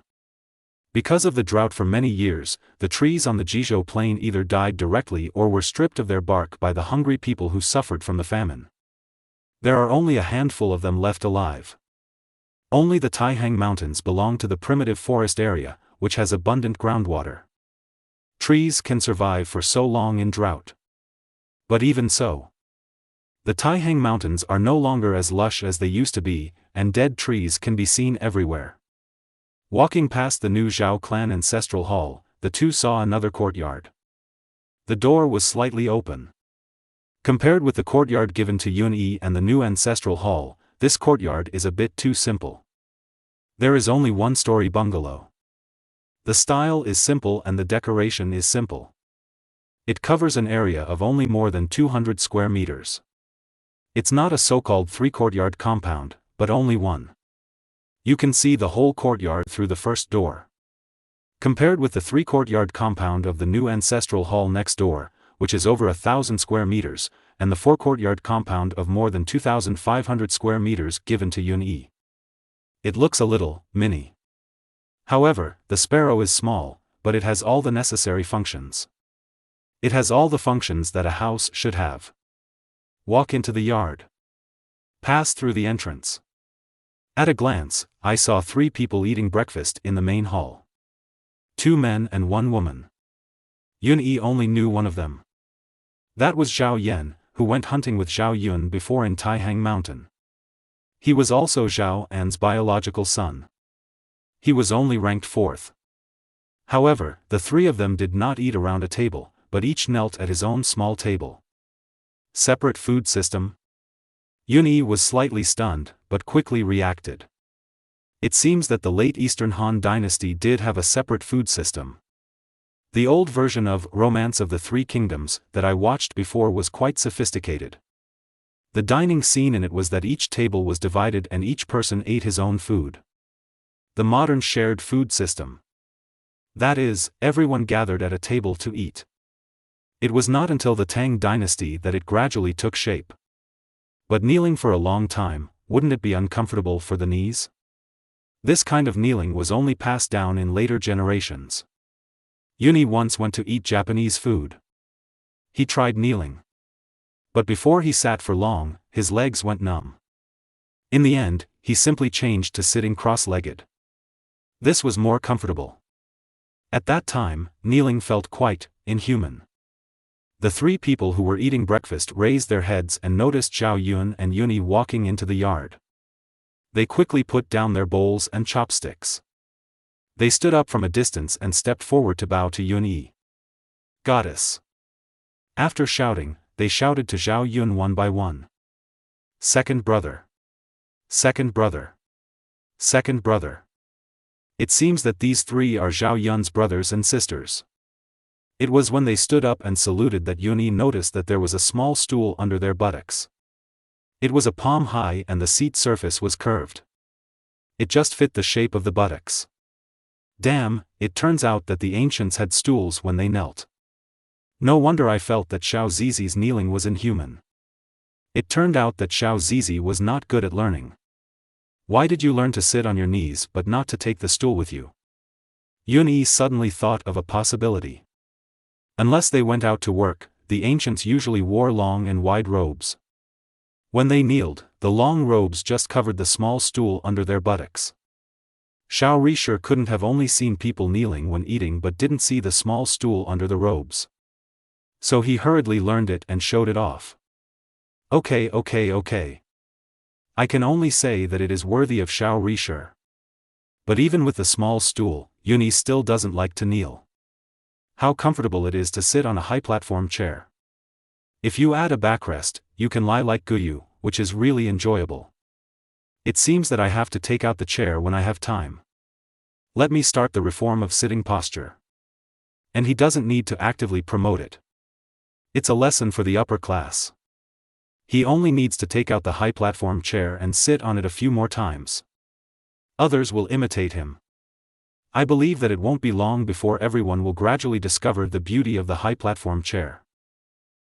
Because of the drought for many years, the trees on the Jizhou plain either died directly or were stripped of their bark by the hungry people who suffered from the famine. There are only a handful of them left alive. Only the Taihang Mountains belong to the primitive forest area, which has abundant groundwater. Trees can survive for so long in drought. But even so, the Taihang Mountains are no longer as lush as they used to be, and dead trees can be seen everywhere. Walking past the new Zhao clan ancestral hall, the two saw another courtyard. The door was slightly open. Compared with the courtyard given to Yun Yi and the new ancestral hall, this courtyard is a bit too simple. There is only one-story bungalow. The style is simple and the decoration is simple. It covers an area of only more than 200 square meters. It's not a so-called three-courtyard compound, but only one. You can see the whole courtyard through the first door. Compared with the three-courtyard compound of the new ancestral hall next door, which is over 1,000 square meters, and the four-courtyard compound of more than 2,500 square meters given to Yun Yi, it looks a little mini. However, the sparrow is small, but it has all the necessary functions. It has all the functions that a house should have. Walk into the yard. Pass through the entrance. At a glance, I saw 3 people eating breakfast in the main hall. 2 men and 1 woman. Yun Yi only knew one of them. That was Zhao Yan, who went hunting with Zhao Yun before in Taihang Mountain. He was also Zhao An's biological son. He was only ranked 4th. However, the 3 of them did not eat around a table, but each knelt at his own small table. Separate food system? Yun Yi was slightly stunned, but quickly reacted. It seems that the late Eastern Han Dynasty did have a separate food system. The old version of Romance of the Three Kingdoms that I watched before was quite sophisticated. The dining scene in it was that each table was divided and each person ate his own food. The modern shared food system. That is, everyone gathered at a table to eat. It was not until the Tang Dynasty that it gradually took shape. But kneeling for a long time, wouldn't it be uncomfortable for the knees? This kind of kneeling was only passed down in later generations. Yun Yi once went to eat Japanese food. He tried kneeling. But before he sat for long, his legs went numb. In the end, he simply changed to sitting cross-legged. This was more comfortable. At that time, kneeling felt quite inhuman. The 3 people who were eating breakfast raised their heads and noticed Zhao Yun and Yun Yi walking into the yard. They quickly put down their bowls and chopsticks. They stood up from a distance and stepped forward to bow to Yun Yi. Goddess. After shouting, they shouted to Zhao Yun one by one. Second brother. Second brother. Second brother. It seems that these 3 are Zhao Yun's brothers and sisters. It was when they stood up and saluted that Yun Yi noticed that there was a small stool under their buttocks. It was a palm high and the seat surface was curved. It just fit the shape of the buttocks. Damn, it turns out that the ancients had stools when they knelt. No wonder I felt that Xiao Zizi's kneeling was inhuman. It turned out that Xiao Zizi was not good at learning. Why did you learn to sit on your knees but not to take the stool with you? Yun Yi suddenly thought of a possibility. Unless they went out to work, the ancients usually wore long and wide robes. When they kneeled, the long robes just covered the small stool under their buttocks. Xiao Risher couldn't have only seen people kneeling when eating but didn't see the small stool under the robes. So he hurriedly learned it and showed it off. Okay. I can only say that it is worthy of Xiao Risher. But even with the small stool, Yun Yi still doesn't like to kneel. How comfortable it is to sit on a high platform chair. If you add a backrest, you can lie like Guyu, which is really enjoyable. It seems that I have to take out the chair when I have time. Let me start the reform of sitting posture. And he doesn't need to actively promote it. It's a lesson for the upper class. He only needs to take out the high platform chair and sit on it a few more times. Others will imitate him. I believe that it won't be long before everyone will gradually discover the beauty of the high platform chair.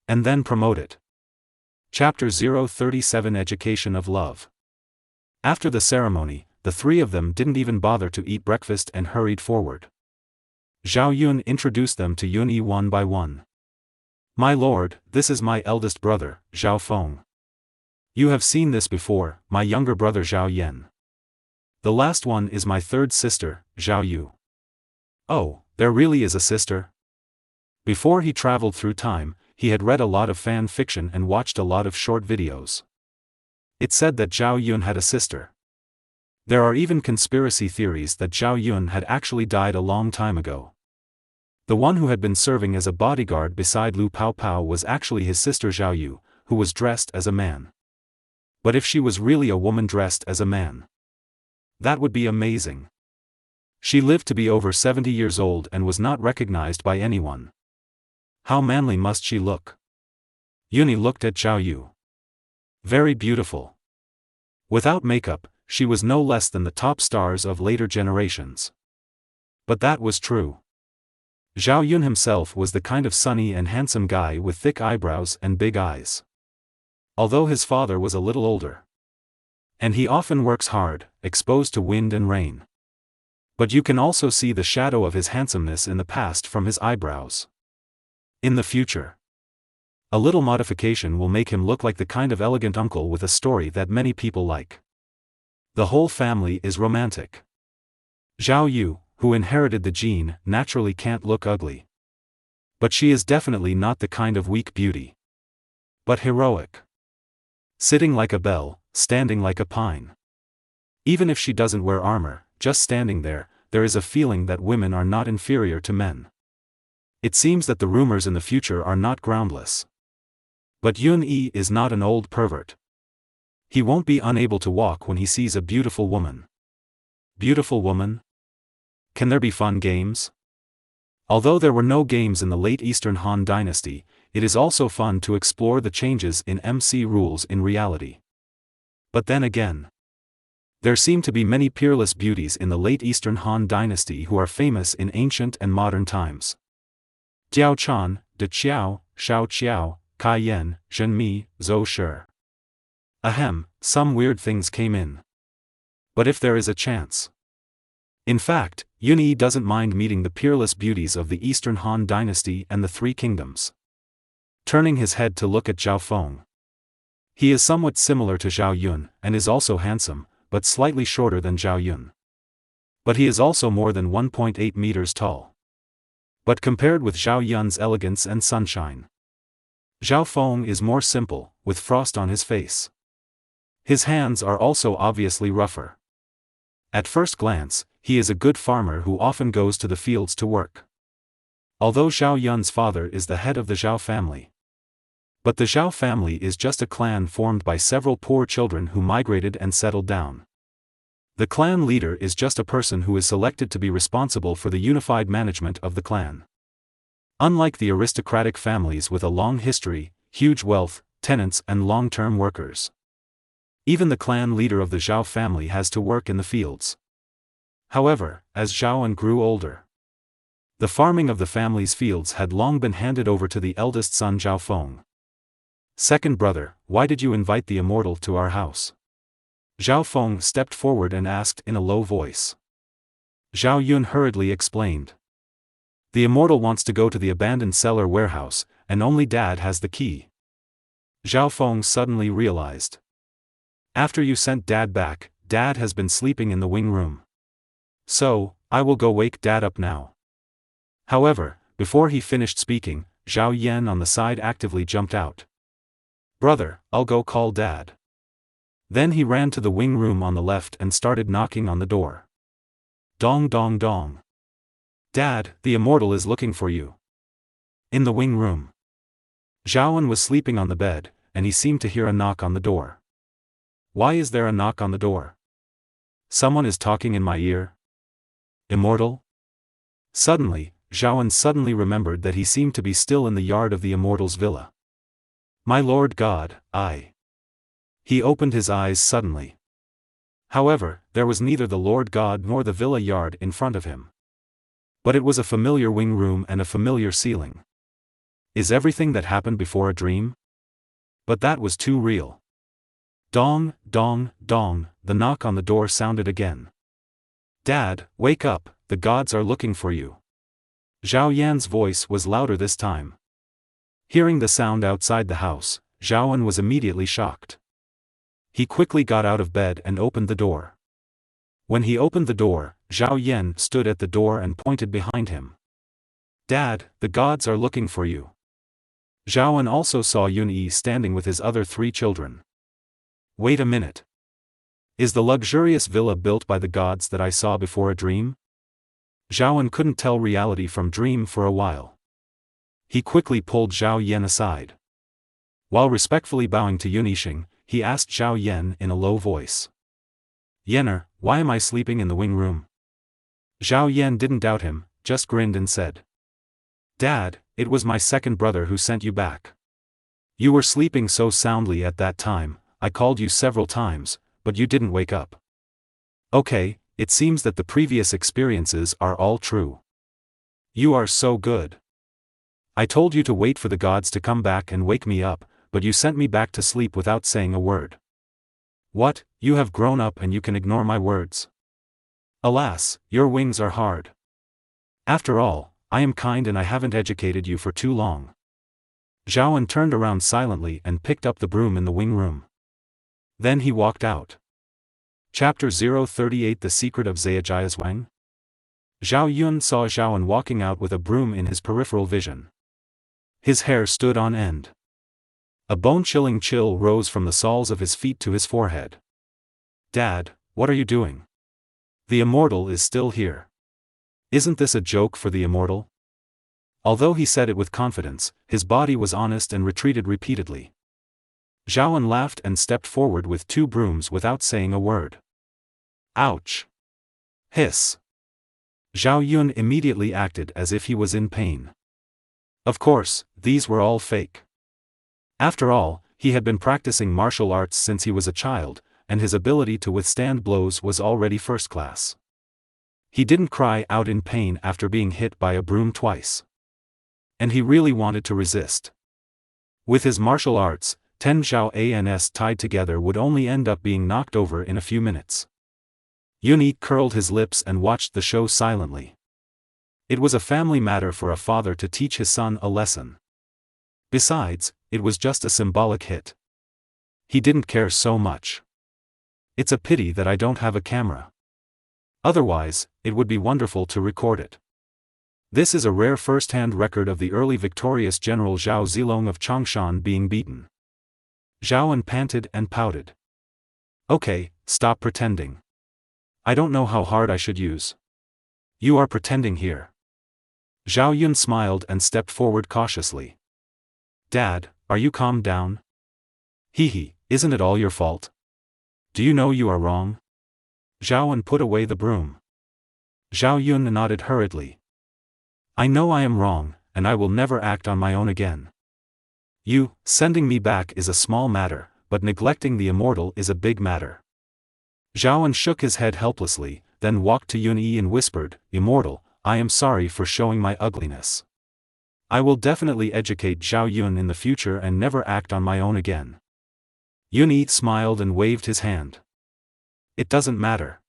And then promote it. Chapter 037 Education of Love. After the ceremony, the three of them didn't even bother to eat breakfast and hurried forward. Zhao Yun introduced them to Yun Yi one by one. My lord, this is my eldest brother, Zhao Feng. You have seen this before, my younger brother Zhao Yan. The last one is my third sister, Zhao Yu. Oh, there really is a sister? Before he traveled through time, he had read a lot of fan fiction and watched a lot of short videos. It said that Zhao Yun had a sister. There are even conspiracy theories that Zhao Yun had actually died a long time ago. The one who had been serving as a bodyguard beside Lu Pao Pao was actually his sister Zhao Yu, who was dressed as a man. But if she was really a woman dressed as a man, that would be amazing. She lived to be over 70 years old and was not recognized by anyone. How manly must she look? Yuni looked at Zhao Yu. Very beautiful. Without makeup, she was no less than the top stars of later generations. But that was true. Zhao Yun himself was the kind of sunny and handsome guy with thick eyebrows and big eyes. Although his father was a little older. And he often works hard, exposed to wind and rain. But you can also see the shadow of his handsomeness in the past from his eyebrows. In the future, a little modification will make him look like the kind of elegant uncle with a story that many people like. The whole family is romantic. Zhao Yu, who inherited the gene, naturally can't look ugly. But she is definitely not the kind of weak beauty. But heroic. Sitting like a bell, standing like a pine. Even if she doesn't wear armor, just standing there is a feeling that women are not inferior to men. It seems that the rumors in the future are not groundless. But Yun Yi is not an old pervert. He won't be unable to walk when he sees a beautiful woman. Beautiful woman? Can there be fun games? Although there were no games in the late Eastern Han Dynasty, it is also fun to explore the changes in MC rules in reality. But then again, there seem to be many peerless beauties in the late Eastern Han Dynasty who are famous in ancient and modern times. Jiao Chan, De Qiao, Shao Qiao, Kai Yan, Zhen Mi, Zhou Shi. Ahem, some weird things came in. But if there is a chance. In fact, Yun Yi doesn't mind meeting the peerless beauties of the Eastern Han Dynasty and the Three Kingdoms. Turning his head to look at Zhao Feng. He is somewhat similar to Zhao Yun, and is also handsome, but slightly shorter than Zhao Yun. But he is also more than 1.8 meters tall. But compared with Zhao Yun's elegance and sunshine, Zhao Feng is more simple, with frost on his face. His hands are also obviously rougher. At first glance, he is a good farmer who often goes to the fields to work. Although Zhao Yun's father is the head of the Zhao family. But the Zhao family is just a clan formed by several poor children who migrated and settled down. The clan leader is just a person who is selected to be responsible for the unified management of the clan. Unlike the aristocratic families with a long history, huge wealth, tenants and long-term workers. Even the clan leader of the Zhao family has to work in the fields. However, as Zhao Yun grew older, the farming of the family's fields had long been handed over to the eldest son Zhao Feng. Second brother, why did you invite the immortal to our house? Zhao Feng stepped forward and asked in a low voice. Zhao Yun hurriedly explained. The immortal wants to go to the abandoned cellar warehouse, and only Dad has the key. Zhao Feng suddenly realized. After you sent Dad back, Dad has been sleeping in the wing room. So, I will go wake Dad up now. However, before he finished speaking, Zhao Yan on the side actively jumped out. Brother, I'll go call Dad. Then he ran to the wing room on the left and started knocking on the door. Dong dong dong. Dad, the immortal is looking for you. In the wing room. Zhaoan was sleeping on the bed, and he seemed to hear a knock on the door. Why is there a knock on the door? Someone is talking in my ear? Immortal? Suddenly, Zhaoan suddenly remembered that he seemed to be still in the yard of the Immortal's villa. My Lord God, He opened his eyes suddenly. However, there was neither the Lord God nor the villa yard in front of him. But it was a familiar wing room and a familiar ceiling. Is everything that happened before a dream? But that was too real. Dong, dong, dong, the knock on the door sounded again. Dad, wake up, the gods are looking for you. Zhao Yan's voice was louder this time. Hearing the sound outside the house, Zhaoan was immediately shocked. He quickly got out of bed and opened the door. When he opened the door, Zhao Yan stood at the door and pointed behind him. Dad, the gods are looking for you. Zhaoan also saw Yunyi standing with his other 3 children. Wait a minute. Is the luxurious villa built by the gods that I saw before a dream? Zhaoan couldn't tell reality from dream for a while. He quickly pulled Zhao Yan aside. While respectfully bowing to Yunixing, he asked Zhao Yan in a low voice. Yener, why am I sleeping in the wing room? Zhao Yan didn't doubt him, just grinned and said. Dad, it was my second brother who sent you back. You were sleeping so soundly at that time, I called you several times, but you didn't wake up. Okay, it seems that the previous experiences are all true. You are so good. I told you to wait for the gods to come back and wake me up, but you sent me back to sleep without saying a word. What, you have grown up and you can ignore my words? Alas, your wings are hard. After all, I am kind and I haven't educated you for too long. Zhaoan turned around silently and picked up the broom in the wing room. Then he walked out. Chapter 038 The Secret of Zhejiazhuang. Zhao Yun saw Zhaoan walking out with a broom in his peripheral vision. His hair stood on end. A bone-chilling chill rose from the soles of his feet to his forehead. Dad, what are you doing? The Immortal is still here. Isn't this a joke for the Immortal? Although he said it with confidence, his body was honest and retreated repeatedly. Zhaoan laughed and stepped forward with 2 brooms without saying a word. Ouch! Hiss! Zhao Yun immediately acted as if he was in pain. Of course, these were all fake. After all, he had been practicing martial arts since he was a child, and his ability to withstand blows was already first class. He didn't cry out in pain after being hit by a broom twice. And he really wanted to resist. With his martial arts, 10 Zhao Ans tied together would only end up being knocked over in a few minutes. Yunyi curled his lips and watched the show silently. It was a family matter for a father to teach his son a lesson. Besides, it was just a symbolic hit. He didn't care so much. It's a pity that I don't have a camera. Otherwise, it would be wonderful to record it. This is a rare first-hand record of the early victorious General Zhao Zilong of Changshan being beaten. Zhaoan panted and pouted. Okay, stop pretending. I don't know how hard I should use. You are pretending here. Zhao Yun smiled and stepped forward cautiously. Dad, are you calmed down? Hee, isn't it all your fault? Do you know you are wrong? Zhaoan put away the broom. Zhao Yun nodded hurriedly. I know I am wrong, and I will never act on my own again. You, sending me back is a small matter, but neglecting the Immortal is a big matter. Zhaoan shook his head helplessly, then walked to Yunyi and whispered, Immortal, I am sorry for showing my ugliness. I will definitely educate Zhao Yun in the future and never act on my own again. Yunyi smiled and waved his hand. It doesn't matter.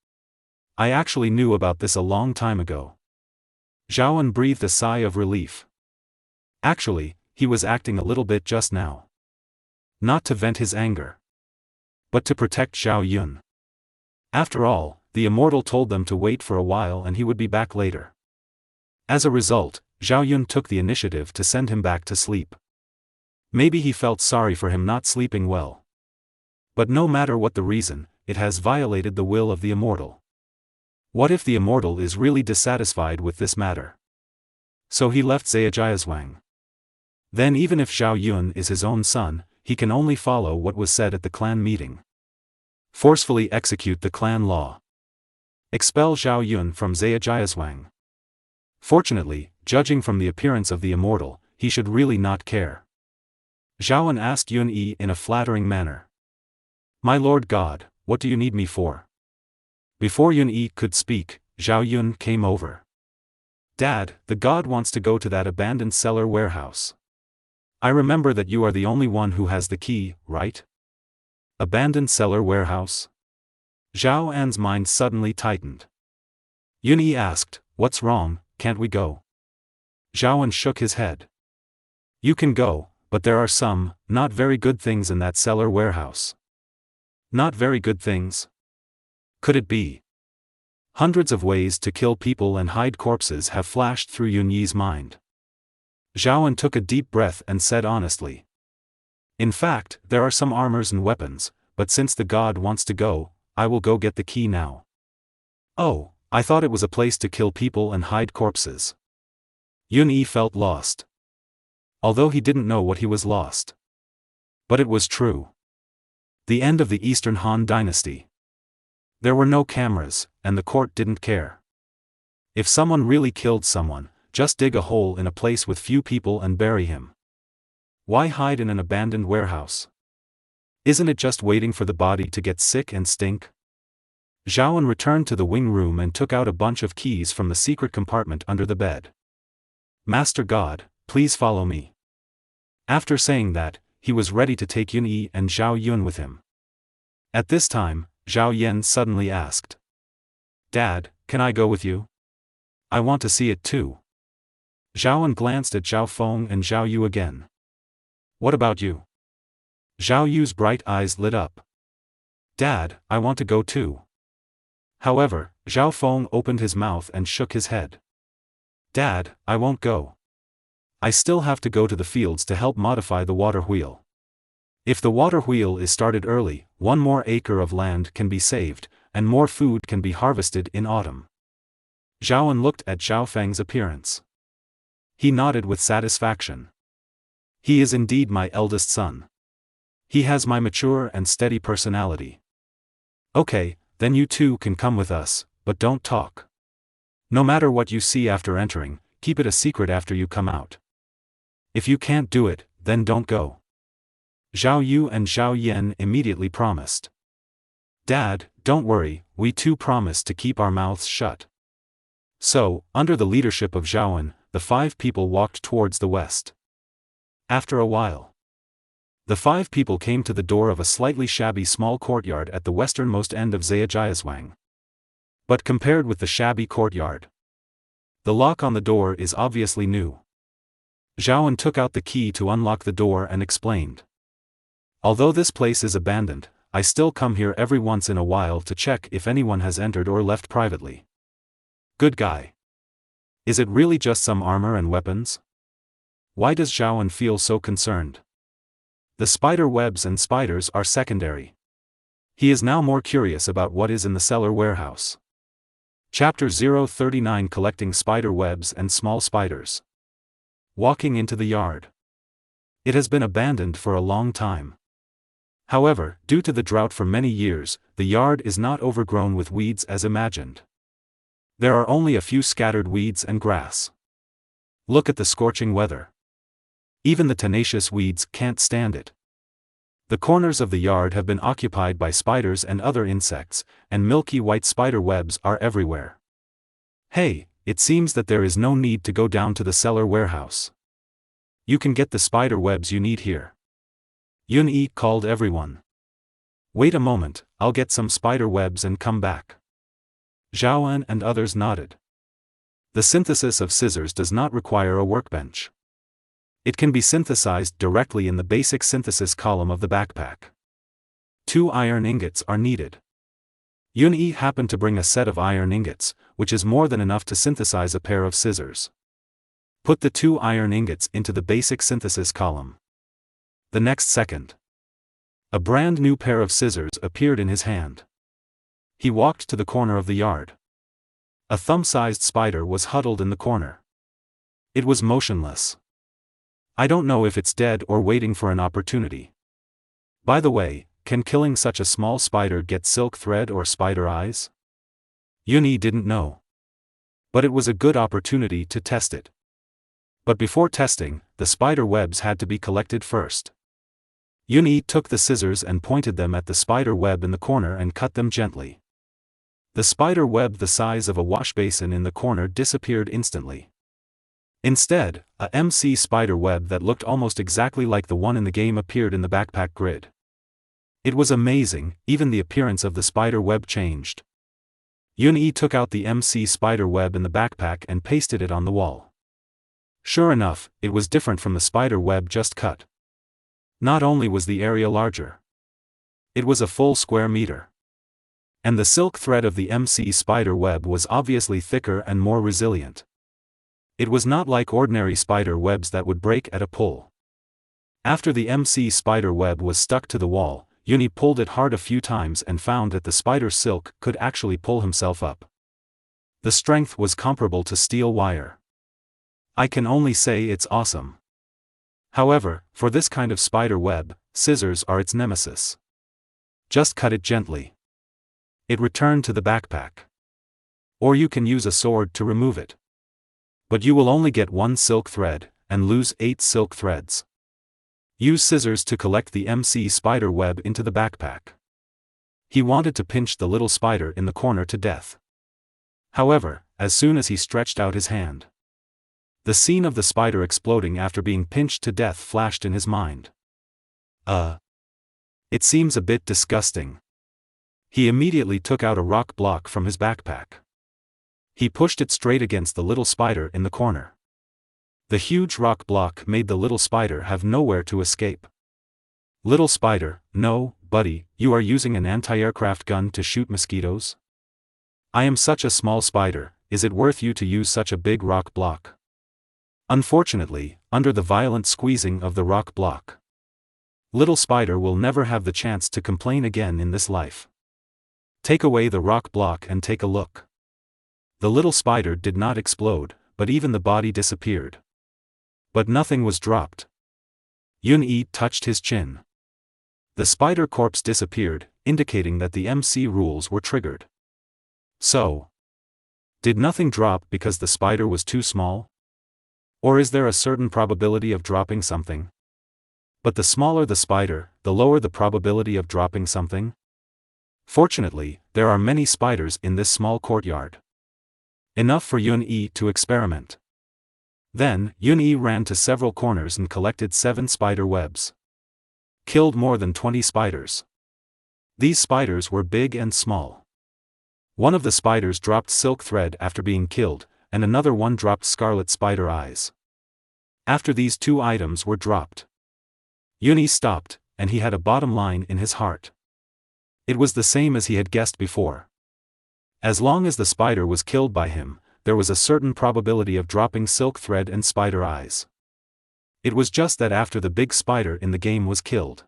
I actually knew about this a long time ago. Zhaoan breathed a sigh of relief. Actually, he was acting a little bit just now. Not to vent his anger, but to protect Zhao Yun. After all, the Immortal told them to wait for a while and he would be back later. As a result, Zhao Yun took the initiative to send him back to sleep. Maybe he felt sorry for him not sleeping well. But no matter what the reason, it has violated the will of the Immortal. What if the Immortal is really dissatisfied with this matter? So he left Zhejiazhuang. Then even if Zhao Yun is his own son, he can only follow what was said at the clan meeting. Forcefully execute the clan law. Expel Zhao Yun from Zhejiaswang. Fortunately, judging from the appearance of the immortal, he should really not care. Zhao Yun asked Yun Yi in a flattering manner. My Lord God, what do you need me for? Before Yun Yi could speak, Zhao Yun came over. Dad, the god wants to go to that abandoned cellar warehouse. I remember that you are the only one who has the key, right? Abandoned cellar warehouse? Zhao An's mind suddenly tightened. Yun Yi asked, what's wrong, can't we go? Zhao An shook his head. You can go, but there are some, not very good things in that cellar warehouse. Not very good things? Could it be? Hundreds of ways to kill people and hide corpses have flashed through Yun Yi's mind. Zhao An took a deep breath and said honestly. In fact, there are some armors and weapons, but since the god wants to go, I will go get the key now. Oh, I thought it was a place to kill people and hide corpses. Yun Yi felt lost. Although he didn't know what he was lost. But it was true. The end of the Eastern Han dynasty. There were no cameras, and the court didn't care. If someone really killed someone, just dig a hole in a place with few people and bury him. Why hide in an abandoned warehouse? Isn't it just waiting for the body to get sick and stink? Zhao An returned to the wing room and took out a bunch of keys from the secret compartment under the bed. Master God, please follow me. After saying that, he was ready to take Yun Yi and Zhao Yun with him. At this time, Zhao Yan suddenly asked. Dad, can I go with you? I want to see it too. Zhao An glanced at Zhao Feng and Zhao Yu again. What about you? Zhao Yu's bright eyes lit up. Dad, I want to go too. However, Zhao Feng opened his mouth and shook his head. Dad, I won't go. I still have to go to the fields to help modify the water wheel. If the water wheel is started early, 1 more acre of land can be saved, and more food can be harvested in autumn. Zhao An looked at Zhao Feng's appearance. He nodded with satisfaction. He is indeed my eldest son. He has my mature and steady personality. Okay, then you two can come with us, but don't talk. No matter what you see after entering, keep it a secret after you come out. If you can't do it, then don't go. Zhao Yu and Zhao Yan immediately promised. Dad, don't worry, we too promise to keep our mouths shut. So, under the leadership of Zhao An, the 5 people walked towards the west. After a while, the 5 people came to the door of a slightly shabby small courtyard at the westernmost end of Zhejiaswang. But compared with the shabby courtyard, the lock on the door is obviously new. Zhao An took out the key to unlock the door and explained. Although this place is abandoned, I still come here every once in a while to check if anyone has entered or left privately. Good guy. Is it really just some armor and weapons? Why does Zhao An feel so concerned? The spider webs and spiders are secondary. He is now more curious about what is in the cellar warehouse. Chapter 039 Collecting Spider Webs and Small Spiders. Walking into the yard. It has been abandoned for a long time. However, due to the drought for many years, the yard is not overgrown with weeds as imagined. There are only a few scattered weeds and grass. Look at the scorching weather. Even the tenacious weeds can't stand it. The corners of the yard have been occupied by spiders and other insects, and milky white spider webs are everywhere. Hey, it seems that there is no need to go down to the cellar warehouse. You can get the spider webs you need here. Yun Yi called everyone. Wait a moment, I'll get some spider webs and come back. Zhao An and others nodded. The synthesis of scissors does not require a workbench. It can be synthesized directly in the basic synthesis column of the backpack. 2 iron ingots are needed. Yun Yi happened to bring a set of iron ingots, which is more than enough to synthesize a pair of scissors. Put the 2 iron ingots into the basic synthesis column. The next second, a brand new pair of scissors appeared in his hand. He walked to the corner of the yard. A thumb-sized spider was huddled in the corner. It was motionless. I don't know if it's dead or waiting for an opportunity. By the way, can killing such a small spider get silk thread or spider eyes? Yunyi didn't know. But it was a good opportunity to test it. But before testing, the spider webs had to be collected first. Yunyi took the scissors and pointed them at the spider web in the corner and cut them gently. The spider web the size of a wash basin in the corner disappeared instantly. Instead, a MC spider web that looked almost exactly like the one in the game appeared in the backpack grid. It was amazing, even the appearance of the spider web changed. Yunyi took out the MC spider web in the backpack and pasted it on the wall. Sure enough, it was different from the spider web just cut. Not only was the area larger, it was a full square meter. And the silk thread of the MC spider web was obviously thicker and more resilient. It was not like ordinary spider webs that would break at a pull. After the MC spider web was stuck to the wall, Yunyi pulled it hard a few times and found that the spider silk could actually pull himself up. The strength was comparable to steel wire. I can only say it's awesome. However, for this kind of spider web, scissors are its nemesis. Just cut it gently. It returned to the backpack. Or you can use a sword to remove it. But you will only get 1 silk thread, and lose 8 silk threads. Use scissors to collect the MC spider web into the backpack. He wanted to pinch the little spider in the corner to death. However, as soon as he stretched out his hand, the scene of the spider exploding after being pinched to death flashed in his mind. It seems a bit disgusting. He immediately took out a rock block from his backpack. He pushed it straight against the little spider in the corner. The huge rock block made the little spider have nowhere to escape. Little spider, no, buddy, you are using an anti-aircraft gun to shoot mosquitoes? I am such a small spider, is it worth you to use such a big rock block? Unfortunately, under the violent squeezing of the rock block, little spider will never have the chance to complain again in this life. Take away the rock block and take a look. The little spider did not explode, but even the body disappeared. But nothing was dropped. Yunyi touched his chin. The spider corpse disappeared, indicating that the MC rules were triggered. So, did nothing drop because the spider was too small? Or is there a certain probability of dropping something? But the smaller the spider, the lower the probability of dropping something? Fortunately, there are many spiders in this small courtyard. Enough for Yunyi to experiment. Then, Yunyi ran to several corners and collected 7 spider webs. Killed more than 20 spiders. These spiders were big and small. One of the spiders dropped silk thread after being killed, and another one dropped scarlet spider eyes. After these 2 items were dropped, Yunyi stopped, and he had a bottom line in his heart. It was the same as he had guessed before. As long as the spider was killed by him, there was a certain probability of dropping silk thread and spider eyes. It was just that after the big spider in the game was killed,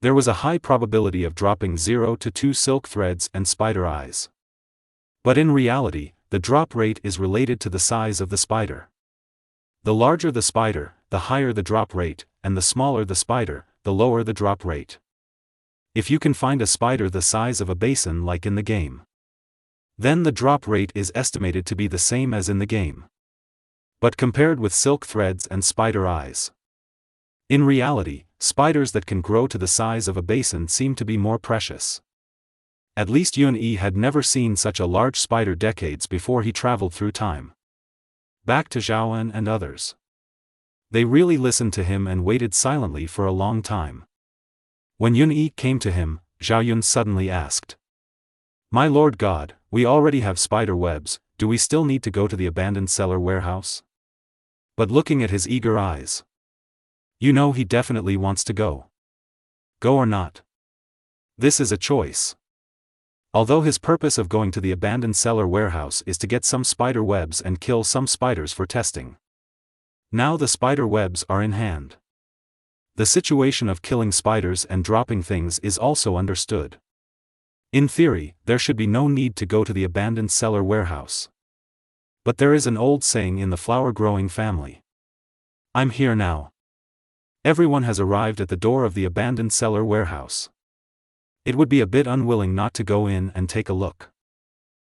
there was a high probability of dropping 0 to 2 silk threads and spider eyes. But in reality, the drop rate is related to the size of the spider. The larger the spider, the higher the drop rate, and the smaller the spider, the lower the drop rate. If you can find a spider the size of a basin like in the game, then the drop rate is estimated to be the same as in the game. But compared with silk threads and spider eyes, in reality, spiders that can grow to the size of a basin seem to be more precious. At least Yunyi had never seen such a large spider decades before he traveled through time. Back to Zhaoan and others. They really listened to him and waited silently for a long time. When Yunyi came to him, Zhaoyun suddenly asked, "My Lord God, we already have spider webs, do we still need to go to the abandoned cellar warehouse?" But looking at his eager eyes, you know he definitely wants to go. Go or not? This is a choice. Although his purpose of going to the abandoned cellar warehouse is to get some spider webs and kill some spiders for testing. Now the spider webs are in hand. The situation of killing spiders and dropping things is also understood. In theory, there should be no need to go to the abandoned cellar warehouse. But there is an old saying in the flower-growing family. I'm here now. Everyone has arrived at the door of the abandoned cellar warehouse. It would be a bit unwilling not to go in and take a look.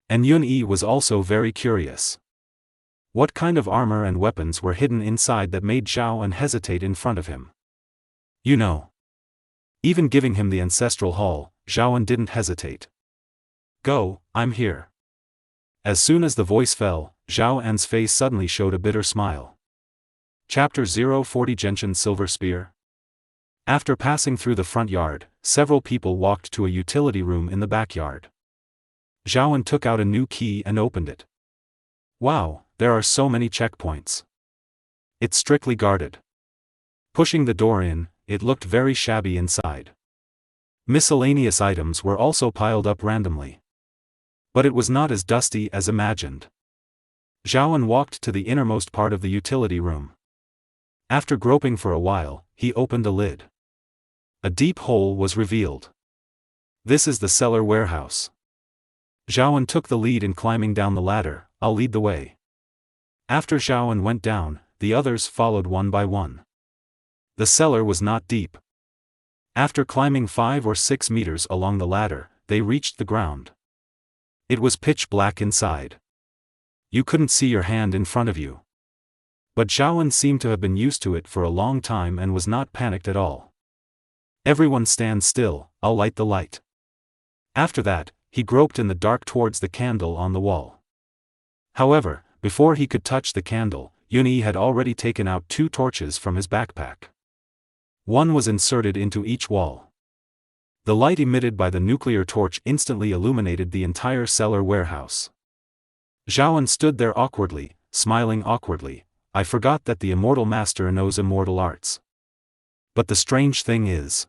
And Yun-Yi was also very curious. What kind of armor and weapons were hidden inside that made Zhao hesitate in front of him? You know. Even giving him the ancestral hall, Zhao didn't hesitate. Go, I'm here. As soon as the voice fell, Zhao An's face suddenly showed a bitter smile. Chapter 040 Genshin's Silver Spear. After passing through the front yard, several people walked to a utility room in the backyard. Zhao took out a new key and opened it. Wow, there are so many checkpoints. It's strictly guarded. Pushing the door in, it looked very shabby inside. Miscellaneous items were also piled up randomly. But it was not as dusty as imagined. Zhao walked to the innermost part of the utility room. After groping for a while, he opened a lid. A deep hole was revealed. This is the cellar warehouse. Zhao took the lead in climbing down the ladder. I'll lead the way. After Zhao went down, the others followed one by one. The cellar was not deep. After climbing 5 or 6 meters along the ladder, they reached the ground. It was pitch black inside. You couldn't see your hand in front of you. But Zhao seemed to have been used to it for a long time and was not panicked at all. Everyone stand still, I'll light the light. After that, he groped in the dark towards the candle on the wall. However, before he could touch the candle, Yun-Yi had already taken out 2 torches from his backpack. One was inserted into each wall. The light emitted by the nuclear torch instantly illuminated the entire cellar warehouse. Zhao stood there awkwardly, smiling awkwardly. I forgot that the immortal master knows immortal arts. But the strange thing is,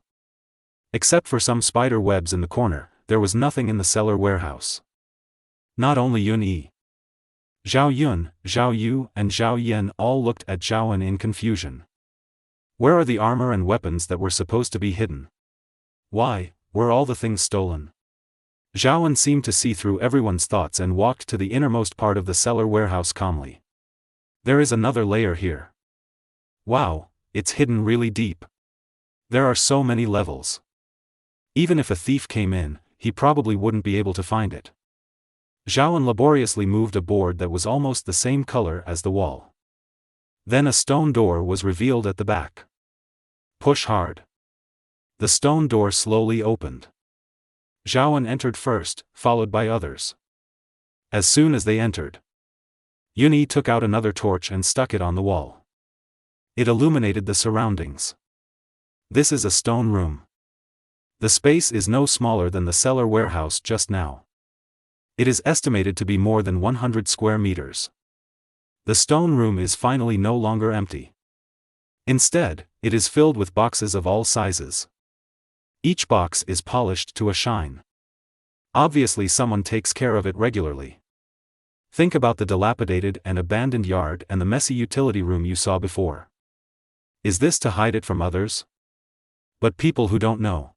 except for some spider webs in the corner, there was nothing in the cellar warehouse. Not only Yun-Yi. Zhao Yun, Zhao Yu, and Zhao Yan all looked at Zhao in confusion. Where are the armor and weapons that were supposed to be hidden? Why, were all the things stolen? Zhao seemed to see through everyone's thoughts and walked to the innermost part of the cellar warehouse calmly. There is another layer here. Wow, it's hidden really deep. There are so many levels. Even if a thief came in, he probably wouldn't be able to find it. Zhao laboriously moved a board that was almost the same color as the wall. Then a stone door was revealed at the back. Push hard. The stone door slowly opened. Zhao entered first, followed by others. As soon as they entered, Yun-Yi took out another torch and stuck it on the wall. It illuminated the surroundings. This is a stone room. The space is no smaller than the cellar warehouse just now. It is estimated to be more than 100 square meters. The stone room is finally no longer empty. Instead, it is filled with boxes of all sizes. Each box is polished to a shine. Obviously someone takes care of it regularly. Think about the dilapidated and abandoned yard and the messy utility room you saw before. Is this to hide it from others? But people who don't know,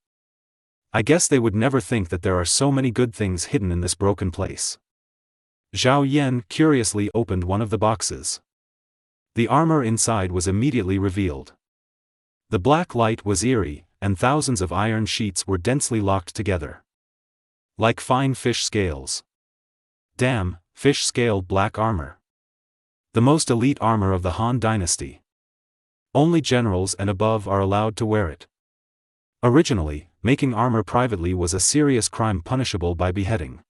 I guess they would never think that there are so many good things hidden in this broken place. Zhao Yan curiously opened one of the boxes. The armor inside was immediately revealed. The black light was eerie, and thousands of iron sheets were densely locked together. Like fine fish scales. Damn, fish-scaled black armor. The most elite armor of the Han Dynasty. Only generals and above are allowed to wear it. Originally, making armor privately was a serious crime punishable by beheading.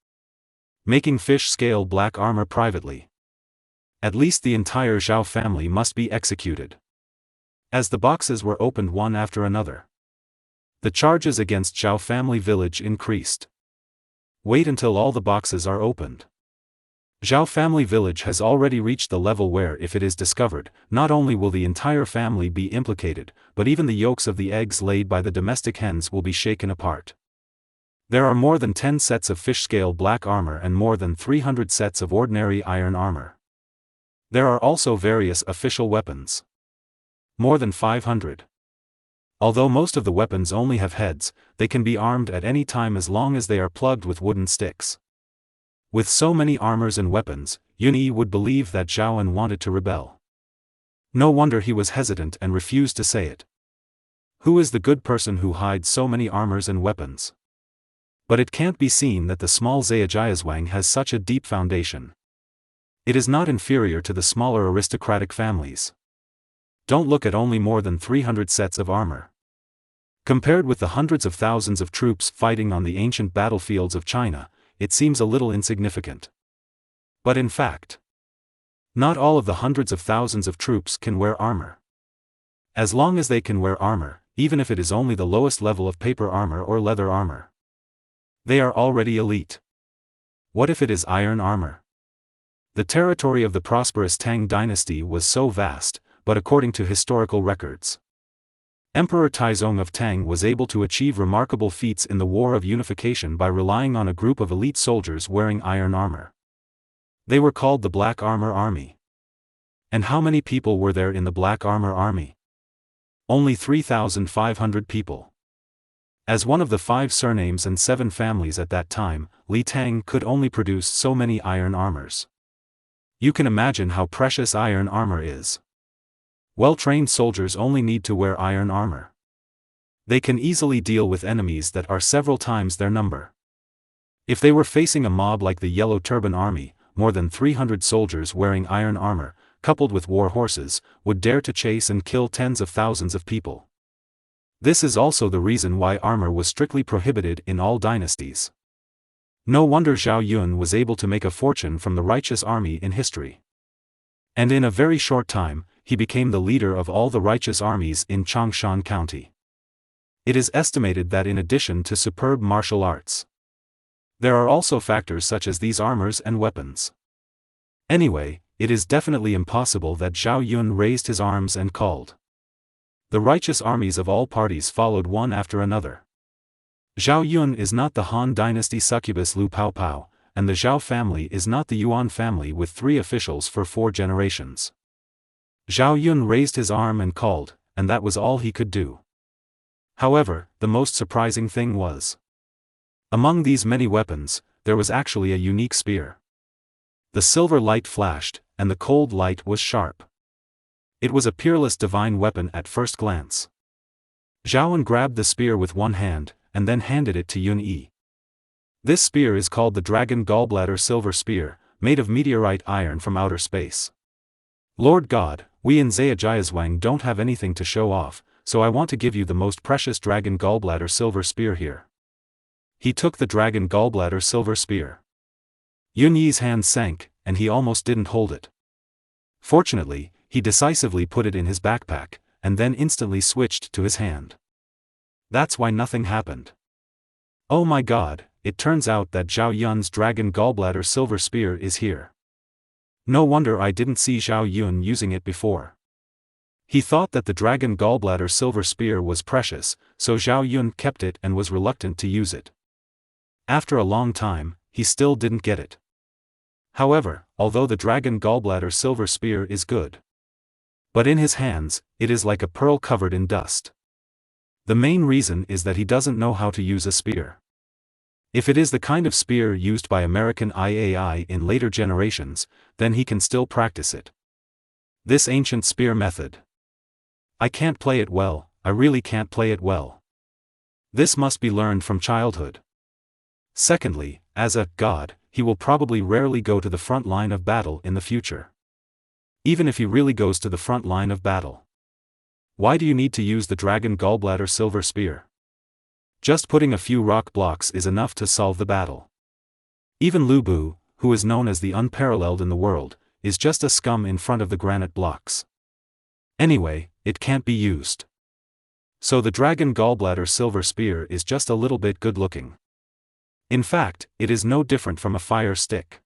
Making fish-scale black armor privately. At least the entire Zhao family must be executed. As the boxes were opened one after another, the charges against Zhao family village increased. Wait until all the boxes are opened. Zhao family village has already reached the level where if it is discovered, not only will the entire family be implicated, but even the yolks of the eggs laid by the domestic hens will be shaken apart. There are more than 10 sets of fish-scale black armor and more than 300 sets of ordinary iron armor. There are also various official weapons. More than 500. Although most of the weapons only have heads, they can be armed at any time as long as they are plugged with wooden sticks. With so many armors and weapons, Yun-Yi would believe that Zhao wanted to rebel. No wonder he was hesitant and refused to say it. Who is the good person who hides so many armors and weapons? But it can't be seen that the small Zhejiazhuang has such a deep foundation. It is not inferior to the smaller aristocratic families. Don't look at only more than 300 sets of armor. Compared with the hundreds of thousands of troops fighting on the ancient battlefields of China, it seems a little insignificant. But in fact, not all of the hundreds of thousands of troops can wear armor. As long as they can wear armor, even if it is only the lowest level of paper armor or leather armor, they are already elite. What if it is iron armor? The territory of the prosperous Tang dynasty was so vast, but according to historical records, Emperor Taizong of Tang was able to achieve remarkable feats in the War of Unification by relying on a group of elite soldiers wearing iron armor. They were called the Black Armor Army. And how many people were there in the Black Armor Army? Only 3,500 people. As one of the 5 surnames and 7 families at that time, Li Tang could only produce so many iron armors. You can imagine how precious iron armor is. Well-trained soldiers only need to wear iron armor. They can easily deal with enemies that are several times their number. If they were facing a mob like the Yellow Turban Army, more than 300 soldiers wearing iron armor, coupled with war horses, would dare to chase and kill tens of thousands of people. This is also the reason why armor was strictly prohibited in all dynasties. No wonder Zhao Yun was able to make a fortune from the righteous army in history. And in a very short time, he became the leader of all the righteous armies in Changshan County. It is estimated that in addition to superb martial arts, there are also factors such as these armors and weapons. Anyway, it is definitely impossible that Zhao Yun raised his arms and called. The righteous armies of all parties followed one after another. Zhao Yun is not the Han dynasty succubus Lu Paopao, and the Zhao family is not the Yuan family with 3 officials for 4 generations. Zhao Yun raised his arm and called, and that was all he could do. However, the most surprising thing was, among these many weapons, there was actually a unique spear. The silver light flashed, and the cold light was sharp. It was a peerless divine weapon at first glance. Zhao Yun grabbed the spear with one hand, and then handed it to Yun Yi. This spear is called the Dragon Gallbladder Silver Spear, made of meteorite iron from outer space. Lord God, we in Zhejiazhuang don't have anything to show off, so I want to give you the most precious Dragon Gallbladder Silver Spear here. He took the Dragon Gallbladder Silver Spear. Yun Yi's hand sank, and he almost didn't hold it. Fortunately, he decisively put it in his backpack, and then instantly switched to his hand. That's why nothing happened. Oh my God, it turns out that Zhao Yun's Dragon Gallbladder Silver Spear is here. No wonder I didn't see Zhao Yun using it before. He thought that the Dragon Gallbladder Silver Spear was precious, so Zhao Yun kept it and was reluctant to use it. After a long time, he still didn't get it. However, although the Dragon Gallbladder Silver Spear is good, but in his hands, it is like a pearl covered in dust. The main reason is that he doesn't know how to use a spear. If it is the kind of spear used by American IAI in later generations, then he can still practice it. This ancient spear method. I can't play it well, I really can't play it well. This must be learned from childhood. Secondly, as a god, he will probably rarely go to the front line of battle in the future. Even if he really goes to the front line of battle, why do you need to use the Dragon Gallbladder Silver Spear? Just putting a few rock blocks is enough to solve the battle. Even Lu Bu, who is known as the unparalleled in the world, is just a scum in front of the granite blocks. Anyway, it can't be used. So the Dragon Gallbladder Silver Spear is just a little bit good looking. In fact, it is no different from a fire stick.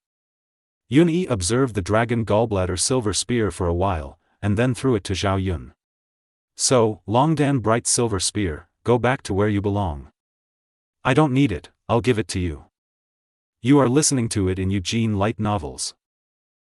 Yun Yi observed the Dragon Gallbladder Silver Spear for a while, and then threw it to Zhao Yun. So, Longdan Bright Silver Spear, go back to where you belong. I don't need it, I'll give it to you. You are listening to it in Eugene Light Novels.